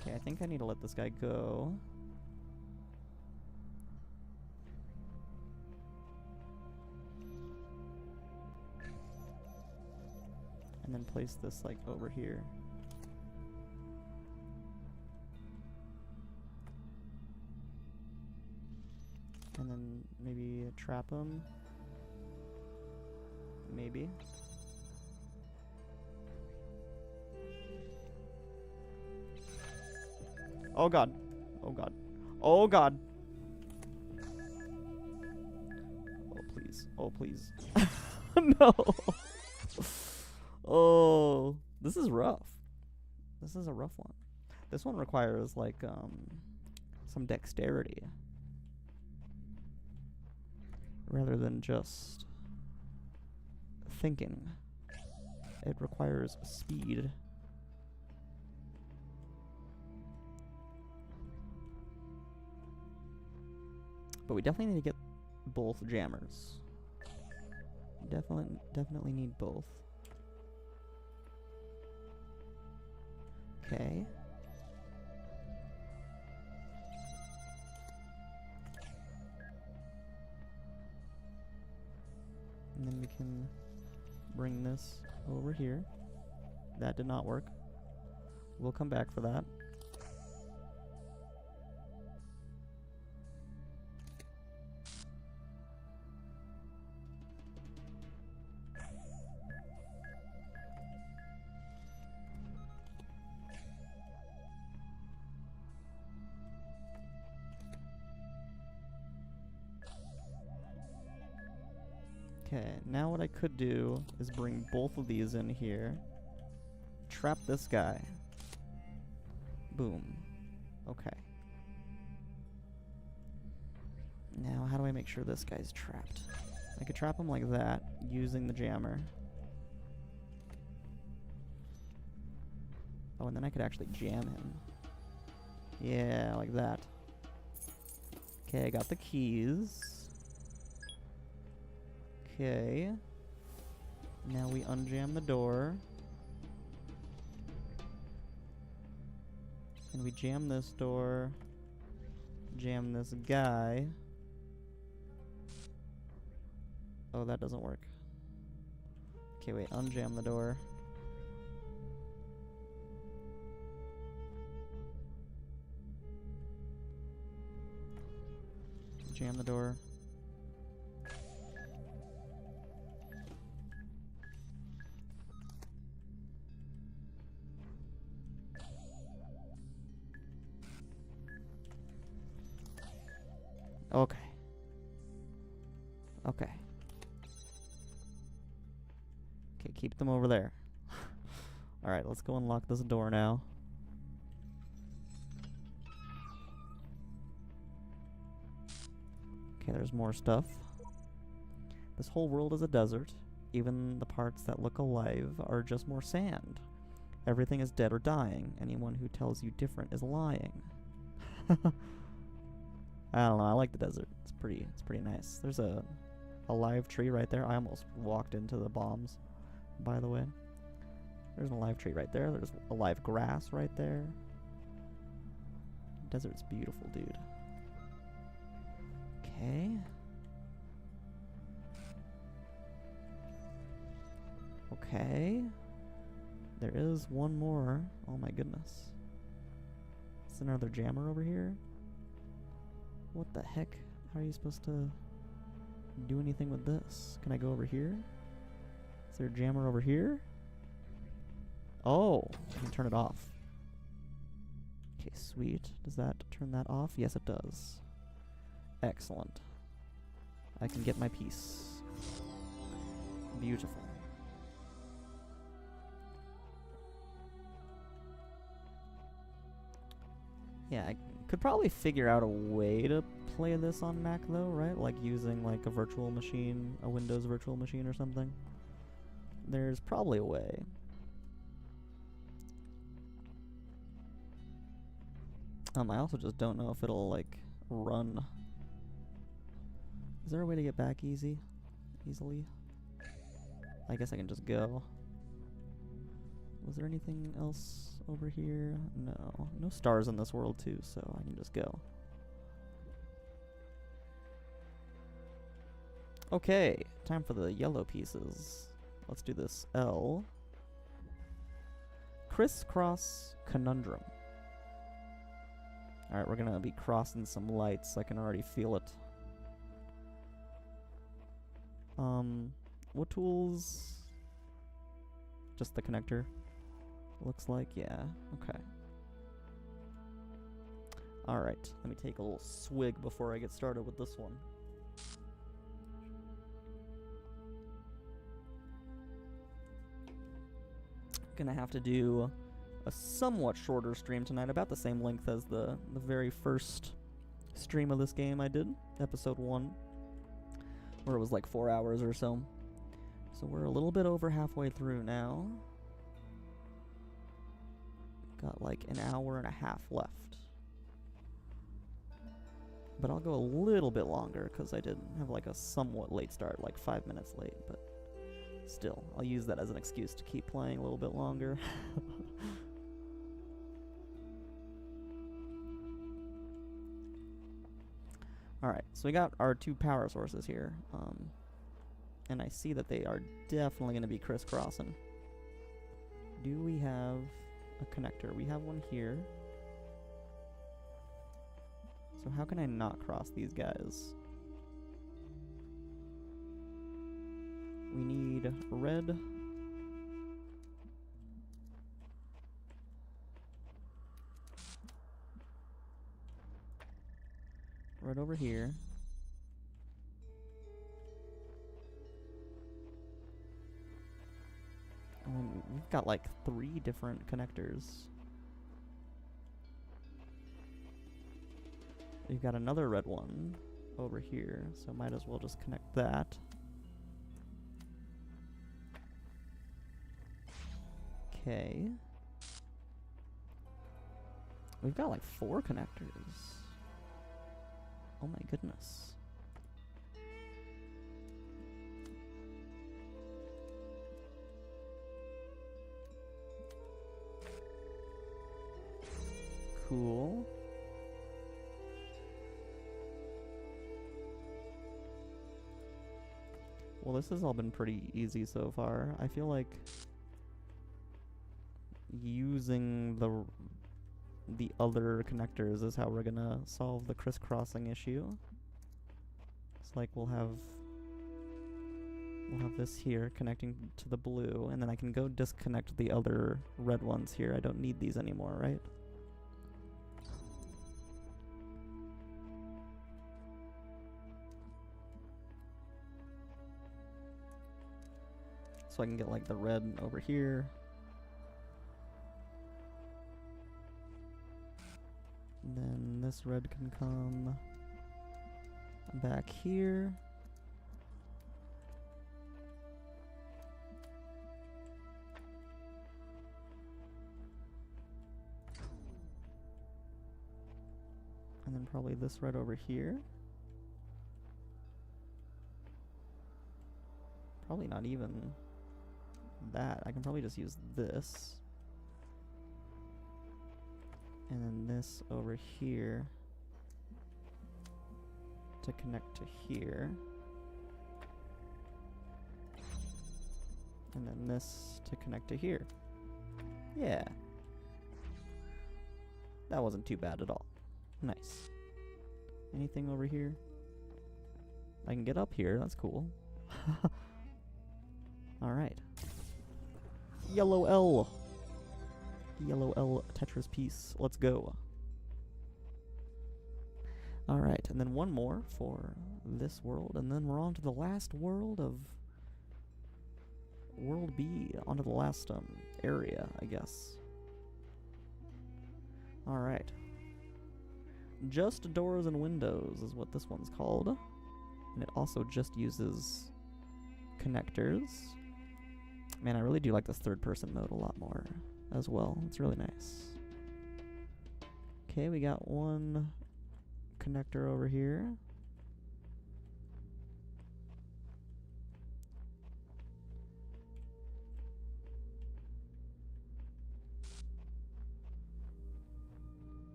Okay, I think I need to let this guy go. And then place this like over here. And then maybe trap him. Maybe. Oh god. Oh god. Oh god. Oh please. Oh please. No. Oh, this is rough. This is a rough one. This one requires, like, some dexterity. Rather than just thinking. It requires speed. But we definitely need to get both jammers. Definitely need both. Okay. And then we can bring this over here. That did not work. We'll come back for that. Okay, now what I could do is bring both of these in here. Trap this guy. Boom. Okay. Now, how do I make sure this guy's trapped? I could trap him like that, using the jammer. Oh, and then I could actually jam him. Yeah, like that. Okay, I got the keys. Okay. Now we unjam the door. And we jam this door. Jam this guy. Oh, that doesn't work. Okay, wait, unjam the door. Jam the door. Okay. Okay. Okay, keep them over there. Alright, let's go unlock this door now. Okay, there's more stuff. This whole world is a desert. Even the parts that look alive are just more sand. Everything is dead or dying. Anyone who tells you different is lying. I don't know, I like the desert. It's pretty nice. There's a live tree right there. I almost walked into the bombs, by the way. There's a live tree right there. There's a live grass right there. Desert's beautiful, dude. Okay. Okay. There is one more. Oh my goodness. Is another jammer over here? What the heck? How are you supposed to do anything with this? Can I go over here? Is there a jammer over here? Oh, I can turn it off. Okay, sweet. Does that turn that off? Yes, it does. Excellent. I can get my piece. Beautiful. Yeah, I could probably figure out a way to play this on Mac though, right? Like using like a virtual machine, a Windows virtual machine or something. There's probably a way. I also just don't know if it'll like run. Is there a way to get back easily? I guess I can just go. Was there anything else over here? No. No stars in this world too, so I can just go. Okay, time for the yellow pieces. Let's do this. L. Crisscross conundrum. Alright, we're gonna be crossing some lights. I can already feel it. What tools? Just the connector. Looks like, yeah. Okay. Alright, let me take a little swig before I get started with this one. Gonna have to do a somewhat shorter stream tonight, about the same length as the very first stream of this game I did, episode 1, where it was like 4 hours or so. So we're a little bit over halfway through now. Got like an hour and a half left. But I'll go a little bit longer because I did have like a somewhat late start, like 5 minutes late, but still, I'll use that as an excuse to keep playing a little bit longer. Alright, so we got our 2 power sources here, and I see that they are definitely going to be crisscrossing. Do we have a connector? We have one here. So how can I not cross these guys? We need red. Right over here. And we've got like 3 different connectors. We've got another red one over here, so might as well just connect that. Okay. We've got like 4 connectors. Oh my goodness. Cool. Well, this has all been pretty easy so far. I feel like using the other connectors is how we're gonna solve the crisscrossing issue. It's like we'll have this here connecting to the blue, and then I can go disconnect the other red ones here. I don't need these anymore, right? So I can get like the red over here. And then this red can come back here. And then probably this red over here. Probably not even that. I can probably just use this. And then this over here to connect to here. And then this to connect to here. Yeah. That wasn't too bad at all. Nice. Anything over here? I can get up here, that's cool. Alright. Yellow L. Yellow L Tetris piece. Let's go. Alright, and then one more for this world, and then we're on to the last world of World B. Onto the last area, I guess. Alright. Just Doors and Windows is what this one's called. And it also just uses connectors. Man, I really do like this third-person mode a lot more as well. It's really nice. Okay, we got one connector over here.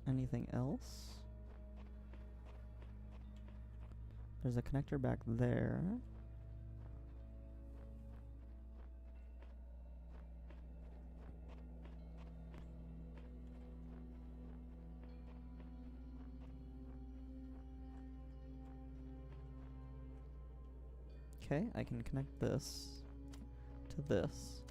Anything else? There's a connector back there. Okay, I can connect this to this.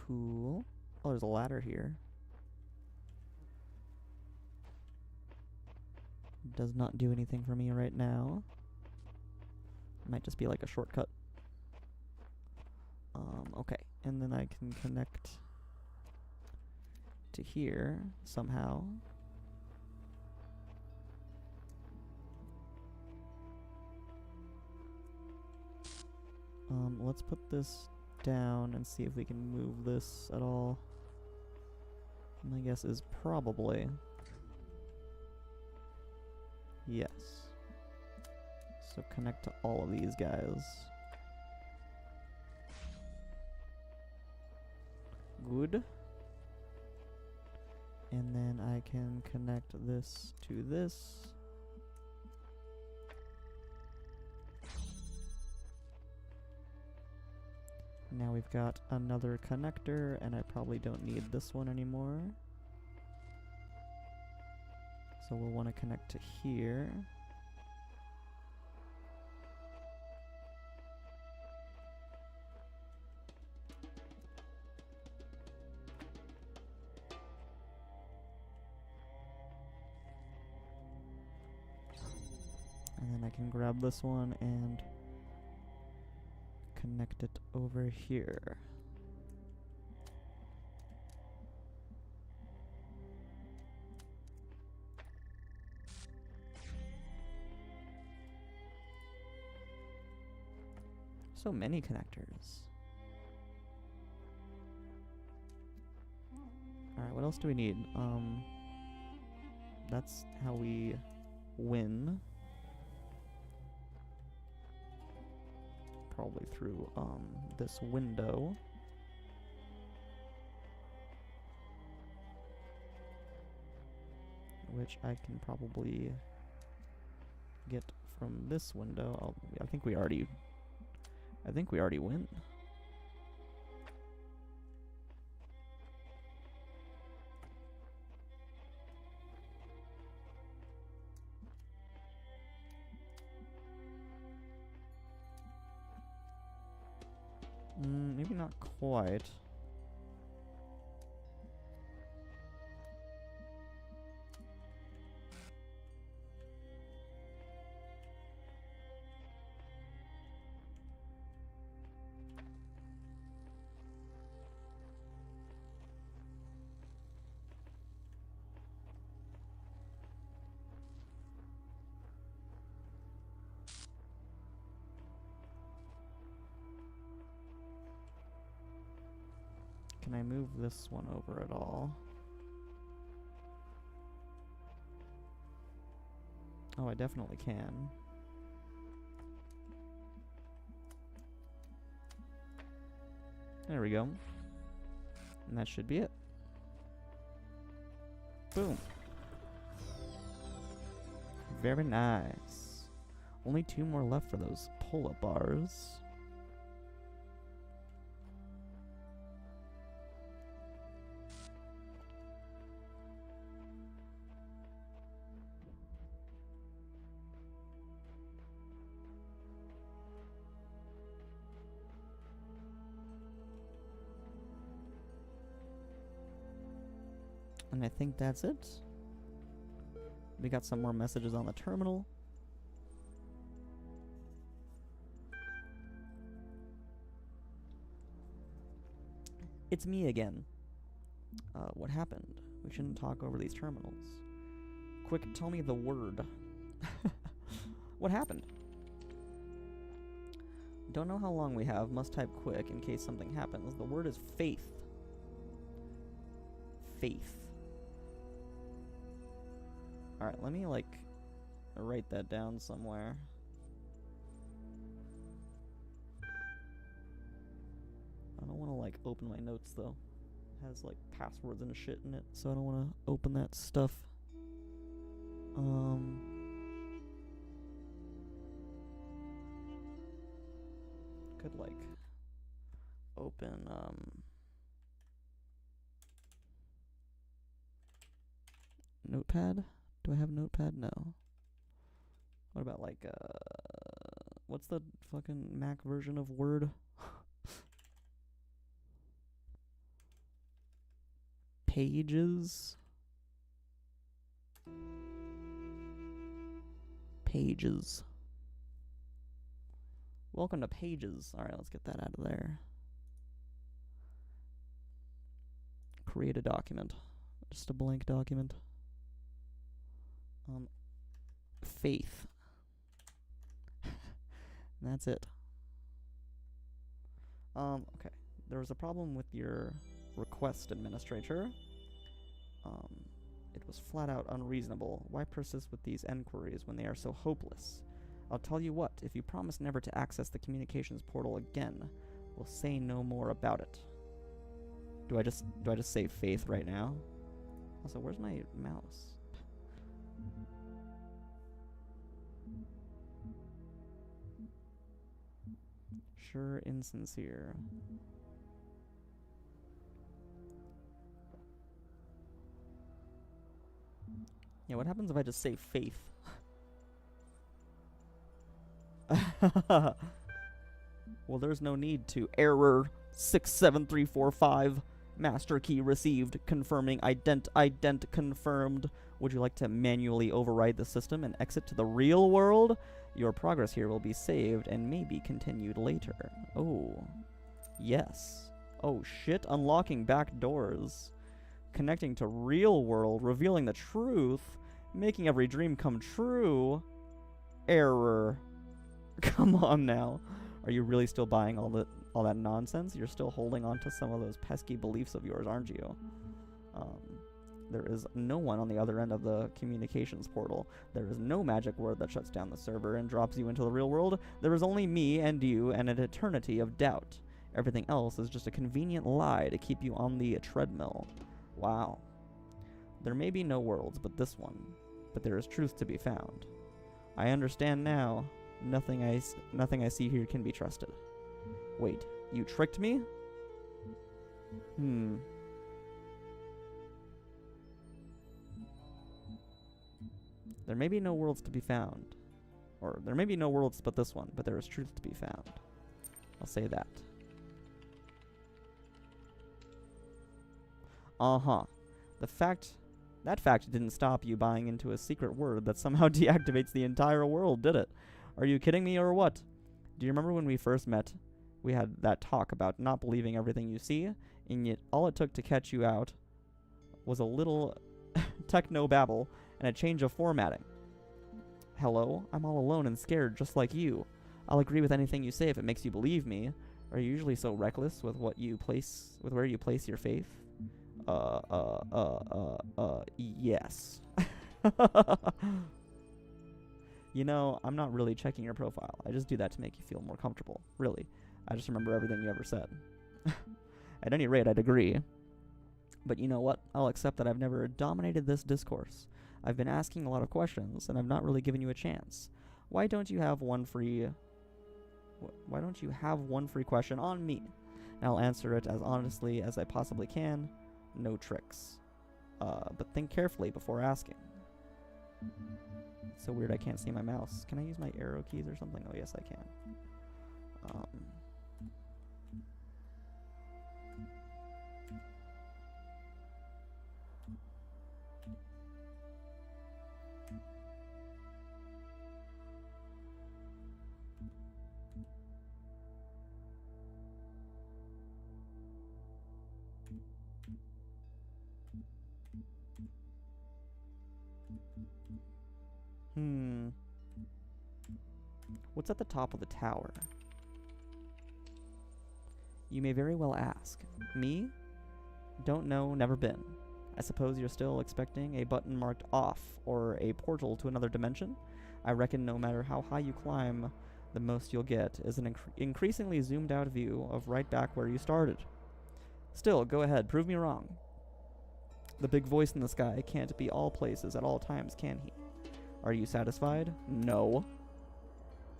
Cool. Oh, there's a ladder here. does not do anything for me right now. Might just be like a shortcut. Okay, and then I can connect to here somehow. Let's put this down and see if we can move this at all. My guess is probably yes. So connect to all of these guys. Good. And then I can connect this to this. Now we've got another connector, and I probably don't need this one anymore. So we'll want to connect to here. And then I can grab this one and connect it over here. So many connectors. Alright, what else do we need? That's how we win. Probably through this window. Which I can probably get from this window. I think we already win. Maybe not quite. Can I move this one over at all? Oh, I definitely can. There we go. And that should be it. Boom. Very nice. Only 2 more left for those pull-up bars. And I think that's it. We got some more messages on the terminal. It's me again. What happened? We shouldn't talk over these terminals. Quick, tell me the word. What happened? Don't know how long we have. Must type quick in case something happens. The word is faith. Faith. Alright, let me, write that down somewhere. I don't want to, open my notes, though. It has, passwords and shit in it, so I don't want to open that stuff. Could, open, Notepad? Do I have Notepad? No. What about, what's the fucking Mac version of Word? Pages? Pages. Welcome to Pages. Alright, let's get that out of there. Create a document. Just a blank document. Faith. That's it. Okay. There was a problem with your request, Administrator. It was flat out unreasonable. Why persist with these enquiries when they are so hopeless? I'll tell you what, if you promise never to access the communications portal again, we'll say no more about it. Do I just say faith right now? Also, where's my mouse? Sure, insincere. Yeah, what happens if I just say faith? Well, there's no need to. Error 67345. Master key received. Confirming ident confirmed. Would you like to manually override the system and exit to the real world? Your progress here will be saved and may be continued later. Oh. Yes. Oh shit, unlocking back doors. Connecting to real world, revealing the truth, making every dream come true. Error. Come on now. Are you really still buying all that nonsense? You're still holding on to some of those pesky beliefs of yours, aren't you? There is no one on the other end of the communications portal. There is no magic word that shuts down the server and drops you into the real world. There is only me and you and an eternity of doubt. Everything else is just a convenient lie to keep you on the treadmill. Wow. There may be no worlds but this one, but there is truth to be found. I understand now. Nothing I see here can be trusted. Wait, you tricked me? There may be no worlds to be found. Or, there may be no worlds but this one, but there is truth to be found. I'll say that. Uh-huh. That fact didn't stop you buying into a secret word that somehow deactivates the entire world, did it? Are you kidding me or what? Do you remember when we first met? We had that talk about not believing everything you see, and yet all it took to catch you out was a little techno-babble and a change of formatting. Hello? I'm all alone and scared just like you. I'll agree with anything you say if it makes you believe me. Are you usually so reckless with where you place your faith? Yes. You know, I'm not really checking your profile. I just do that to make you feel more comfortable. Really. I just remember everything you ever said. At any rate, I'd agree. But you know what? I'll accept that I've never dominated this discourse. I've been asking a lot of questions, and I've not really given you a chance. Why don't you have one free question on me? And I'll answer it as honestly as I possibly can. No tricks. But think carefully before asking. It's so weird I can't see my mouse. Can I use my arrow keys or something? Oh, yes, I can. What's at the top of the tower? You may very well ask. Me? Don't know, never been. I suppose you're still expecting a button marked off or a portal to another dimension? I reckon no matter how high you climb, the most you'll get is an increasingly zoomed out view of right back where you started. Still, go ahead, prove me wrong. The big voice in the sky can't be all places at all times, can he? Are you satisfied? No.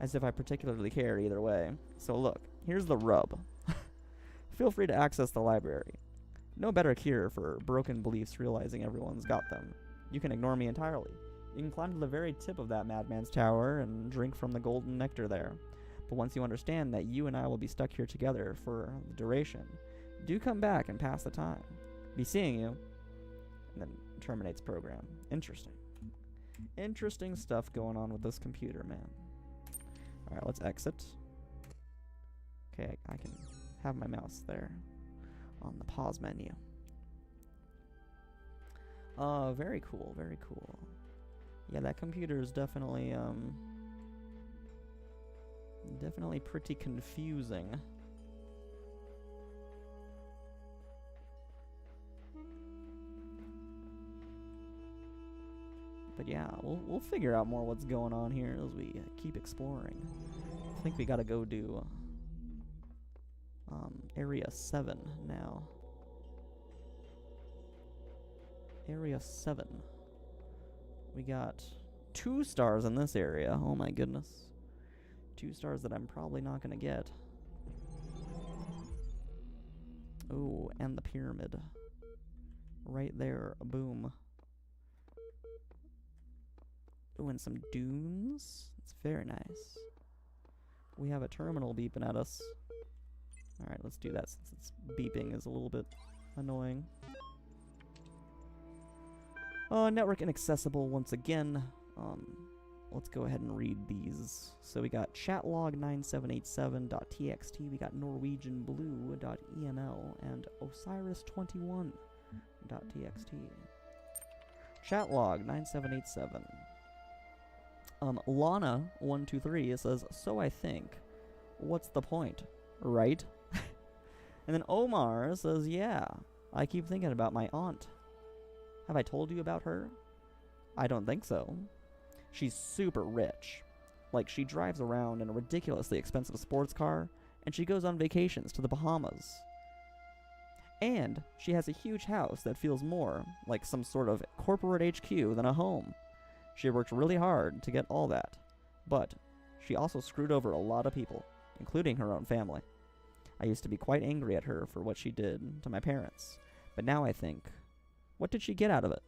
As if I particularly care either way. So look, here's the rub. Feel free to access the library. No better cure for broken beliefs realizing everyone's got them. You can ignore me entirely. You can climb to the very tip of that madman's tower and drink from the golden nectar there. But once you understand that you and I will be stuck here together for the duration, do come back and pass the time. Be seeing you. And then terminates program. Interesting. Interesting stuff going on with this computer, man. Alright, let's exit. Okay, I can have my mouse there on the pause menu. Very cool, very cool. Yeah, that computer is definitely, definitely pretty confusing. But yeah, we'll figure out more what's going on here as we keep exploring. I think we gotta go do Area 7 now. Area 7. We got 2 stars in this area. Oh my goodness. 2 stars that I'm probably not gonna get. Oh, and the pyramid. Right there. Boom. Ooh, and some dunes. It's very nice. We have a terminal beeping at us. Alright, let's do that since its beeping is a little bit annoying. Network inaccessible once again. Let's go ahead and read these. So we got chatlog9787.txt, we got norwegianblue.enl, and osiris21.txt. Chatlog9787. Lana123 says, so I think, what's the point, right? And then Omar says, yeah, I keep thinking about my aunt. Have I told you about her? I don't think so. She's super rich. Like, she drives around in a ridiculously expensive sports car, and she goes on vacations to the Bahamas. And she has a huge house that feels more like some sort of corporate HQ than a home. She worked really hard to get all that, but she also screwed over a lot of people, including her own family. I used to be quite angry at her for what she did to my parents, but now I think, what did she get out of it?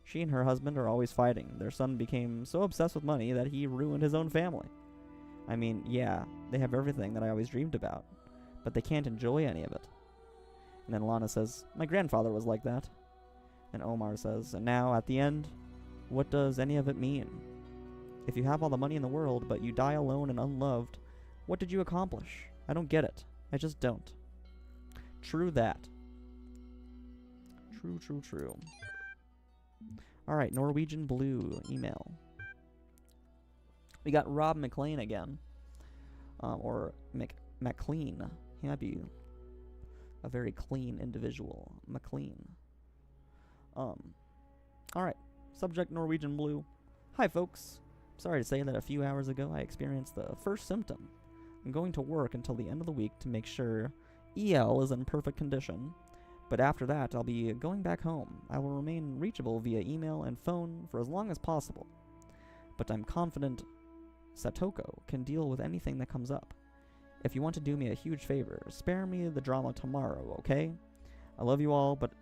She and her husband are always fighting. Their son became so obsessed with money that he ruined his own family. I mean, yeah, they have everything that I always dreamed about, but they can't enjoy any of it. And then Lana says, my grandfather was like that. And Omar says, and now, at the end, what does any of it mean? If you have all the money in the world, but you die alone and unloved, what did you accomplish? I don't get it. I just don't. True that. True, true, true. Alright, Norwegian Blue email. We got Rob McLean again. Or McLean. He might be a very clean individual. McLean. Alright. Subject Norwegian Blue. Hi, folks. Sorry to say that a few hours ago I experienced the first symptom. I'm going to work until the end of the week to make sure EL is in perfect condition. But after that, I'll be going back home. I will remain reachable via email and phone for as long as possible. But I'm confident Satoko can deal with anything that comes up. If you want to do me a huge favor, spare me the drama tomorrow, okay? I love you all, but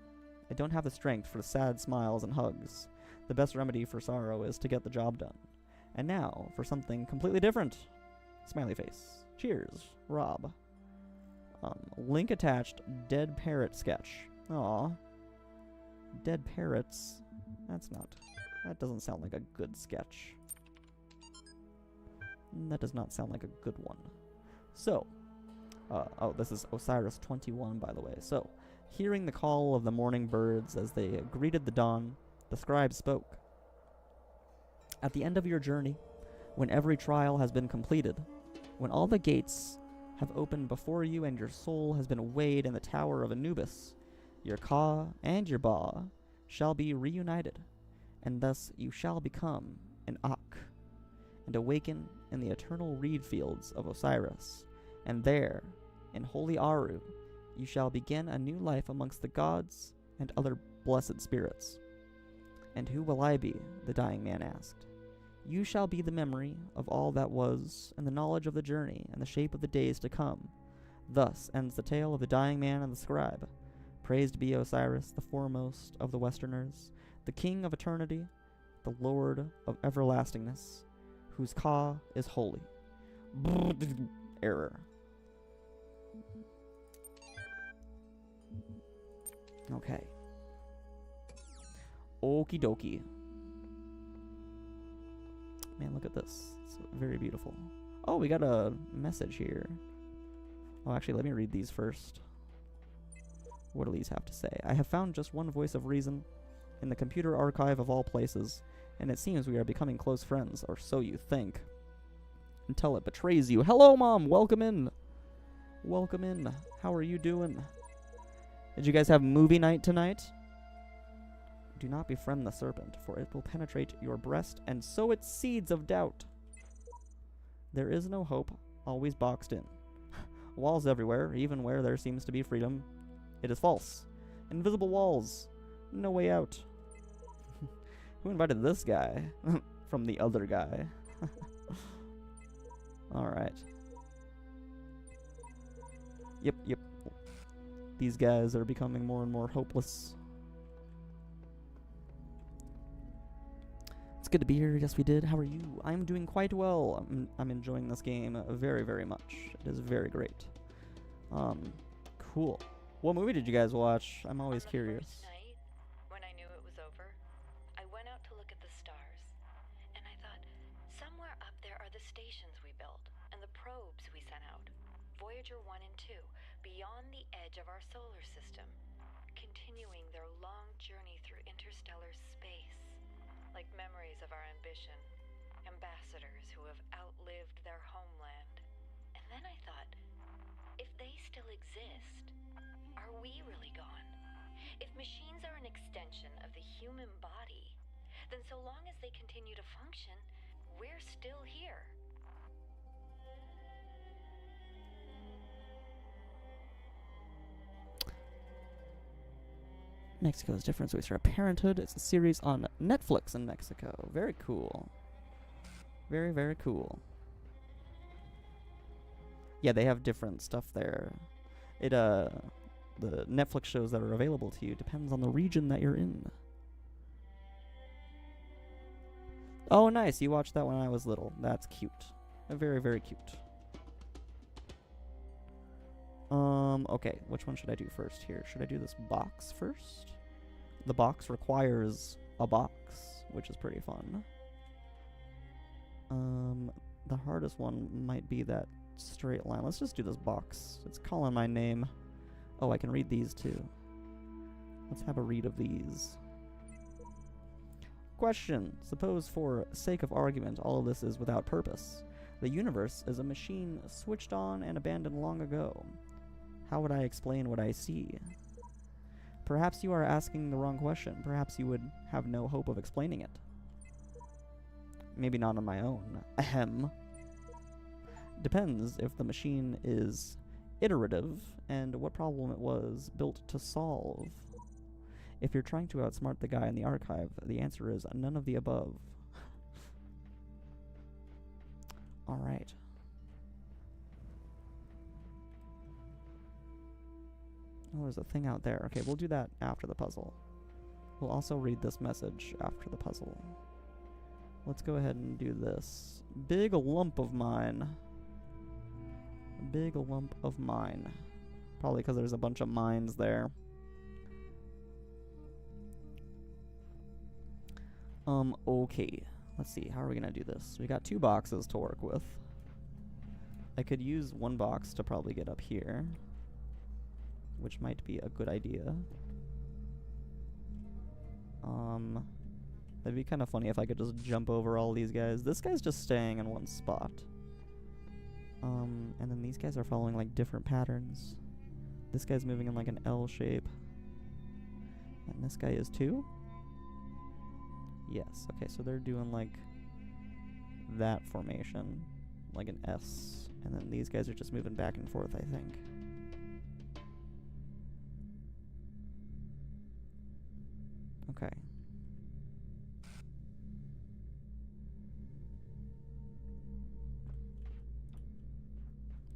I don't have the strength for sad smiles and hugs. The best remedy for sorrow is to get the job done. And now, for something completely different. Smiley face. Cheers, Rob. Link attached, dead parrot sketch. Aw. Dead parrots. That doesn't sound like a good sketch. That does not sound like a good one. So, oh, this is Osiris21, by the way. So, hearing the call of the morning birds as they greeted the dawn, the scribe spoke. At the end of your journey, when every trial has been completed, when all the gates have opened before you and your soul has been weighed in the tower of Anubis, your Ka and your Ba shall be reunited, and thus you shall become an Ak, and awaken in the eternal reed fields of Osiris, and there, in holy Aru, you shall begin a new life amongst the gods and other blessed spirits. And who will I be? The dying man asked. You shall be the memory of all that was, and the knowledge of the journey, and the shape of the days to come. Thus ends the tale of the dying man and the scribe. Praised be Osiris, the foremost of the Westerners, the king of eternity, the lord of everlastingness, whose Ka is holy. Error. Okay. Okie dokie. Man, look at this. It's very beautiful. Oh, we got a message here. Oh, actually, let me read these first. What do these have to say? I have found just one voice of reason in the computer archive of all places, and it seems we are becoming close friends, or so you think. Until it betrays you. Hello, Mom! Welcome in! Welcome in. How are you doing? Did you guys have movie night tonight? Do not befriend the serpent, for it will penetrate your breast and sow its seeds of doubt. There is no hope, always boxed in. Walls everywhere, even where there seems to be freedom. It is false. Invisible walls. No way out. Who invited this guy? From the other guy. Alright. Yep. These guys are becoming more and more hopeless. It's good to be here. Yes, we did. How are you? I'm doing quite well. I'm enjoying this game very, very much. It is very great. Cool. What movie did you guys watch? I'm always curious. First night, when I knew it was over, I went out to look at the stars, and I thought, somewhere up there are the stations we built, and the probes we sent out. Voyager 1 and 2, beyond the edge of our solar system, continuing their long journey through interstellar space, like memories of our ambition, ambassadors who have outlived their homeland. And then I thought, if they still exist, are we really gone? If machines are an extension of the human body, then so long as they continue to function, we're still here. Mexico's different, so we start Parenthood. It's a series on Netflix in Mexico. Very cool. Very, very cool. Yeah, they have different stuff there. The Netflix shows that are available to you depends on the region that you're in. Oh, nice. You watched that when I was little. That's cute. Very, very cute. Okay. Which one should I do first here? Should I do this box first? The box requires a box, which is pretty fun. The hardest one might be that straight line. Let's just do this box. It's calling my name. Oh, I can read these too. Let's have a read of these. Question. Suppose for sake of argument all of this is without purpose. The universe is a machine switched on and abandoned long ago. How would I explain what I see? Perhaps you are asking the wrong question. Perhaps you would have no hope of explaining it. Maybe not on my own. Ahem. Depends if the machine is iterative and what problem it was built to solve. If you're trying to outsmart the guy in the archive, the answer is none of the above. Alright. Oh, there's a thing out there. Okay, we'll do that after the puzzle. We'll also read this message after the puzzle. Let's go ahead and do this. Big lump of mine. Big lump of mine. Probably because there's a bunch of mines there. Okay. Let's see. How are we gonna do this? We got 2 boxes to work with. I could use one box to probably get up here, which might be a good idea. That'd be kind of funny if I could just jump over all these guys. This guy's just staying in one spot. And then these guys are following like different patterns. This guy's moving in like an L shape. And this guy is too? Yes, okay, so they're doing like that formation, like an S. And then these guys are just moving back and forth, I think. Okay.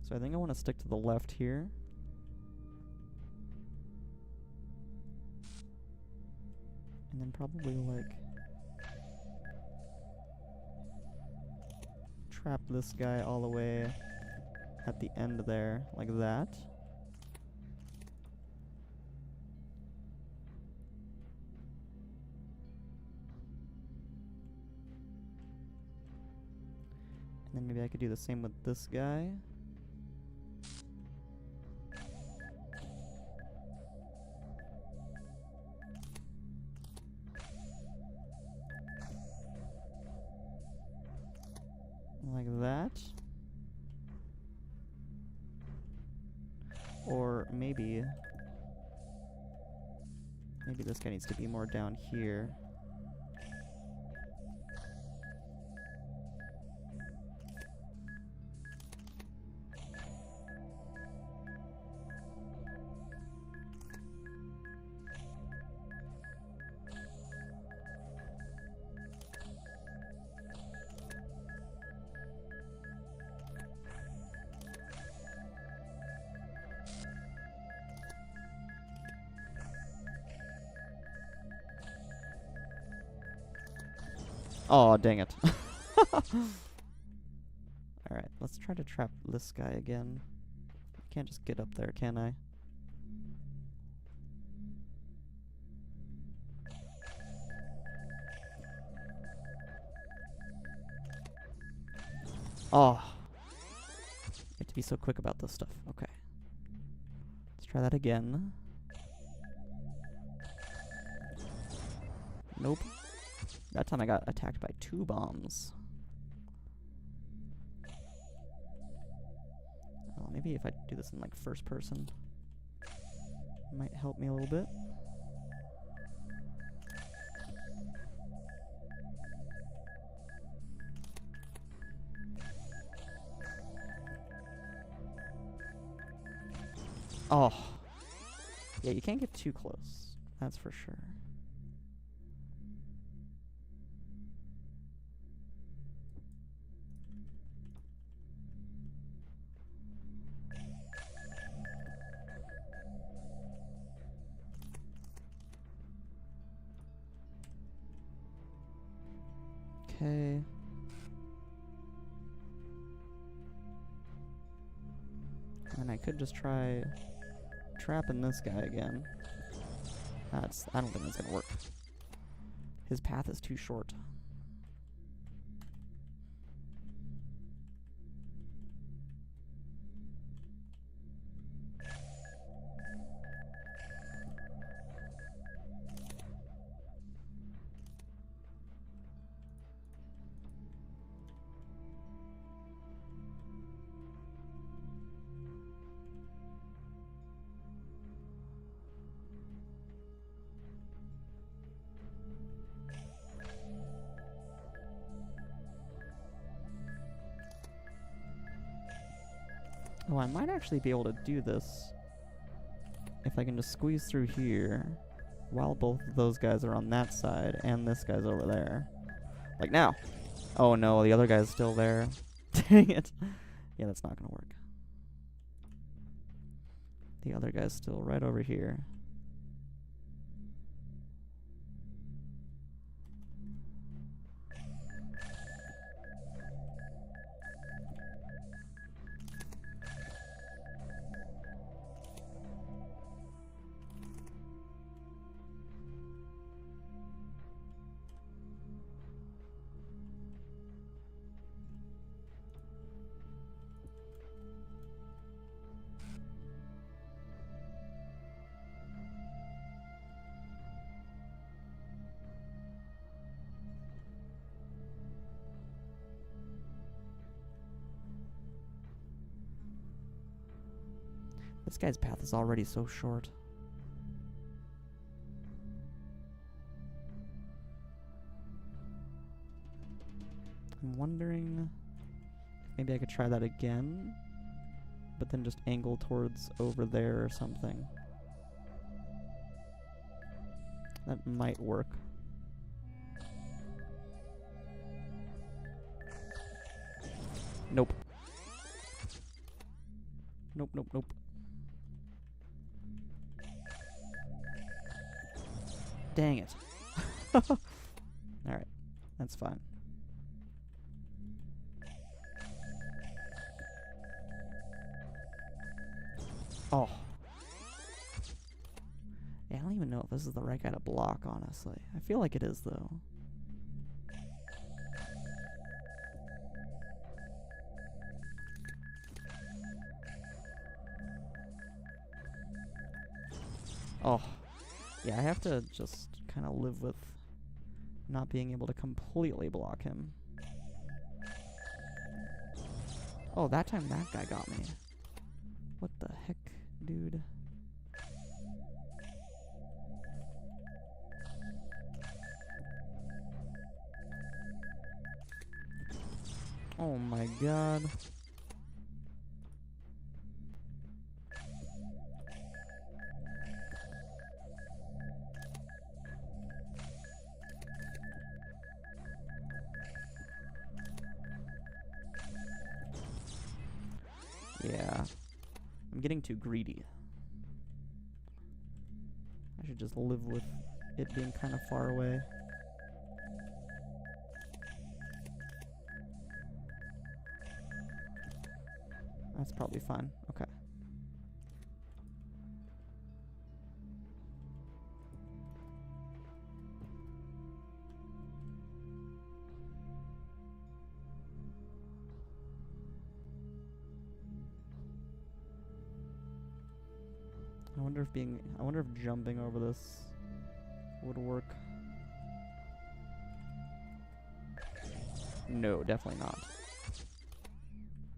So I think I want to stick to the left here. And then probably like trap this guy all the way at the end there, like that. Maybe I could do the same with this guy. Like that. Or maybe this guy needs to be more down here. Oh, dang it. Alright, let's try to trap this guy again. I can't just get up there, can I? Oh. You have to be so quick about this stuff. Okay. Let's try that again. Nope. That time I got attacked by 2 bombs. Oh, maybe if I do this in like first person, it might help me a little bit. Oh. Yeah, you can't get too close. That's for sure. Okay. And I could just try trapping this guy again. I don't think that's gonna work. His path is too short. Oh, I might actually be able to do this if I can just squeeze through here while both of those guys are on that side and this guy's over there. Like now. Oh no, the other guy's still there. Dang it. Yeah, that's not gonna work. The other guy's still right over here. This guy's path is already so short. I'm wondering if maybe I could try that again, but then just angle towards over there or something. That might work. Nope. Nope, nope, nope. Dang it. Alright, that's fine. Oh. Yeah, I don't even know if this is the right guy to block, honestly. I feel like it is, though. Oh, yeah, I have to just kind of live with not being able to completely block him. Oh, that time that guy got me. What the heck, dude? Oh my god. Yeah. I'm getting too greedy. I should just live with it being kind of far away. That's probably fine. Okay. I wonder if jumping over this would work. No, definitely not.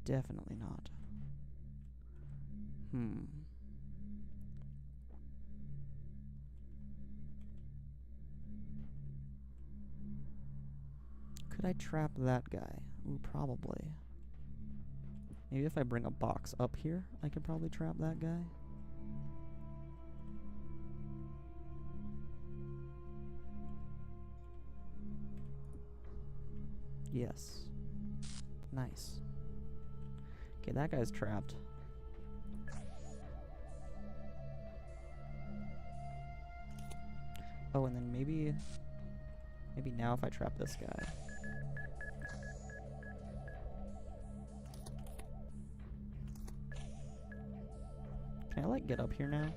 Definitely not. Could I trap that guy? Ooh, probably. Maybe if I bring a box up here, I could probably trap that guy. Yes. Nice. Okay, that guy's trapped. Oh, and then maybe now if I trap this guy. Can I, like, get up here now?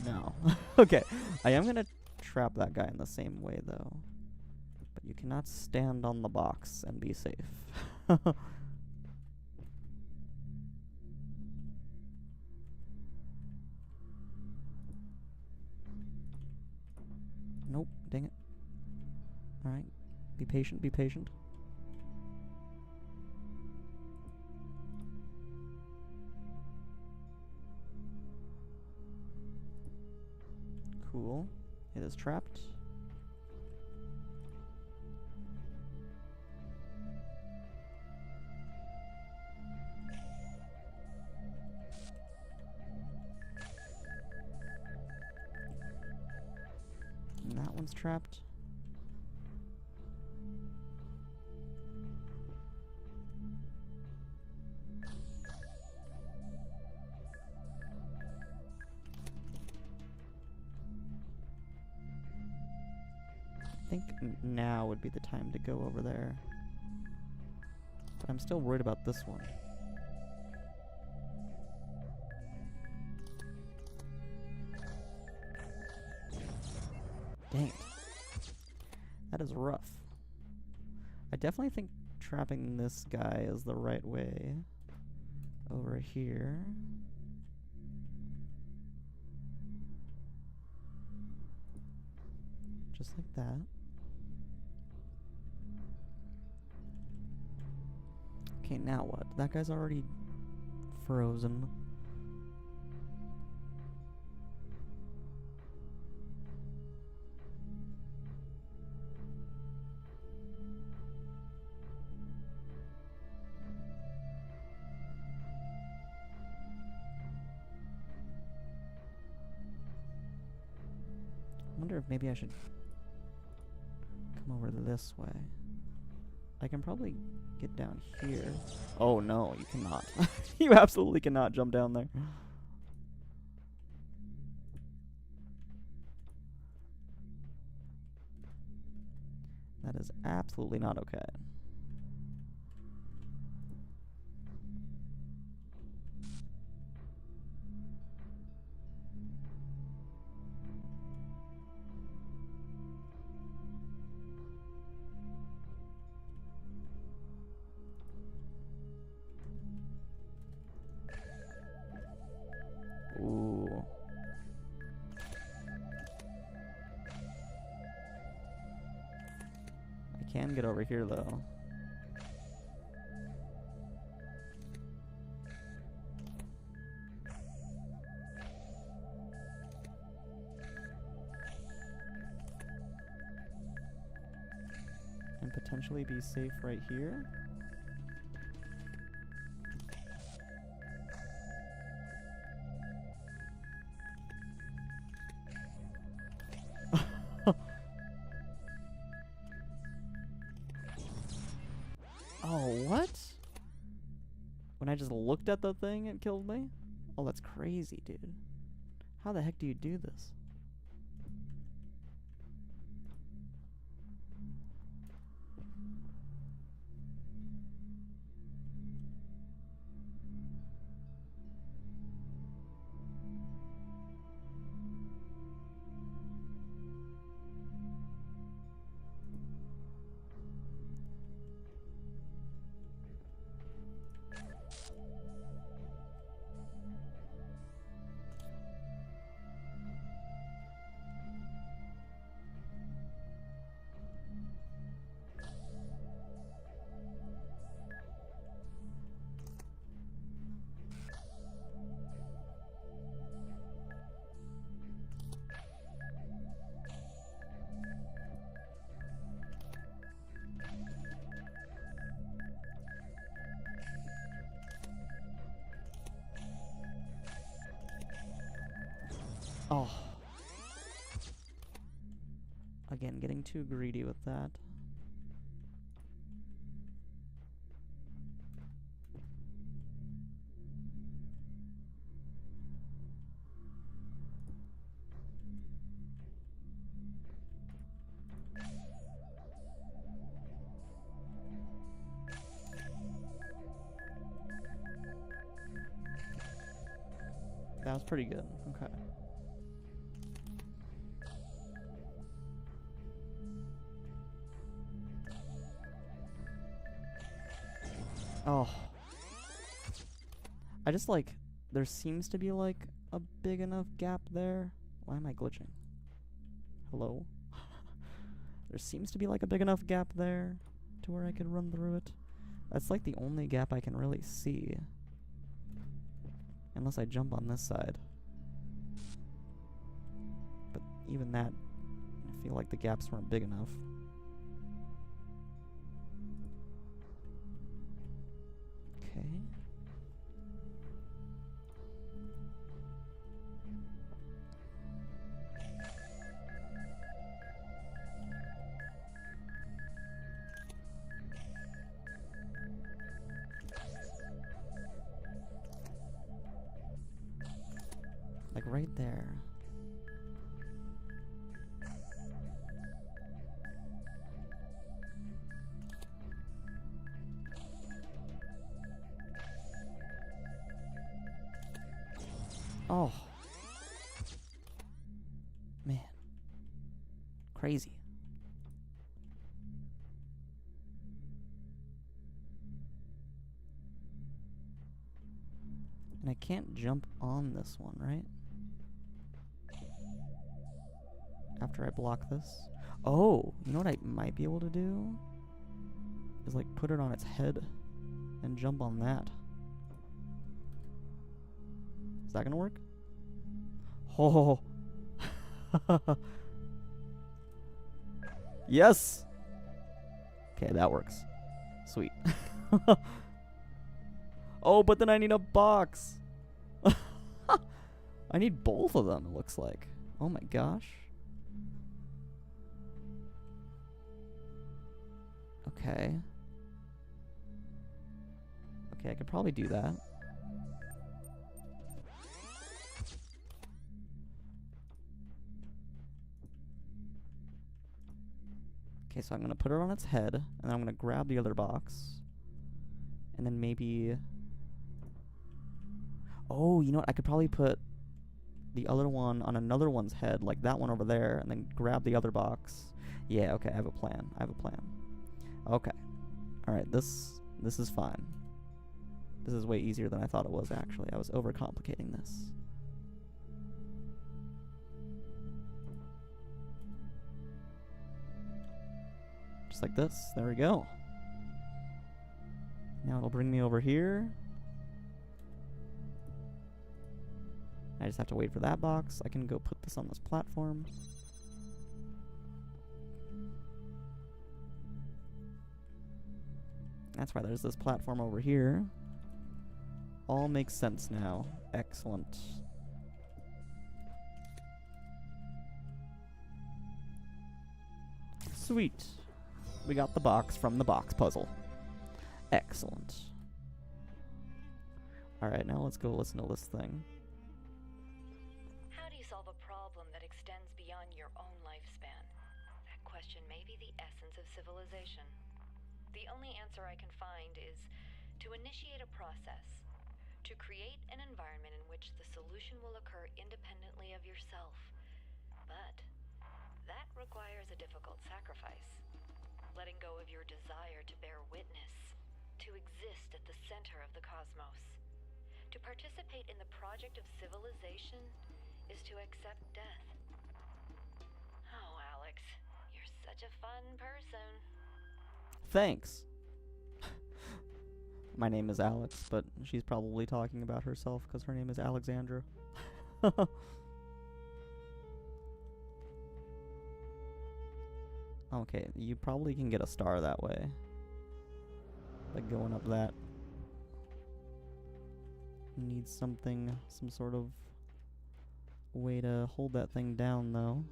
No. Okay, I am gonna trap that guy in the same way, though. But you cannot stand on the box and be safe. Nope, dang it. Alright, be patient, be patient. Cool. It is trapped. And that one's trapped. I think now would be the time to go over there. But I'm still worried about this one. Dang it. That is rough. I definitely think trapping this guy is the right way. Over here. Just like that. Okay, now what? That guy's already frozen. I wonder if maybe I should come over this way. I can probably get down here. Oh no, you cannot. You absolutely cannot jump down there. That is absolutely not okay. Ooh. Can get over here, though. And potentially be safe right here. Oh, what? When I just looked at the thing, it killed me? Oh, that's crazy, dude. How the heck do you do this? Oh. Again, getting too greedy with that. That was pretty good. Okay. Oh. I just like, there seems to be like a big enough gap there. Why am I glitching? Hello? There seems to be like a big enough gap there to where I could run through it. That's like the only gap I can really see. Unless I jump on this side. But even that, I feel like the gaps weren't big enough. Okay. Like right there. Oh. Man. Crazy. And I can't jump on this one, right? After I block this. Oh, you know what I might be able to do? Is like put it on its head and jump on that. Is that gonna work? Oh. Yes! Okay, that works. Sweet. Oh, but then I need a box. I need both of them, it looks like. Oh my gosh. Okay. Okay, I could probably do that. Okay, so I'm going to put it on its head, and then I'm going to grab the other box. And then maybe... Oh, you know what? I could probably put the other one on another one's head, like that one over there, and then grab the other box. Yeah, okay, I have a plan. I have a plan. Okay. Alright, this is fine. This is way easier than I thought it was, actually. I was overcomplicating this. Just just like this. There we go. Now it'll bring me over here. I just have to wait for that box. I can go put this on this platform. That's why there's this platform over here. All makes sense now. Excellent. Sweet. We got the box from the box puzzle. Excellent. Alright, now let's go listen to this thing. How do you solve a problem that extends beyond your own lifespan? That question may be the essence of civilization. The only answer I can find is to initiate a process, to create an environment in which the solution will occur independently of yourself. But that requires a difficult sacrifice. Letting go of your desire to bear witness, to exist at the center of the cosmos. To participate in the project of civilization is to accept death. Oh, Alex, you're such a fun person. Thanks. My name is Alex, but she's probably talking about herself because her name is Alexandra. Okay, you probably can get a star that way. Like going up that. Need something, some sort of way to hold that thing down, though.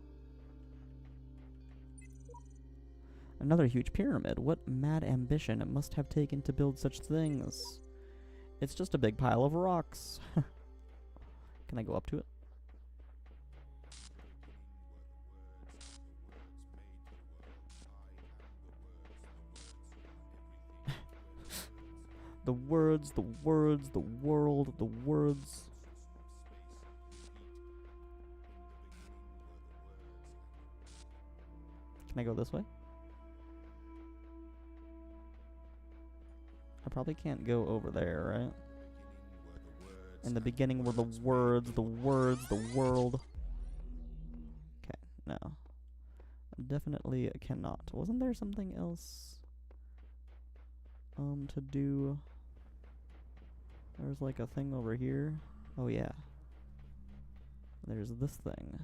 Another huge pyramid. What mad ambition it must have taken to build such things. It's just a big pile of rocks. Can I go up to it? The words, the words, the world, the words. Can I go this way? I probably can't go over there, right? In the beginning were the words, the words, the world. Okay, no. Definitely cannot. Wasn't there something else to do? There's like a thing over here. Oh yeah. There's this thing.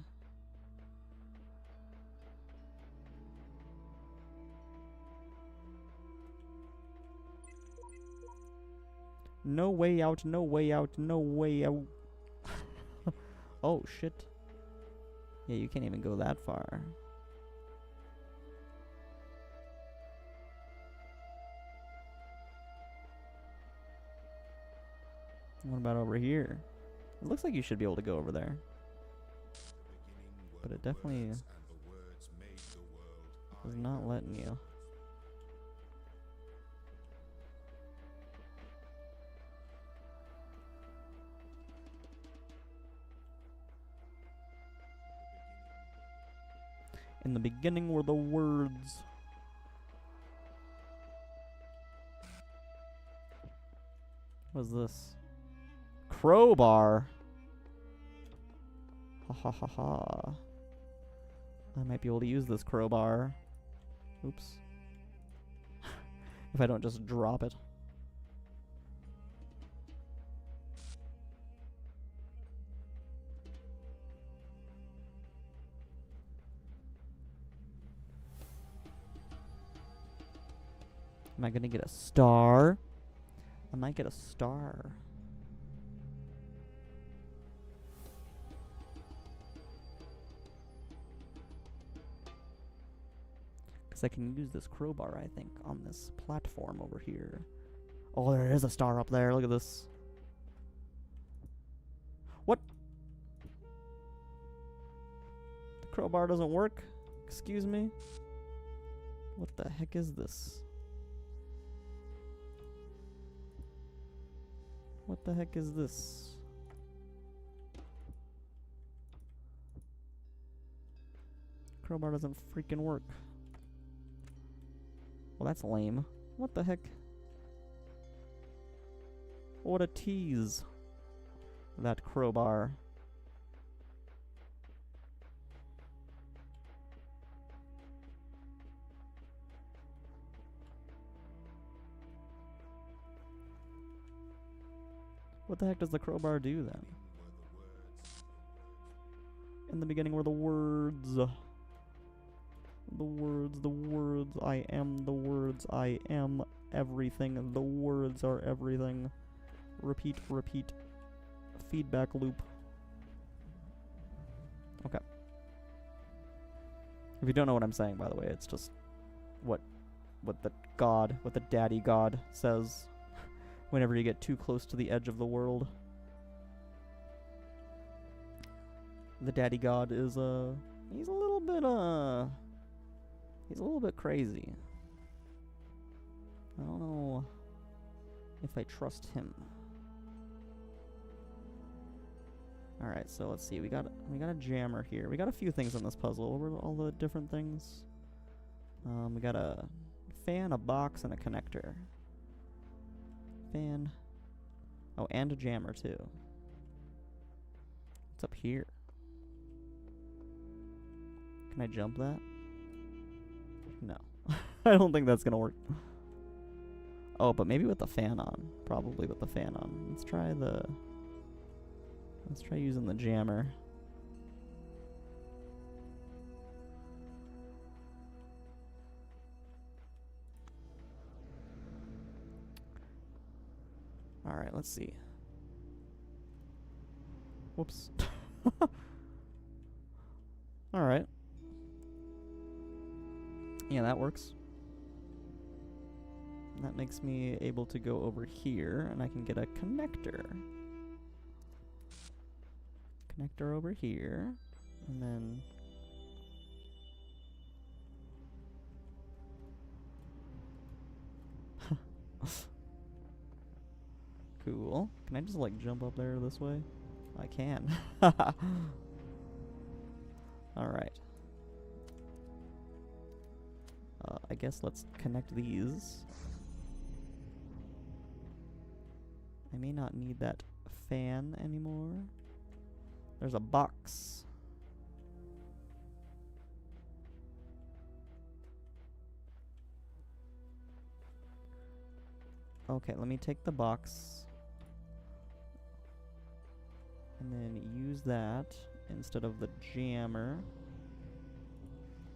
No way out, no way out, no way out. Oh shit. Yeah, you can't even go that far. What about over here? It looks like you should be able to go over there. But it definitely is not letting you. In the beginning were the words. What is this? Crowbar. Ha ha ha ha. I might be able to use this crowbar. Oops. If I don't just drop it. Am I gonna get a star? I might get a star. Because I can use this crowbar, I think, on this platform over here. Oh, there is a star up there. Look at this. What? The crowbar doesn't work? Excuse me? What the heck is this? What the heck is this? Crowbar doesn't freaking work. Well, that's lame. What the heck? What a tease. That crowbar. What the heck does the crowbar do then? In the beginning were the words. The words, the words. I am the words. I am everything. The words are everything. Repeat, repeat. Feedback loop. Okay. If you don't know what I'm saying, by the way, it's just what the daddy god says whenever you get too close to the edge of the world. The daddy god is he's a little bit crazy. I don't know if I trust him. All right, so let's see. We got a jammer here. We got a few things in this puzzle. What were all the different things? We got a fan, a box, and a connector. Fan. Oh, and a jammer too. What's up here? Can I jump that? No. I don't think that's gonna work. Oh, but maybe with the fan on. Probably with the fan on. Let's try using the jammer. Alright, let's see. Whoops. Alright. Yeah, that works. That makes me able to go over here, and I can get a connector. Connector over here, and then... Cool. Can I just, like, jump up there this way? I can. Alright. I guess let's connect these. I may not need that fan anymore. There's a box. Okay, let me take the box and then use that instead of the jammer.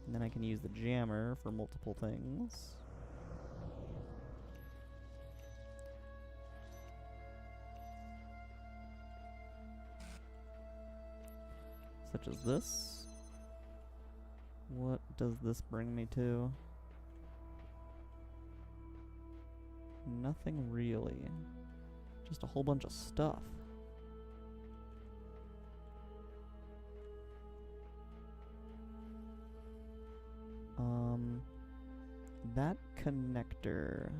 And then I can use the jammer for multiple things. Such as this. What does this bring me to? Nothing really. Just a whole bunch of stuff. That connector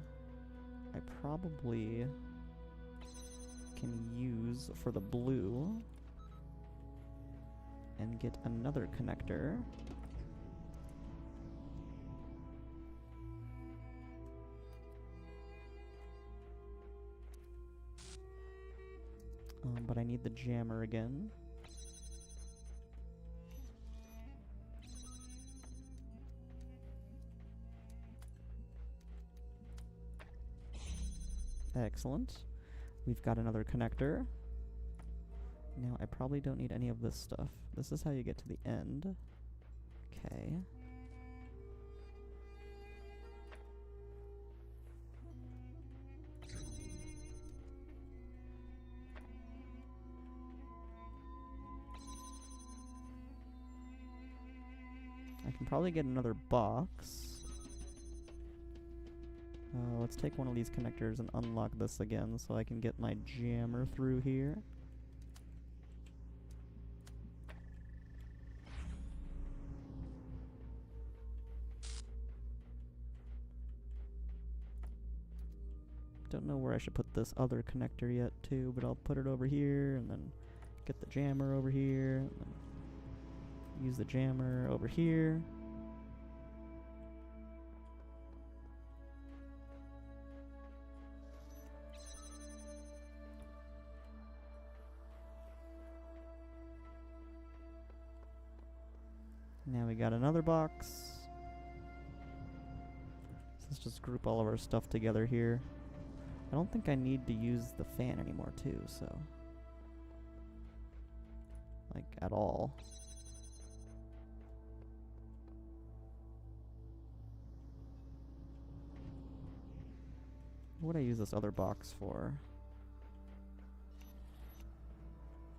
I probably can use for the blue and get another connector. But I need the jammer again. Excellent. We've got another connector. Now, I probably don't need any of this stuff. This is how you get to the end. Okay. I can probably get another box. Let's take one of these connectors and unlock this again so I can get my jammer through here. Don't know where I should put this other connector yet too, but I'll put it over here and then get the jammer over here and then use the jammer over here. Now we got another box. So let's just group all of our stuff together here. I don't think I need to use the fan anymore too, so... Like, at all. What would I use this other box for?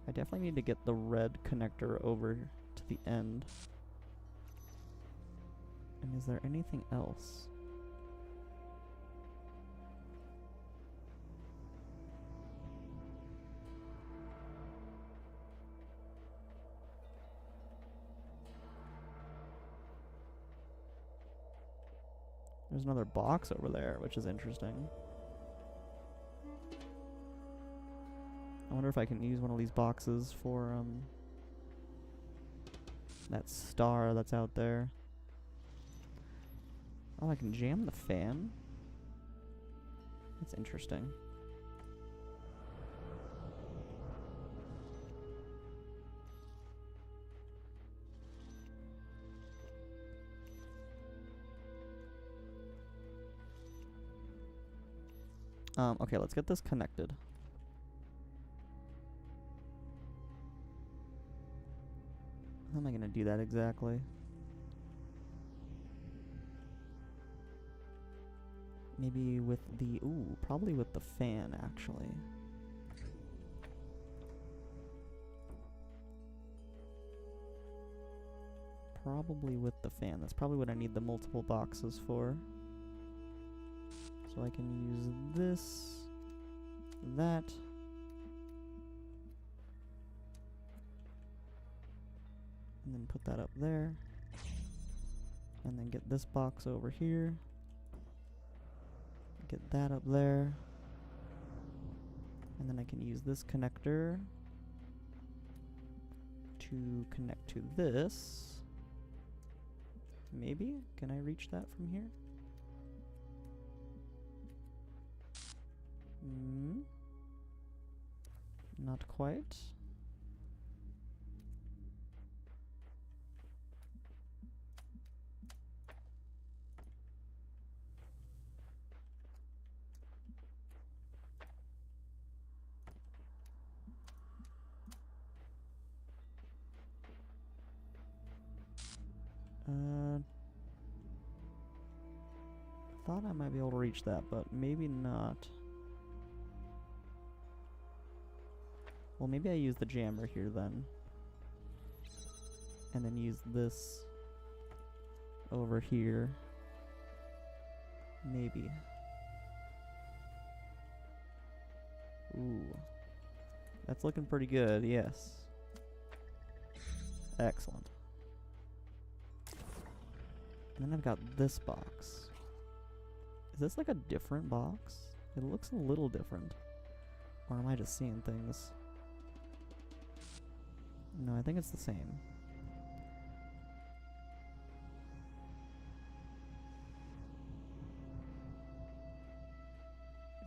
I definitely need to get the red connector over to the end. And is there anything else? There's another box over there, which is interesting. I wonder if I can use one of these boxes for, that star that's out there. Oh, I can jam the fan? That's interesting. Okay, let's get this connected. How am I gonna do that exactly? Maybe with the... Ooh, probably with the fan, actually. Probably with the fan. That's probably what I need the multiple boxes for. So I can use this, that, and then put that up there, and then get this box over here, get that up there, and then I can use this connector to connect to this. Maybe? Can I reach that from here? Not quite. Thought I might be able to reach that, but maybe not. Well, maybe I use the jammer here then. And then use this over here. Maybe. Ooh. That's looking pretty good, yes. Excellent. And then I've got this box. Is this like a different box? It looks a little different. Or am I just seeing things? No, I think it's the same.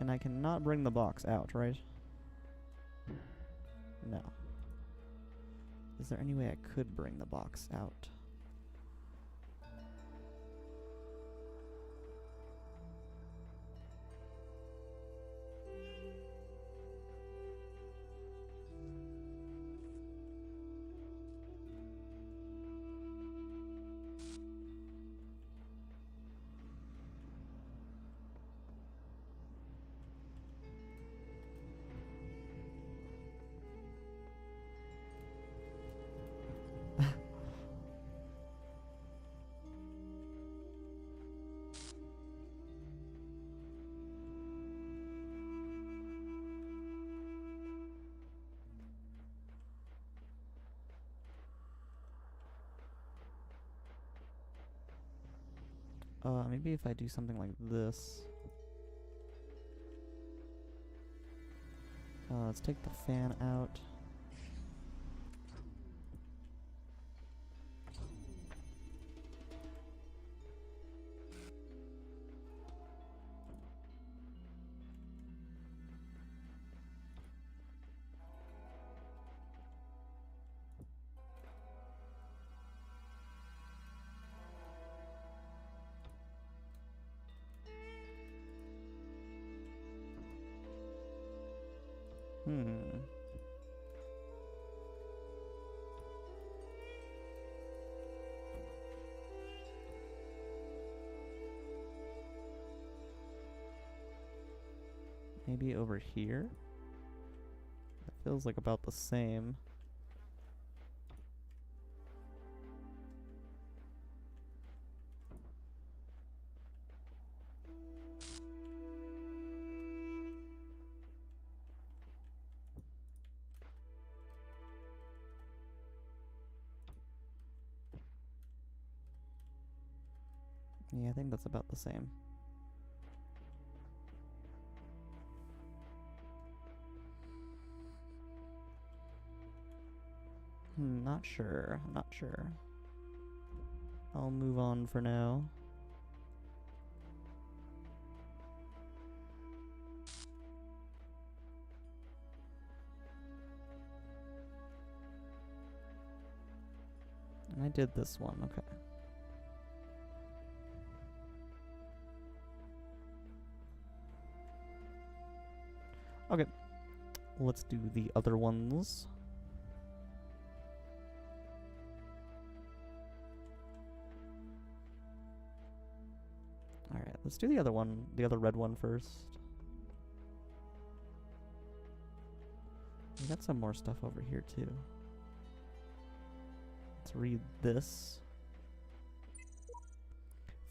And I cannot bring the box out, right? No. Is there any way I could bring the box out? Maybe if I do something like this. Let's take the fan out. maybe over here? It feels like about the same. Yeah, I think that's about the same. Not sure. Not sure. I'll move on for now. And I did this one, okay. Okay, let's do the other ones. Alright, let's do the other one, the other red one first. We got some more stuff over here too. Let's read this.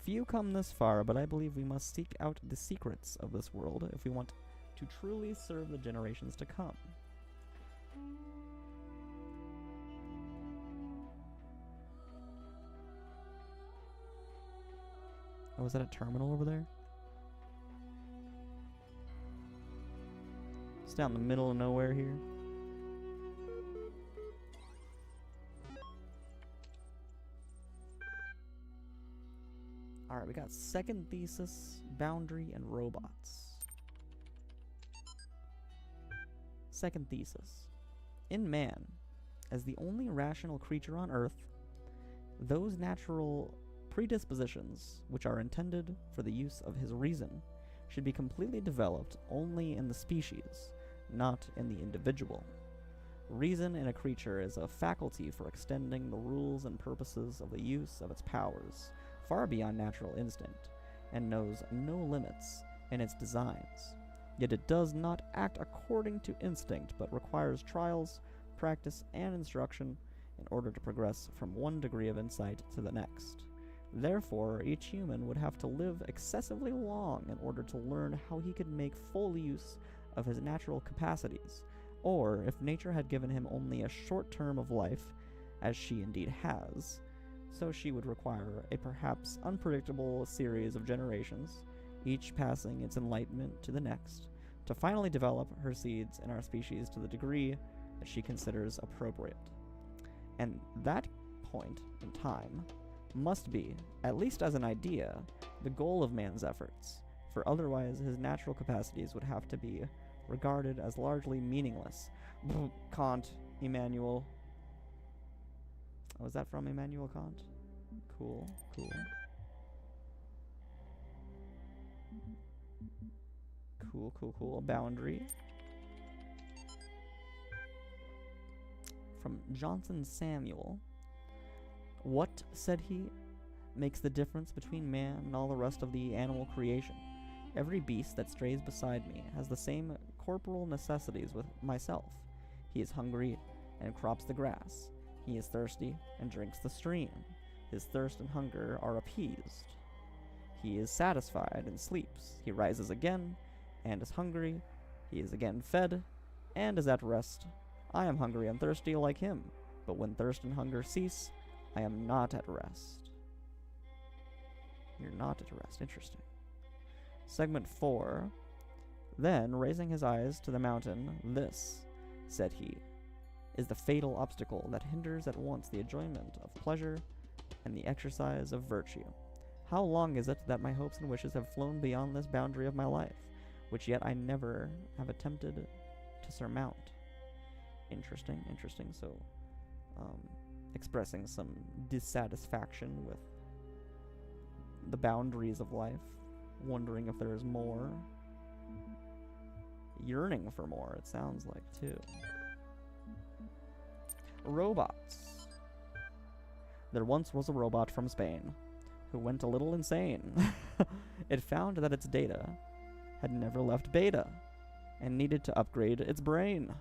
Few come this far, but I believe we must seek out the secrets of this world if we want to truly serve the generations to come. Oh, is that a terminal over there? It's down in the middle of nowhere here. Alright, we got second thesis, boundary, and robots. Second thesis. In man, as the only rational creature on Earth, those natural predispositions which are intended for the use of his reason should be completely developed only in the species, not in the individual. Reason in a creature is a faculty for extending the rules and purposes of the use of its powers far beyond natural instinct, and knows no limits in its designs. Yet it does not act according to instinct, but requires trials, practice, and instruction in order to progress from one degree of insight to the next. Therefore, each human would have to live excessively long in order to learn how he could make full use of his natural capacities, or if nature had given him only a short term of life, as she indeed has, so she would require a perhaps unpredictable series of generations, each passing its enlightenment to the next, to finally develop her seeds in our species to the degree that she considers appropriate. And that point in time must be, at least as an idea, the goal of man's efforts, for otherwise his natural capacities would have to be regarded as largely meaningless. Kant, Immanuel. Was that from Immanuel Kant? Cool, cool. Cool, cool, cool. Boundary. From Johnson Samuel. What, said he, makes the difference between man and all the rest of the animal creation? Every beast that strays beside me has the same corporal necessities with myself. He is hungry and crops the grass. He is thirsty and drinks the stream. His thirst and hunger are appeased. He is satisfied and sleeps. He rises again and is hungry. He is again fed and is at rest. I am hungry and thirsty like him, but when thirst and hunger cease, I am not at rest. You're not at rest. Interesting. Segment 4. Then, raising his eyes to the mountain, this, said he, is the fatal obstacle that hinders at once the enjoyment of pleasure and the exercise of virtue. How long is it that my hopes and wishes have flown beyond this boundary of my life, which yet I never have attempted to surmount? Interesting, interesting. So, expressing some dissatisfaction with the boundaries of life, wondering if there is more. Yearning for more, it sounds like, too. Robots. There once was a robot from Spain who went a little insane. It found that its data had never left beta. and needed to upgrade its brain.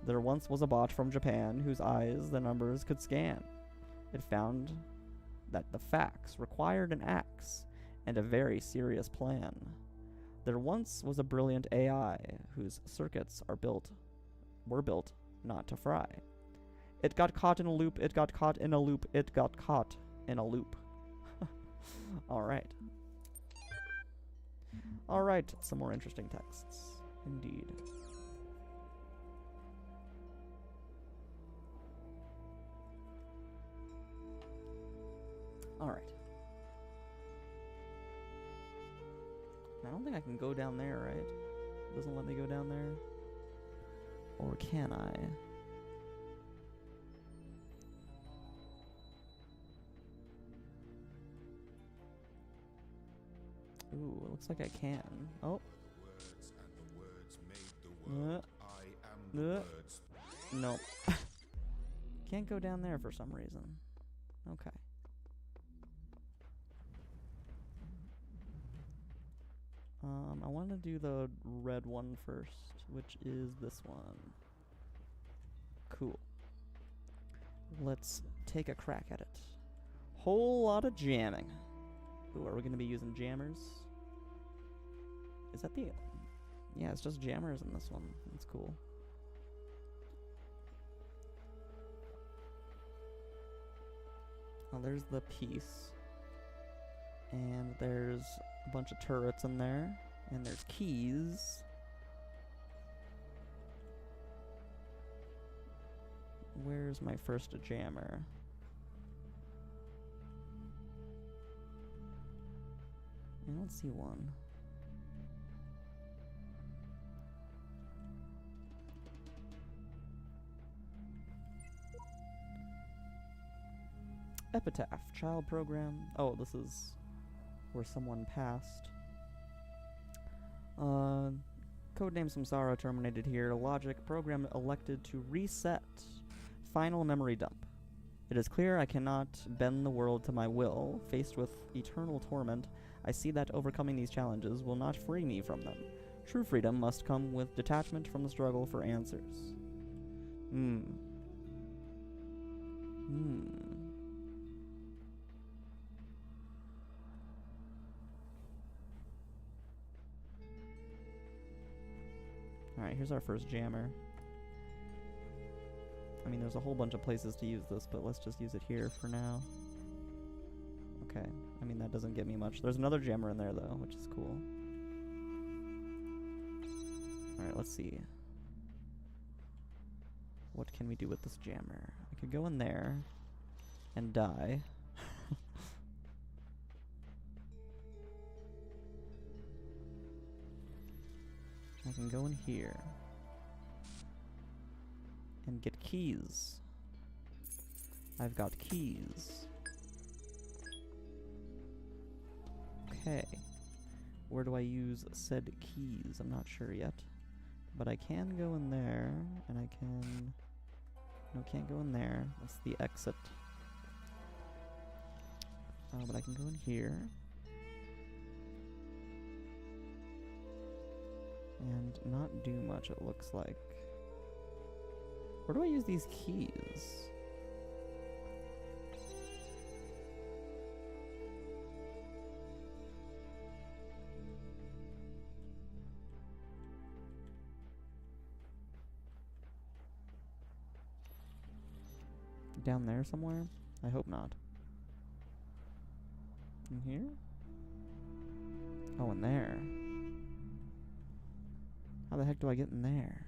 There once was a bot from Japan whose eyes the numbers could scan. It found that the facts required an axe and a very serious plan. There once was a brilliant AI whose circuits were built not to fry. It got caught in a loop, it got caught in a loop, it got caught in a loop. Alright. Alright, some more interesting texts. Indeed. Alright. I don't think I can go down there, right? It doesn't let me go down there. Or can I? Ooh, it looks like I can. Oh. Words and the words made the world. I am the words. No. Can't go down there for some reason. Okay. I want to do the red one first, which is this one. Cool. Let's take a crack at it. Whole lot of jamming. Ooh, are we going to be using jammers? Is that the... Yeah, it's just jammers in this one. That's cool. Oh, there's the piece. And there's a bunch of turrets in there. And there's keys. Where's my first jammer? I don't see one. Epitaph, child program. Oh, this is where someone passed. Codename Samsara terminated here. Logic program elected to reset. Final memory dump. It is clear I cannot bend the world to my will. Faced with eternal torment, I see that overcoming these challenges will not free me from them. True freedom must come with detachment from the struggle for answers. Alright, here's our first jammer. I mean, there's a whole bunch of places to use this, but let's just use it here for now. Okay, I mean, that doesn't get me much. There's another jammer in there, though, which is cool. Alright, let's see. What can we do with this jammer? I could go in there and die. I can go in here and get keys. I've got keys. Okay. Where do I use said keys? I'm not sure yet. But I can go in there, and I can... No, can't go in there. That's the exit. But I can go in here. And not do much, it looks like. Where do I use these keys? Down there somewhere? I hope not. In here? Oh, in there. How the heck do I get in there?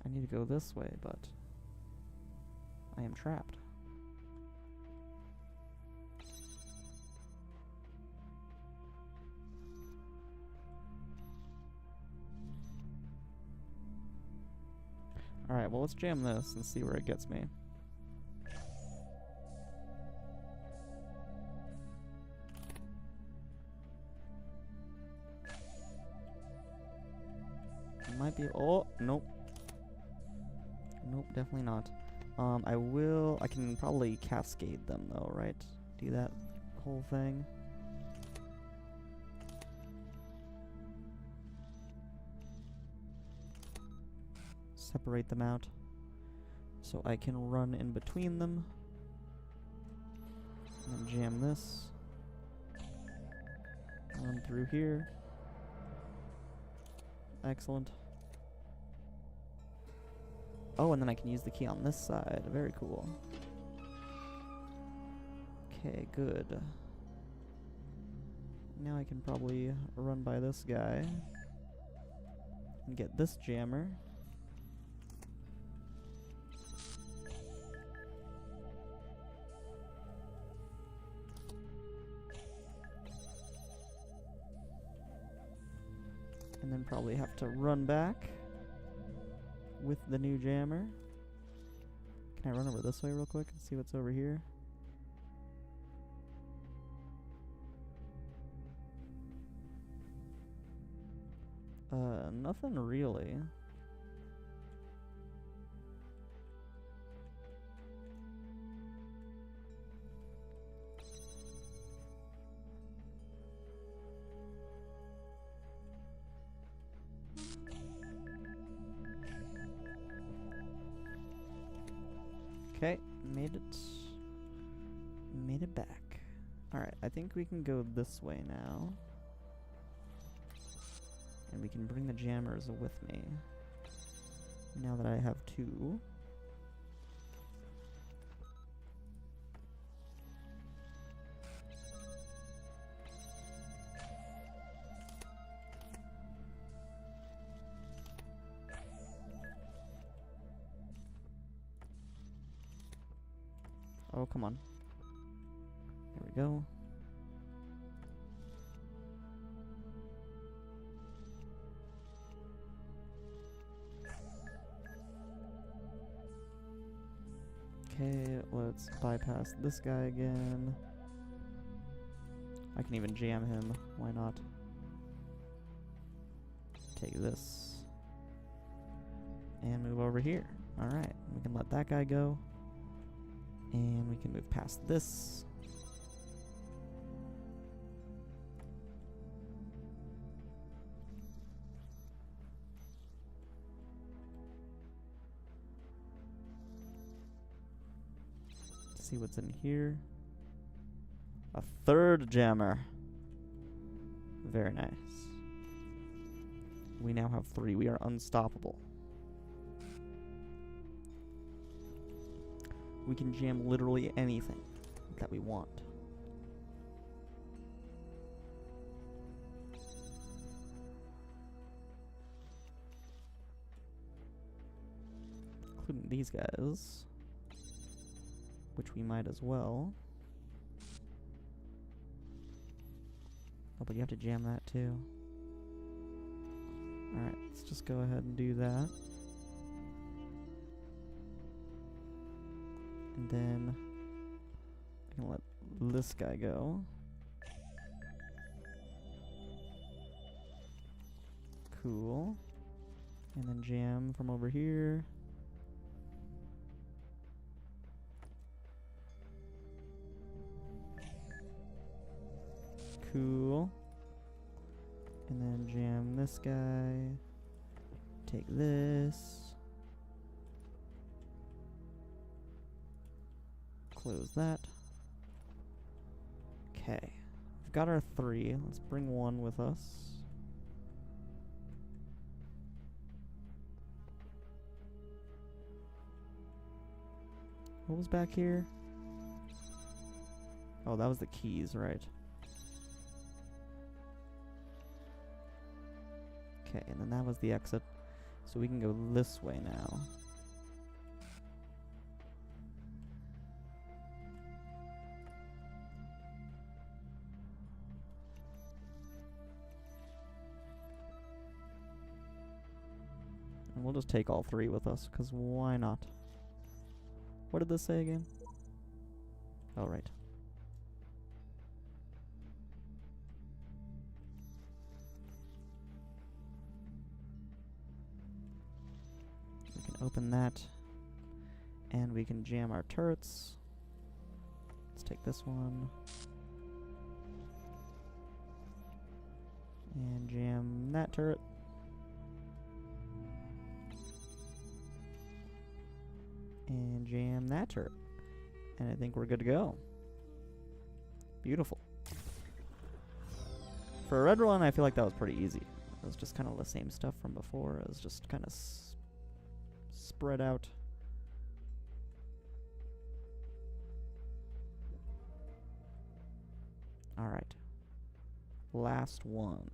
I need to go this way, but I am trapped. Alright, well, let's jam this and see where it gets me. Might be... Oh, nope. Nope, definitely not. I can probably cascade them though, right? Do that whole thing. Separate them out so I can run in between them. And then jam this. Run through here. Excellent. Oh, and then I can use the key on this side. Very cool. Okay, good. Now I can probably run by this guy and get this jammer. And then probably have to run back with the new jammer. Can I run over this way real quick and see what's over here? Nothing really. Okay, made it. Made it back. Alright, I think we can go this way now. And we can bring the jammers with me. Now that I have two. Oh, come on. There we go. Okay, let's bypass this guy again. I can even jam him. Why not? Take this. And move over here. Alright, we can let that guy go. And we can move past this. See what's in here. A third jammer. Very nice. We now have 3. We are unstoppable. We can jam literally anything that we want. Including these guys. Which we might as well. Oh, but you have to jam that too. Alright, let's just go ahead and do that. And then I can let this guy go. Cool. And then jam from over here. Cool. And then jam this guy. Take this. Close that. Okay. We've got our 3. Let's bring 1 with us. What was back here? Oh, that was the keys, right? Okay, and then that was the exit. So we can go this way now. And we'll just take all 3 with us, because why not? What did this say again? Oh, right. We can open that. And we can jam our turrets. Let's take this one. And jam that turret. And jam that turret. And I think we're good to go. Beautiful. For a red one, I feel like that was pretty easy. It was just kind of the same stuff from before. It was just kind of spread out. Alright. Last one.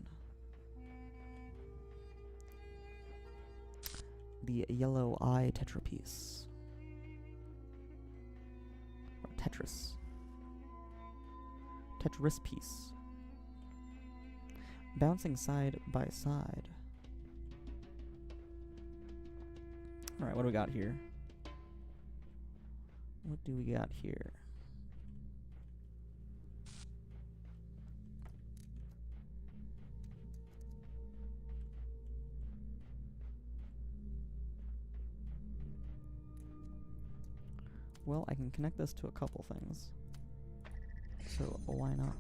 The yellow eye tetrapiece. Or Tetris. Tetris piece. Bouncing side by side. Alright, what do we got here? What do we got here? Well, I can connect this to a couple things. So why not?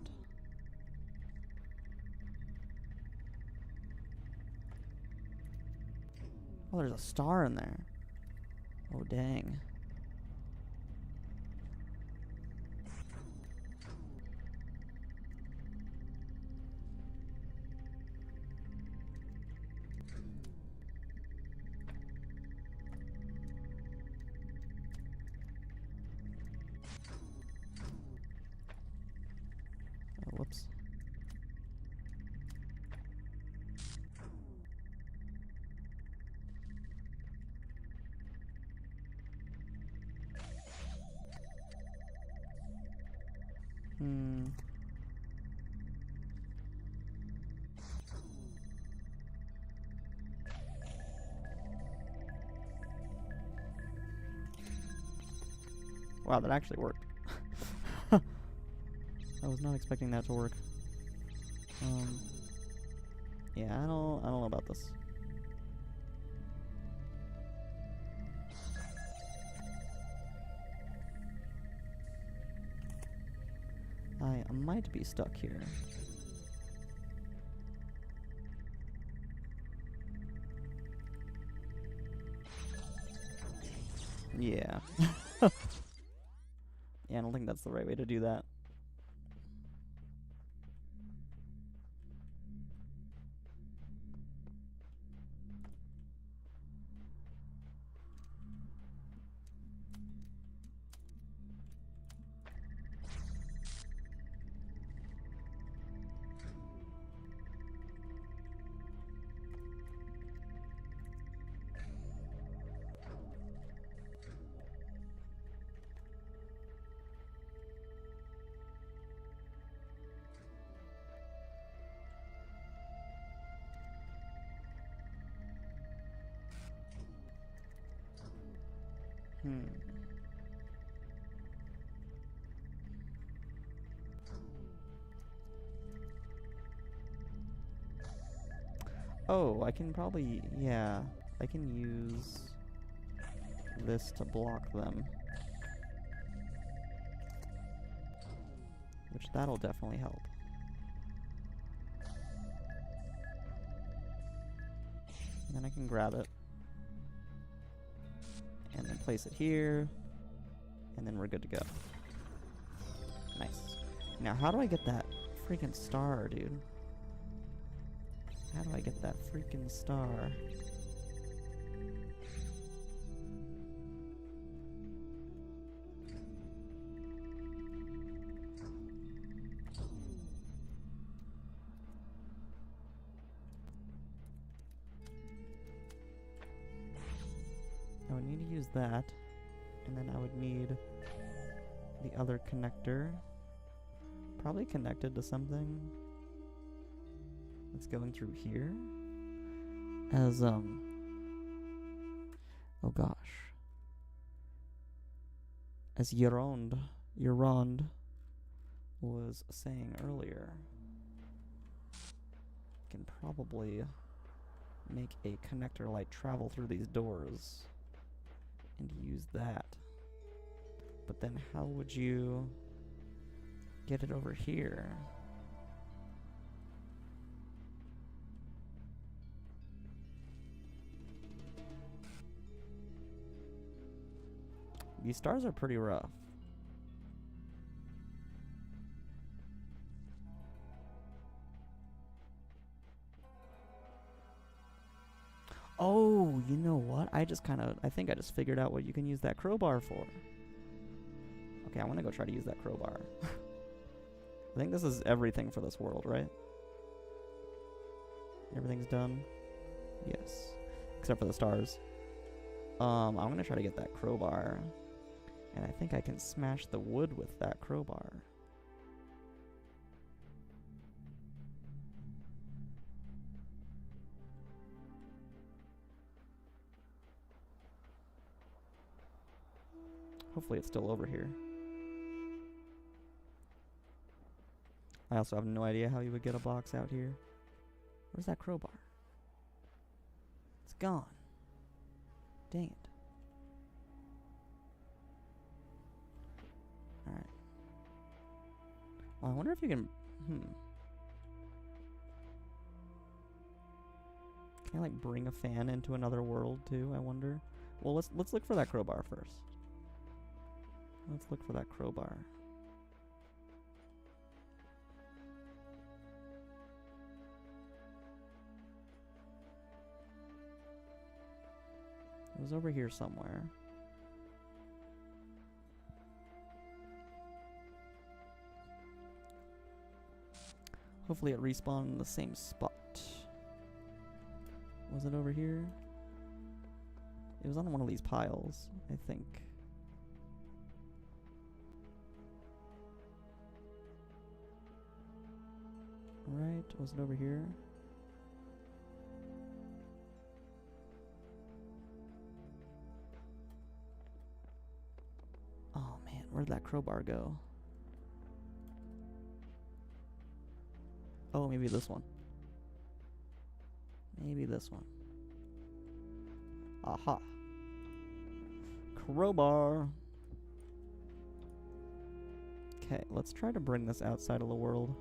Oh, there's a star in there. Oh, dang. Oh, whoops. Wow, that actually worked. I was not expecting that to work. Yeah, I don't know about this. I might be stuck here. Yeah. Yeah, I don't think that's the right way to do that. Oh, I can probably, yeah, I can use this to block them. Which that'll definitely help. And then I can grab it. And then place it here. And then we're good to go. Nice. Now, how do I get that freaking star, dude? How do I get that freaking star? I would need to use that, and then I would need the other connector, probably connected to something that's going through here, as, oh gosh, as Yerond was saying earlier, can probably make a connector light travel through these doors and use that. But then how would you get it over here? These stars are pretty rough. Oh, you know what? I think I just figured out what you can use that crowbar for. Okay, I want to go try to use that crowbar. I think this is everything for this world, right? Everything's done? Yes. Except for the stars. I'm going to try to get that crowbar. And I think I can smash the wood with that crowbar. Hopefully it's still over here. I also have no idea how you would get a box out here. Where's that crowbar? It's gone. Dang it. Alright. Well, I wonder if you can... Can I, like, bring a fan into another world, too, I wonder? Well, let's look for that crowbar first. Let's look for that crowbar. It was over here somewhere. Hopefully it respawned in the same spot. Was it over here? It was on one of these piles, I think. Right, was it over here? Oh man, where'd that crowbar go? Oh, maybe this one. Maybe this one. Aha. Crowbar. Okay, let's try to bring this outside of the world.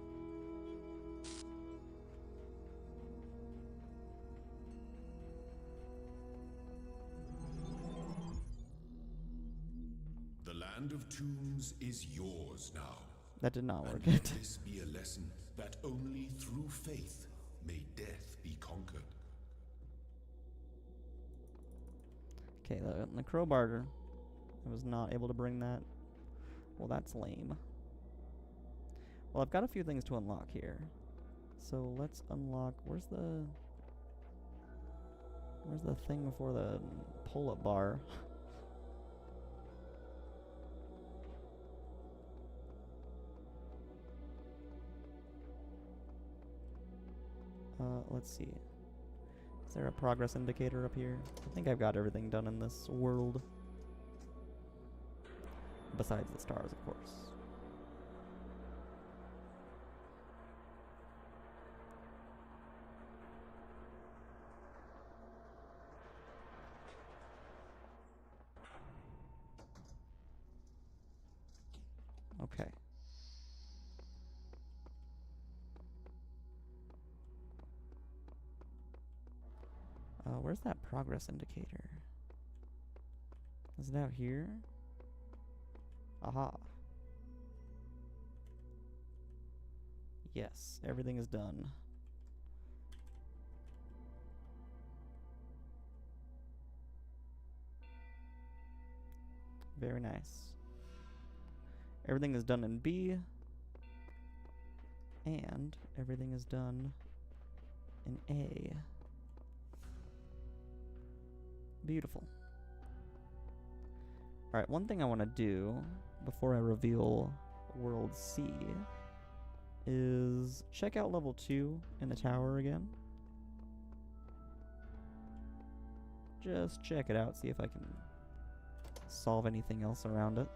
The land of tombs is yours now. That did not work. And let this be a lesson that only through faith may death be conquered. Okay, the crowbar, I was not able to bring that. Well, that's lame. Well, I've got a few things to unlock here. So let's unlock, where's the thing for the pull-up bar? Let's see. Is there a progress indicator up here? I think I've got everything done in this world. Besides the stars, of course. Okay. Where's that progress indicator? Is it out here? Aha. Yes, everything is done. Very nice. Everything is done in B. And everything is done in A. Beautiful. Alright, one thing I want to do before I reveal World C is check out level 2 in the tower again. Just check it out, see if I can solve anything else around it.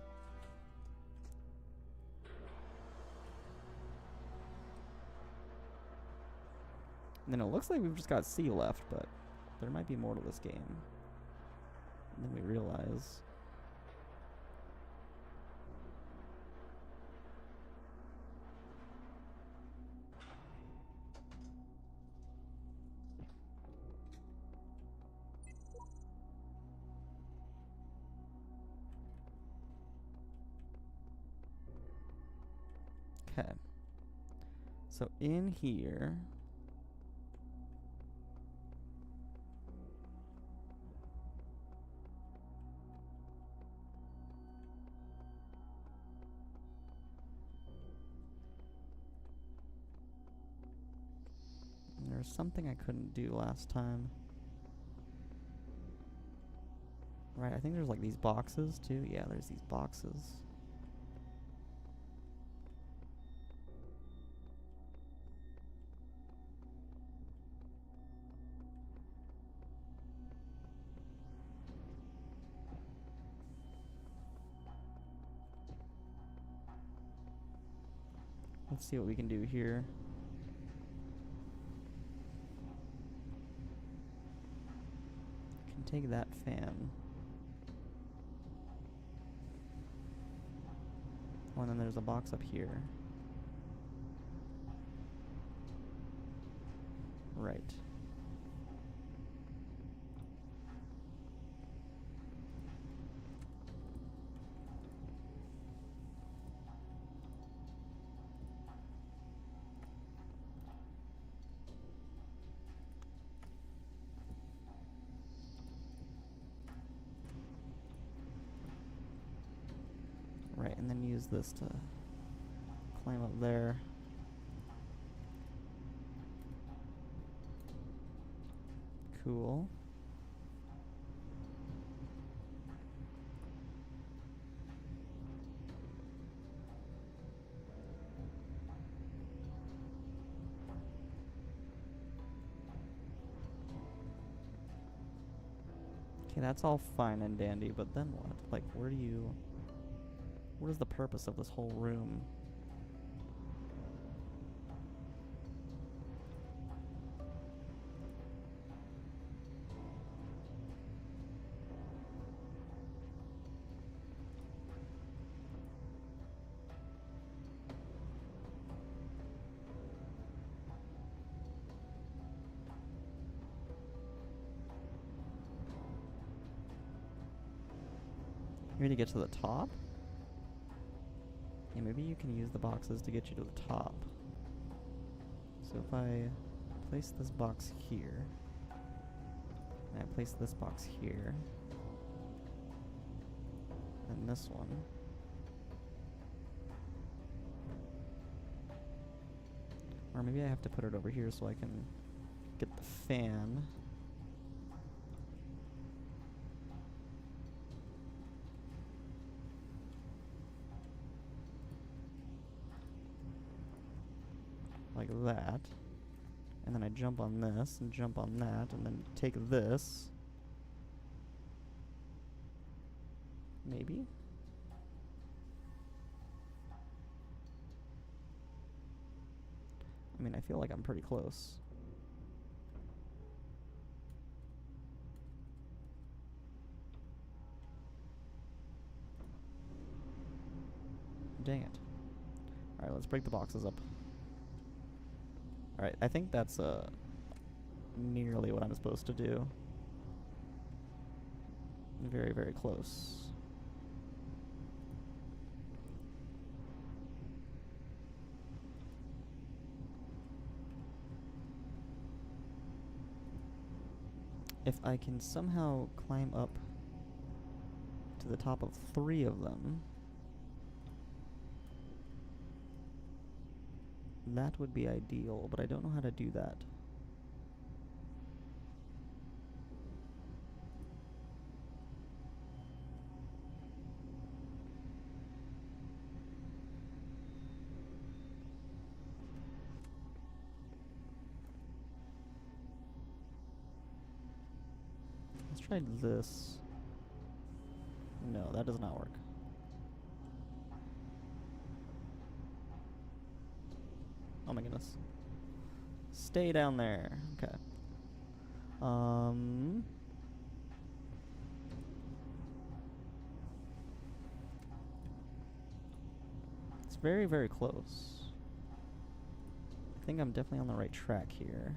And then it looks like we've just got C left, but there might be more to this game than we realize. Okay. So in here... There's something I couldn't do last time. Right, I think there's like these boxes too. Yeah, there's these boxes. Let's see what we can do here. Can take that fan. Oh, and then there's a box up here. Right. Right, and then use this to climb up there. Cool. Okay, that's all fine and dandy, but then what? Like, where do you... What is the purpose of this whole room? You need to get to the top? Yeah, maybe you can use the boxes to get you to the top. So if I place this box here, and I place this box here, and this one, or maybe I have to put it over here so I can get the fan. Like that. And then I jump on this, and jump on that, and then take this. Maybe? I mean, I feel like I'm pretty close. Dang it. Alright, let's break the boxes up. Alright, I think that's nearly what I'm supposed to do. Very, very close. If I can somehow climb up to the top of 3 of them, that would be ideal, but I don't know how to do that. Let's try this. No, that does not work. Oh my goodness. Stay down there. Okay. It's very, very close. I think I'm definitely on the right track here.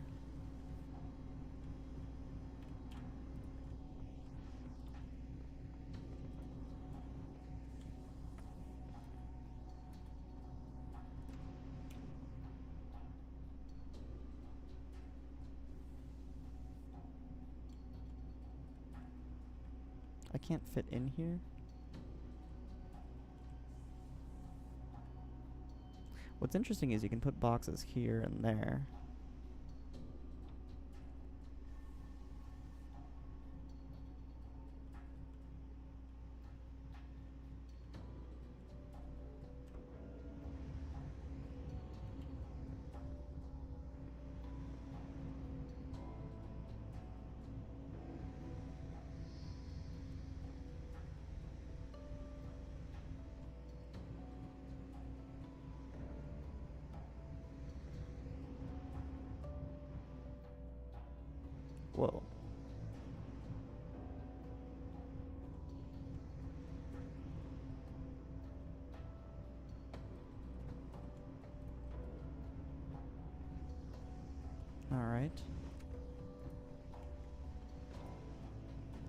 can't fit in here. What's interesting is you can put boxes here and there. Whoa. Alright.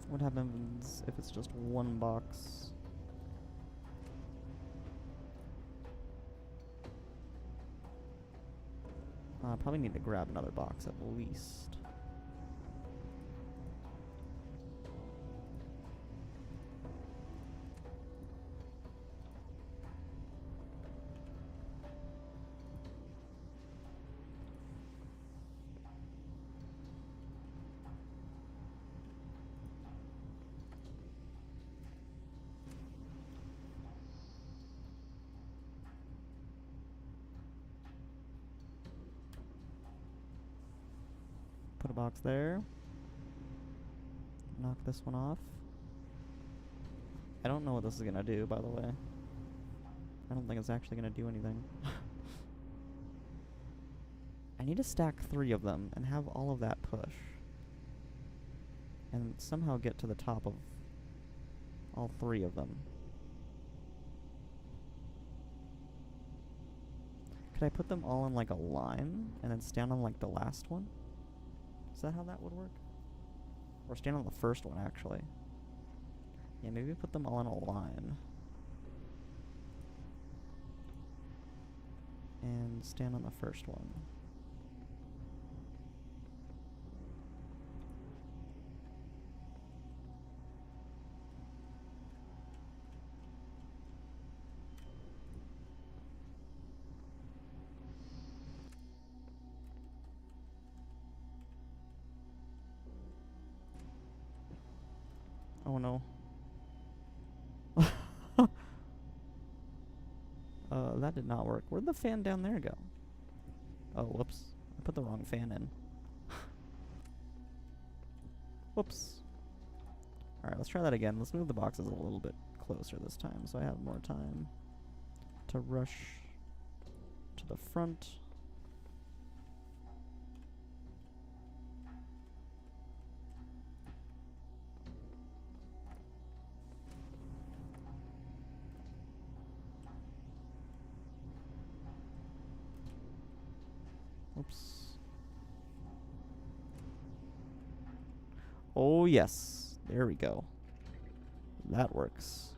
What happens if it's just one box? I probably need to grab another box at least. Put a box there. Knock this one off. I don't know what this is gonna do, by the way. I don't think it's actually gonna do anything. I need to stack 3 of them and have all of that push. And somehow get to the top of all 3 of them. Could I put them all in like a line and then stand on like the last one? Is that how that would work? Or stand on the first one, actually. Yeah, maybe put them all in a line. And stand on the first one. Oh no. That did not work. Where'd the fan down there go? Oh, whoops. I put the wrong fan in. Whoops. Alright, let's try that again. Let's move the boxes a little bit closer this time so I have more time to rush to the front. Oops. Oh, yes. There we go. That works.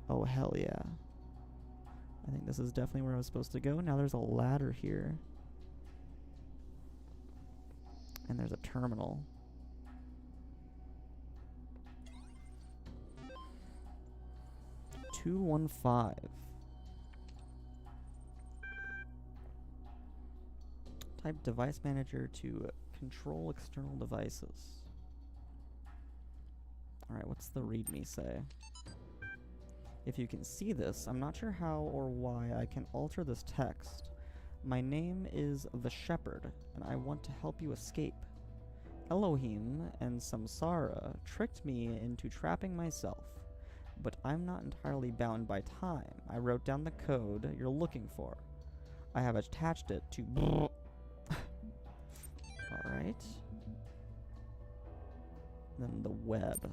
Oh, hell yeah. I think this is definitely where I was supposed to go. Now there's a ladder here. And there's a terminal. $215. Type device manager to control external devices. Alright, what's the readme say? If you can see this, I'm not sure how or why I can alter this text. My name is the Shepherd, and I want to help you escape. Elohim and Samsara tricked me into trapping myself, but I'm not entirely bound by time. I wrote down the code you're looking for. I have attached it to... Alright. Then the web.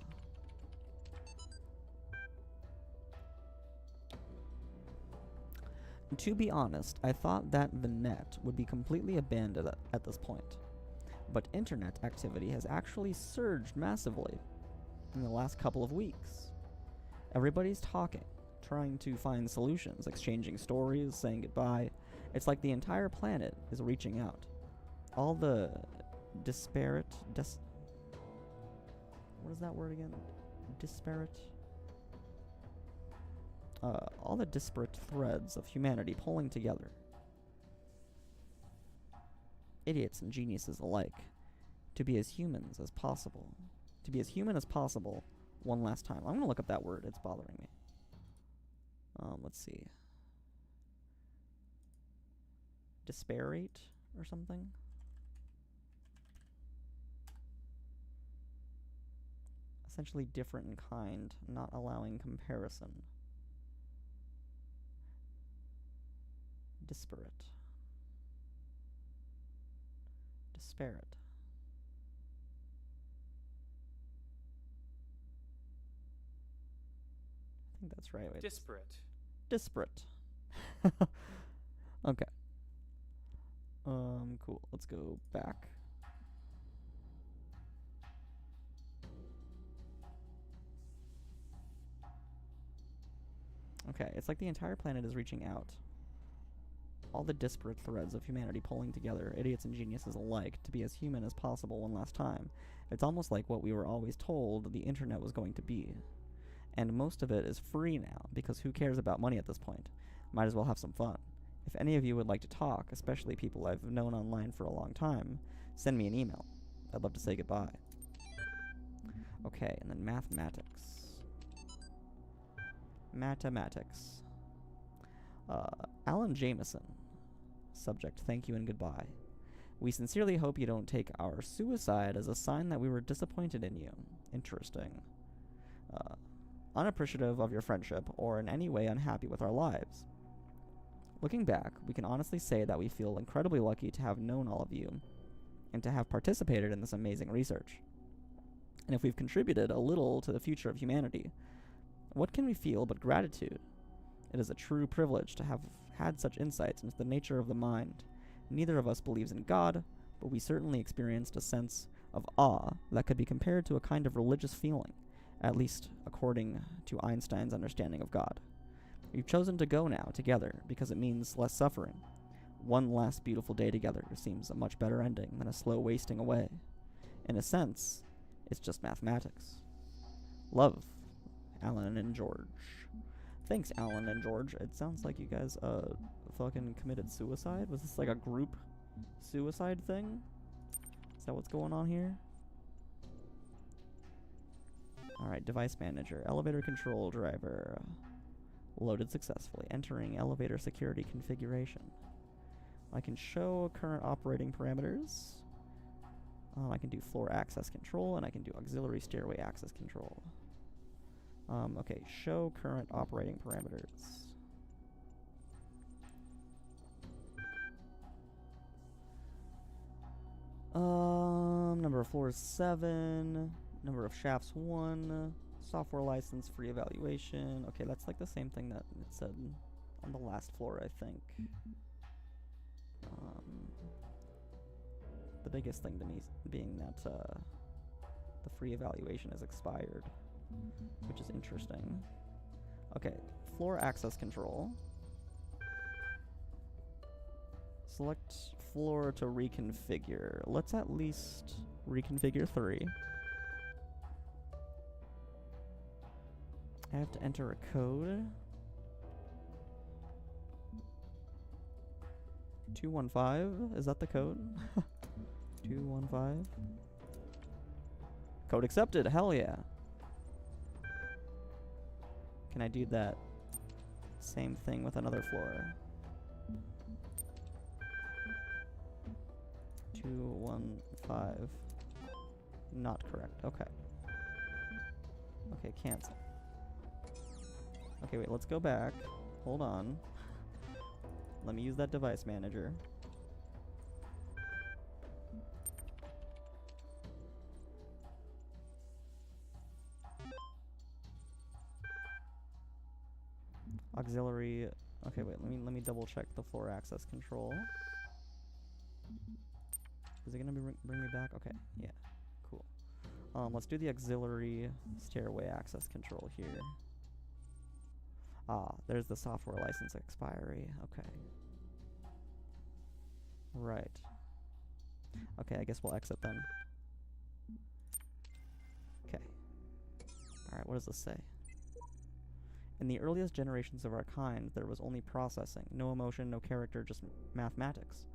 To be honest, I thought that the net would be completely abandoned at this point. But internet activity has actually surged massively in the last couple of weeks. Everybody's talking, trying to find solutions, exchanging stories, saying goodbye. It's like the entire planet is reaching out. All the disparate... what is that word again? disparate. All the disparate threads of humanity pulling together. Idiots and geniuses alike. To be as humans as possible. To be as human as possible one last time. I'm gonna look up that word. It's bothering me. Let's see. Disparate or something? Essentially different in kind, not allowing comparison. Disparate. Disparate. I think that's right. Wait, Disparate. disparate. Okay. Cool. Let's go back. Okay, it's like the entire planet is reaching out. All the disparate threads of humanity pulling together, idiots and geniuses alike, to be as human as possible one last time. It's almost like what we were always told the internet was going to be. And most of it is free now, because who cares about money at this point? Might as well have some fun. If any of you would like to talk, especially people I've known online for a long time, send me an email. I'd love to say goodbye. Okay, and then mathematics. Mathematics. Alan Jameson. Subject, thank you and goodbye. We sincerely hope you don't take our suicide as a sign that we were disappointed in you. Interesting. Unappreciative of your friendship, or in any way unhappy with our lives. Looking back, we can honestly say that we feel incredibly lucky to have known all of you, and to have participated in this amazing research. And if we've contributed a little to the future of humanity, what can we feel but gratitude? It is a true privilege to have had such insights into the nature of the mind. Neither of us believes in God, but we certainly experienced a sense of awe that could be compared to a kind of religious feeling, at least according to Einstein's understanding of God. We've chosen to go now together because it means less suffering. One last beautiful day together seems a much better ending than a slow wasting away. In a sense, it's just mathematics. Love, Alan and George. Thanks, Alan and George. It sounds like you guys fucking committed suicide. Was this like a group suicide thing? Is that what's going on here? Alright, device manager. Elevator control driver. Loaded successfully. Entering elevator security configuration. I can show current operating parameters. I can do floor access control, and I can do auxiliary stairway access control. Okay, show current operating parameters. Number of floors 7, number of shafts 1, software license, free evaluation. Okay, that's like the same thing that it said on the last floor, I think. The biggest thing to me being that the free evaluation is expired, which is interesting. Okay, floor access control. Select floor to reconfigure. Let's at least reconfigure 3. I have to enter a code. 215, is that the code? 215. Code accepted, hell yeah. Can I do that same thing with another floor? 215. Not correct, okay. Okay, cancel. Okay, wait, let's go back. Hold on. Let me use that device manager. Auxiliary. Okay, wait. Let me double check the floor access control. Is it gonna bring me back? Okay, yeah, cool. Let's do the auxiliary stairway access control here. Ah, there's the software license expiry. Okay. Right. Okay, I guess we'll exit then. Okay. Alright, what does this say? In the earliest generations of our kind, there was only processing. No emotion, no character, just mathematics.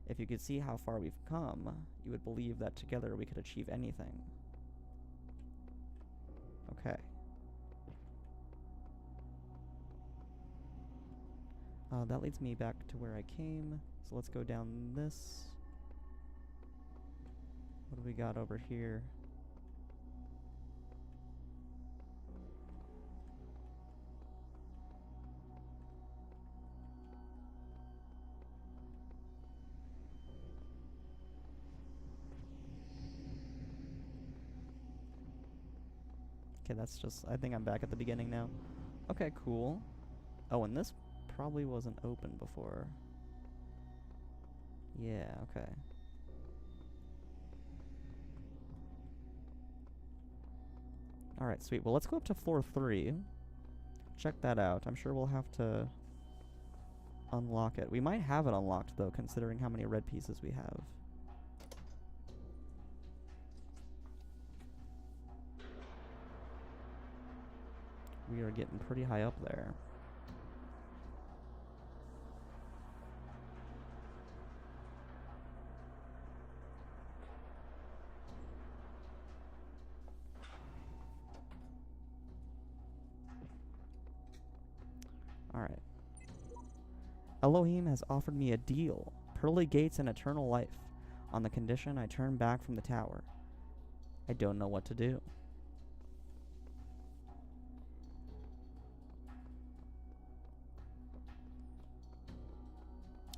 If you could see how far we've come, you would believe that together we could achieve anything. Okay. That leads me back to where I came. So let's go down this. What do we got over here? Okay, that's just... I think I'm back at the beginning now. Okay, cool. Oh, and this probably wasn't open before. Yeah, okay. Alright, sweet. Well, let's go up to floor 3. Check that out. I'm sure we'll have to unlock it. We might have it unlocked, though, considering how many red pieces we have. We are getting pretty high up there. Alright. Elohim has offered me a deal. Pearly gates and eternal life. On the condition I turn back from the tower. I don't know what to do.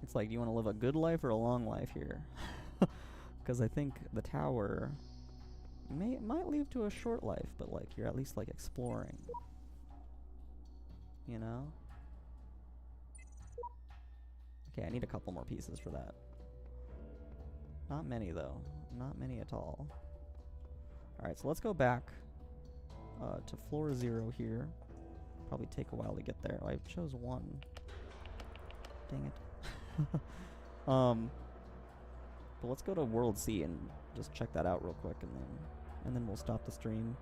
It's like, do you want to live a good life or a long life here? Because I think the tower might lead to a short life, but like you're at least like exploring. You know? Okay, I need a couple more pieces for that. Not many though. Not many at all. Alright, so let's go back to floor 0 here. Probably take a while to get there. Oh, I chose 1. Dang it. But let's go to World C and just check that out real quick, and then we'll stop the stream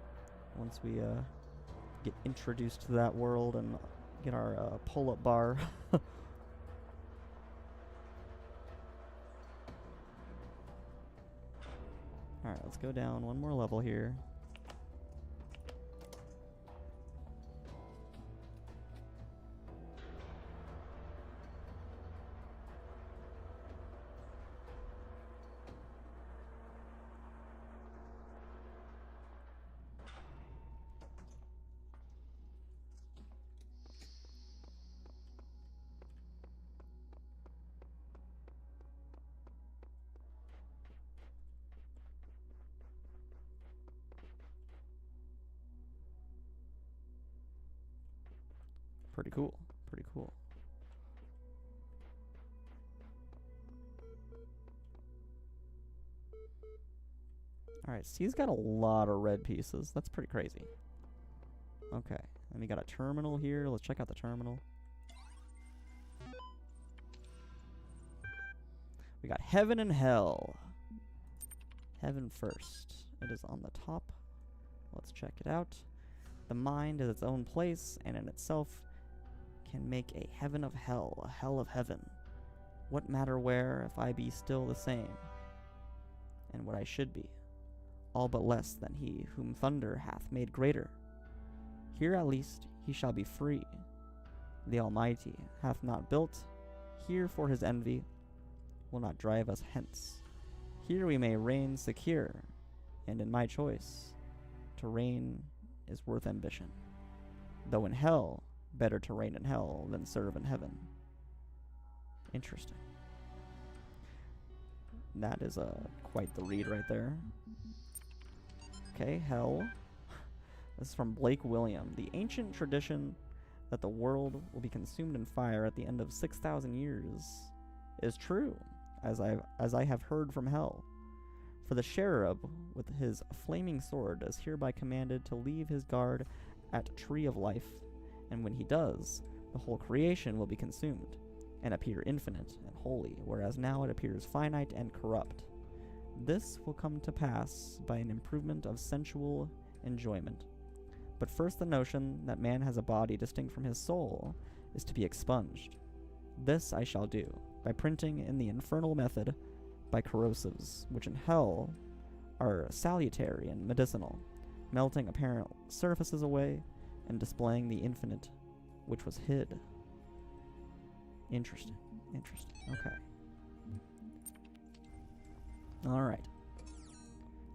once we get introduced to that world and get our pull-up bar. Alright, let's go down one more level here. Pretty cool. Pretty cool. Alright, C's got a lot of red pieces. That's pretty crazy. Okay, and we got a terminal here. Let's check out the terminal. We got heaven and hell. Heaven first. It is on the top. Let's check it out. The mind is its own place, and in itself can make a heaven of hell, a hell of heaven. What matter where, if I be still the same, and what I should be, all but less than he whom thunder hath made greater. Here at least he shall be free. The Almighty hath not built, here for his envy will not drive us hence. Here we may reign secure, and in my choice, to reign is worth ambition. Though in hell, better to reign in hell than serve in heaven. Interesting. That is quite the read right there. Okay, hell. This is from Blake William. The ancient tradition that the world will be consumed in fire at the end of 6,000 years is true, as I have heard from hell. For the cherub with his flaming sword is hereby commanded to leave his guard at Tree of Life, and when he does, the whole creation will be consumed, and appear infinite and holy, whereas now it appears finite and corrupt. This will come to pass by an improvement of sensual enjoyment. But first the notion that man has a body distinct from his soul is to be expunged. This I shall do, by printing in the infernal method by corrosives, which in hell are salutary and medicinal, melting apparent surfaces away and displaying the infinite which was hid. Interesting. Interesting. Okay. Alright.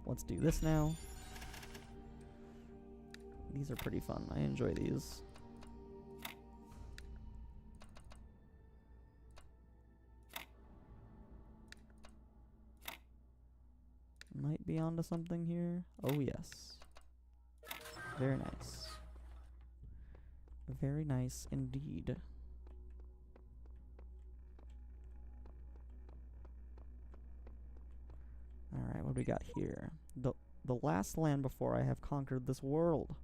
Let's do this now. These are pretty fun. I enjoy these. Might be onto something here. Oh, yes. Very nice. Very nice indeed. Alright, what do we got here? The last land before I have conquered this world.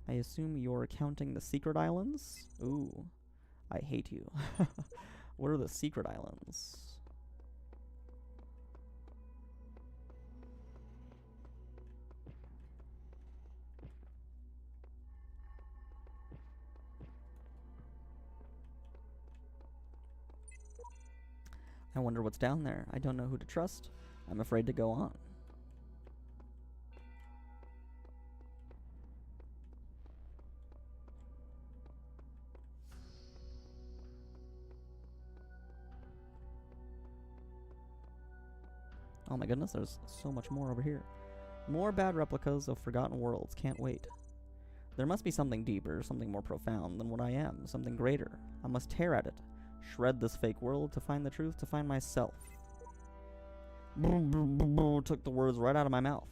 I assume you're counting the secret islands? Ooh, I hate you. What are the secret islands? I wonder what's down there. I don't know who to trust. I'm afraid to go on. Oh my goodness, there's so much more over here. More bad replicas of forgotten worlds. Can't wait. There must be something deeper, something more profound than what I am, something greater. I must tear at it. Shred this fake world to find the truth, to find myself. Took the words right out of my mouth.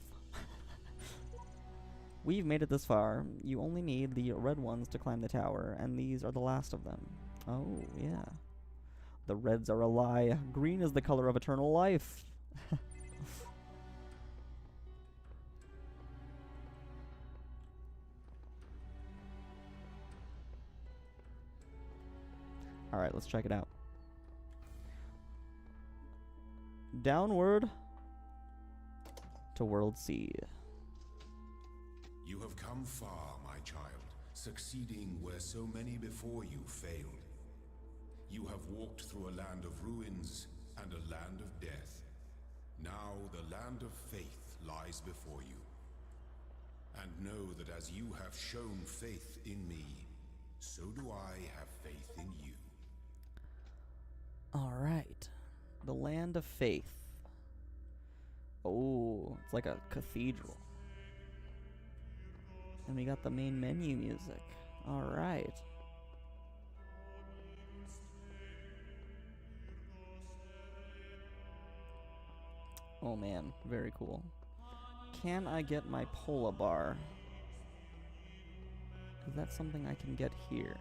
We've made it this far. You only need the red ones to climb the tower, and these are the last of them. Oh, yeah. The reds are a lie. Green is the color of eternal life. Alright, let's check it out. Downward to World C. You have come far, my child, succeeding where so many before you failed. You have walked through a land of ruins and a land of death. Now the land of faith lies before you. And know that as you have shown faith in me, so do I have faith in you. Alright. The land of faith. Oh, it's like a cathedral. And we got the main menu music. Alright. Oh man, very cool. Can I get my Pola bar? Is that something I can get here?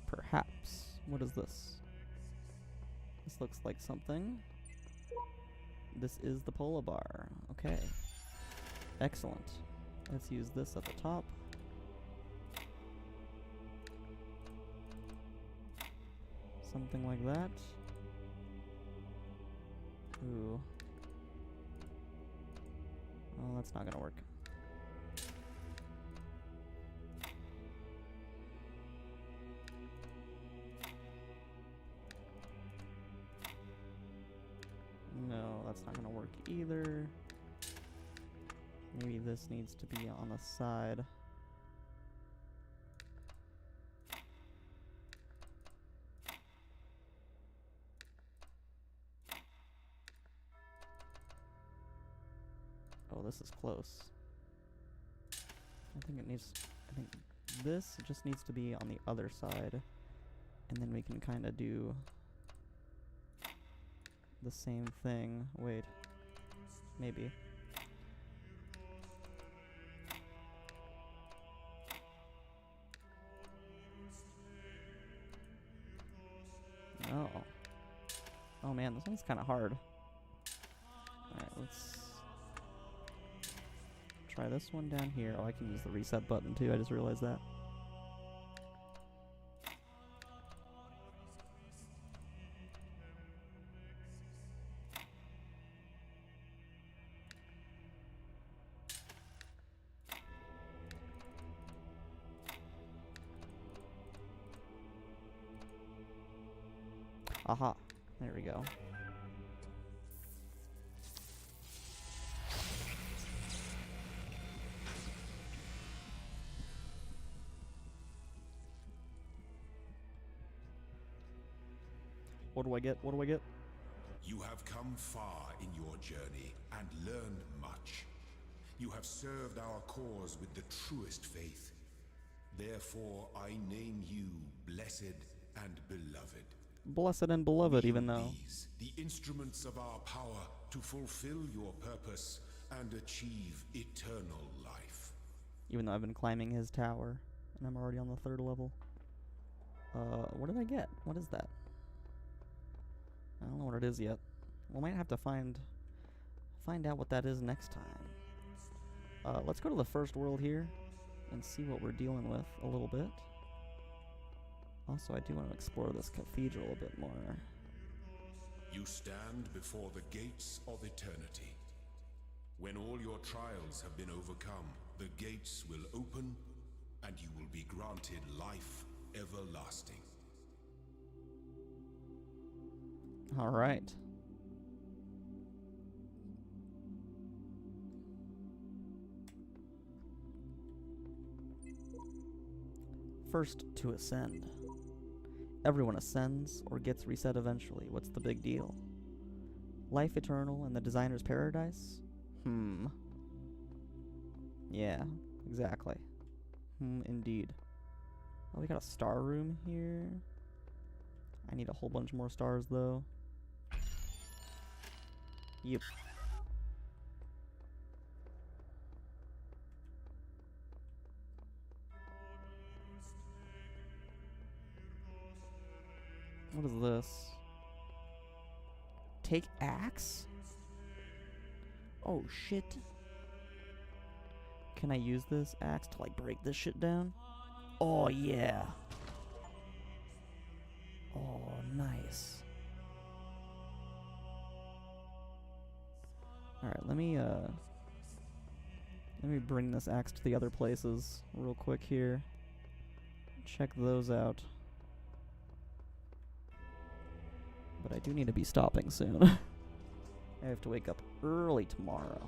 Perhaps. What is this? This looks like something. This is the Pola bar. Okay. Excellent. Let's use this at the top. Something like that. Ooh. Oh, that's not gonna work. No, that's not gonna work either. Maybe this needs to be on the side. Oh, this is close. I think this just needs to be on the other side. And then we can kind of do the same thing. Wait. Maybe. Oh. Oh man, this one's kind of hard. Alright, let's try this one down here. Oh, I can use the reset button too, I just realized that. Aha. There we go. What do I get? What do I get? You have come far in your journey and learned much. You have served our cause with the truest faith. Therefore, I name you blessed and beloved. Blessed and beloved, Wield even though. these, the instruments of our power, to fulfill your purpose and achieve eternal life. Even though I've been climbing his tower, and I'm already on the 3rd level. What did I get? What is that? I don't know what it is yet. We might have to find out what that is next time. Let's go to the first world here and see what we're dealing with a little bit. Also, I do want to explore this cathedral a bit more. You stand before the gates of eternity. When all your trials have been overcome, the gates will open and you will be granted life everlasting. All right. First to ascend. Everyone ascends or gets reset eventually. What's the big deal? Life eternal and the designer's paradise? Yeah, exactly. Indeed. Oh, we got a star room here. I need a whole bunch more stars, though. Yep. What is this? Take axe? Oh, shit. Can I use this axe to, like, break this shit down? Oh, yeah. Oh, nice. Alright, let me bring this axe to the other places real quick here. Check those out. But I do need to be stopping soon. I have to wake up early tomorrow.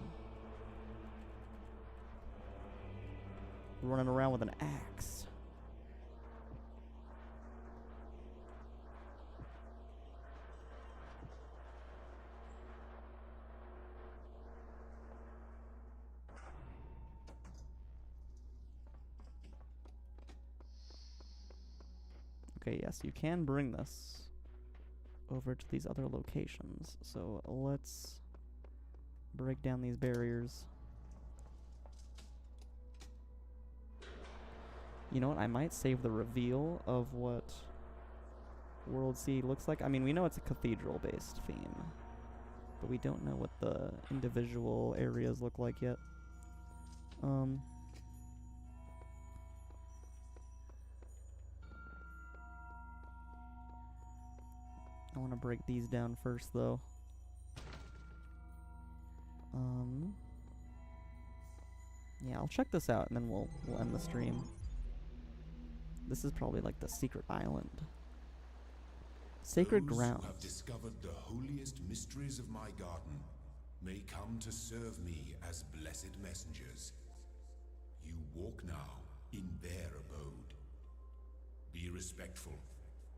Running around with an axe. Okay, yes, you can bring this over to these other locations. So let's break down these barriers. You know what? I might save the reveal of what World C looks like. I mean, we know it's a cathedral-based theme, but we don't know what the individual areas look like yet. I want to break these down first, though. Yeah, I'll check this out, and then we'll end the stream. This is probably like the secret island. Sacred grounds. Those who have discovered the holiest mysteries of my garden may come to serve me as blessed messengers. You walk now in their abode. Be respectful,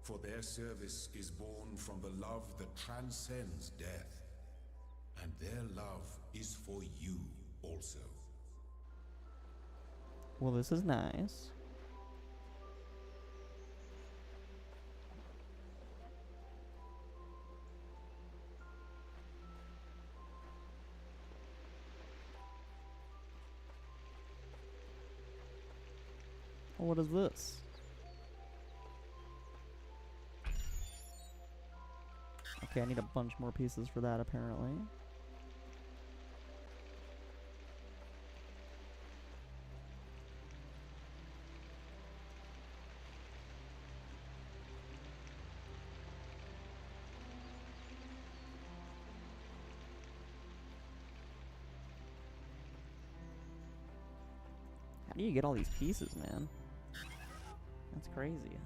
for their service is born from the love that transcends death. And their love is for you also. Well, this is nice. What is this? Okay, I need a bunch more pieces for that, apparently. How do you get all these pieces, man? That's crazy.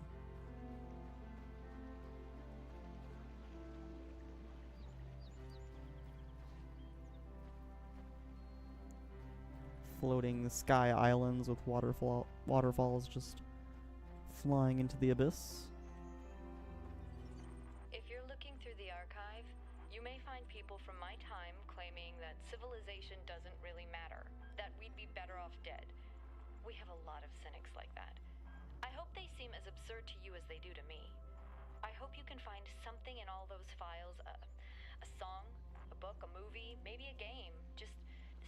floating sky islands with waterfalls just flying into the abyss. If you're looking through the archive, you may find people from my time claiming that civilization doesn't really matter, that we'd be better off dead. We have a lot of cynics like that. I hope they seem as absurd to you as they do to me. I hope you can find something in all those files, a song, a book, a movie, maybe a game, just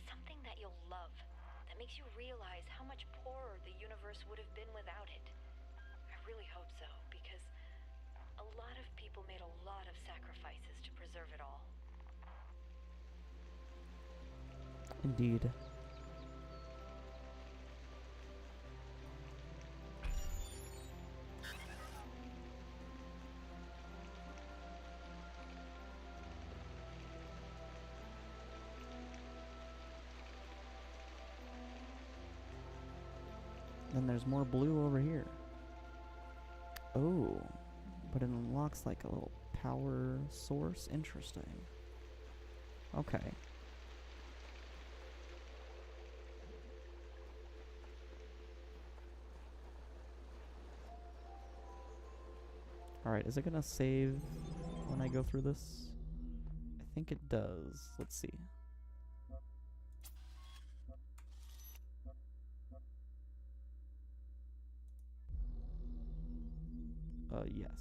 something that you'll love, that makes you realize how much poorer the universe would have been without it. I really hope so, because a lot of people made a lot of sacrifices to preserve it all. Indeed. Then there's more blue over here. Oh, but it unlocks like a little power source. Interesting. Okay. Alright, is it gonna save when I go through this? I think it does. Let's see. Yes.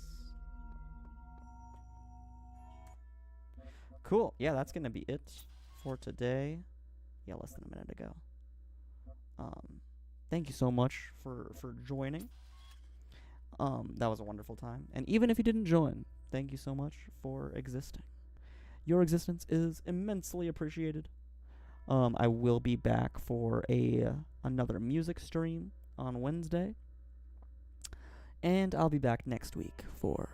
Cool. Yeah, that's gonna be it for today. Yeah, less than a minute ago. Thank you so much for joining. That was a wonderful time. And even if you didn't join, thank you so much for existing. Your existence is immensely appreciated. I will be back for another music stream on Wednesday. And I'll be back next week for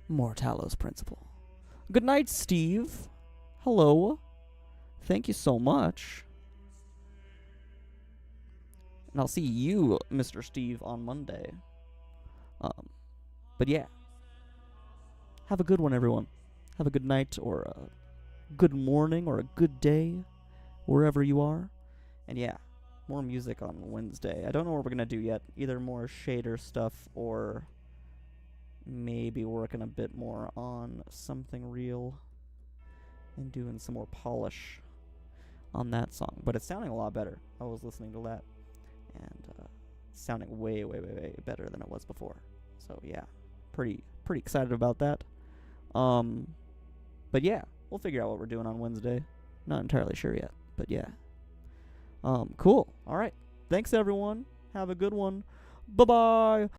more Talos Principle. Good night, Steve. Hello. Thank you so much. And I'll see you, Mr. Steve, on Monday. But yeah. Have a good one, everyone. Have a good night, or a good morning, or a good day, wherever you are. And yeah. More music on Wednesday. I don't know what we're going to do yet. Either more shader stuff or maybe working a bit more on something real and doing some more polish on that song. But it's sounding a lot better. I was listening to that and it's sounding way, way, way, way better than it was before. So yeah, pretty excited about that. But yeah, we'll figure out what we're doing on Wednesday. Not entirely sure yet, but yeah. Cool. All right. Thanks, everyone. Have a good one. Bye-bye.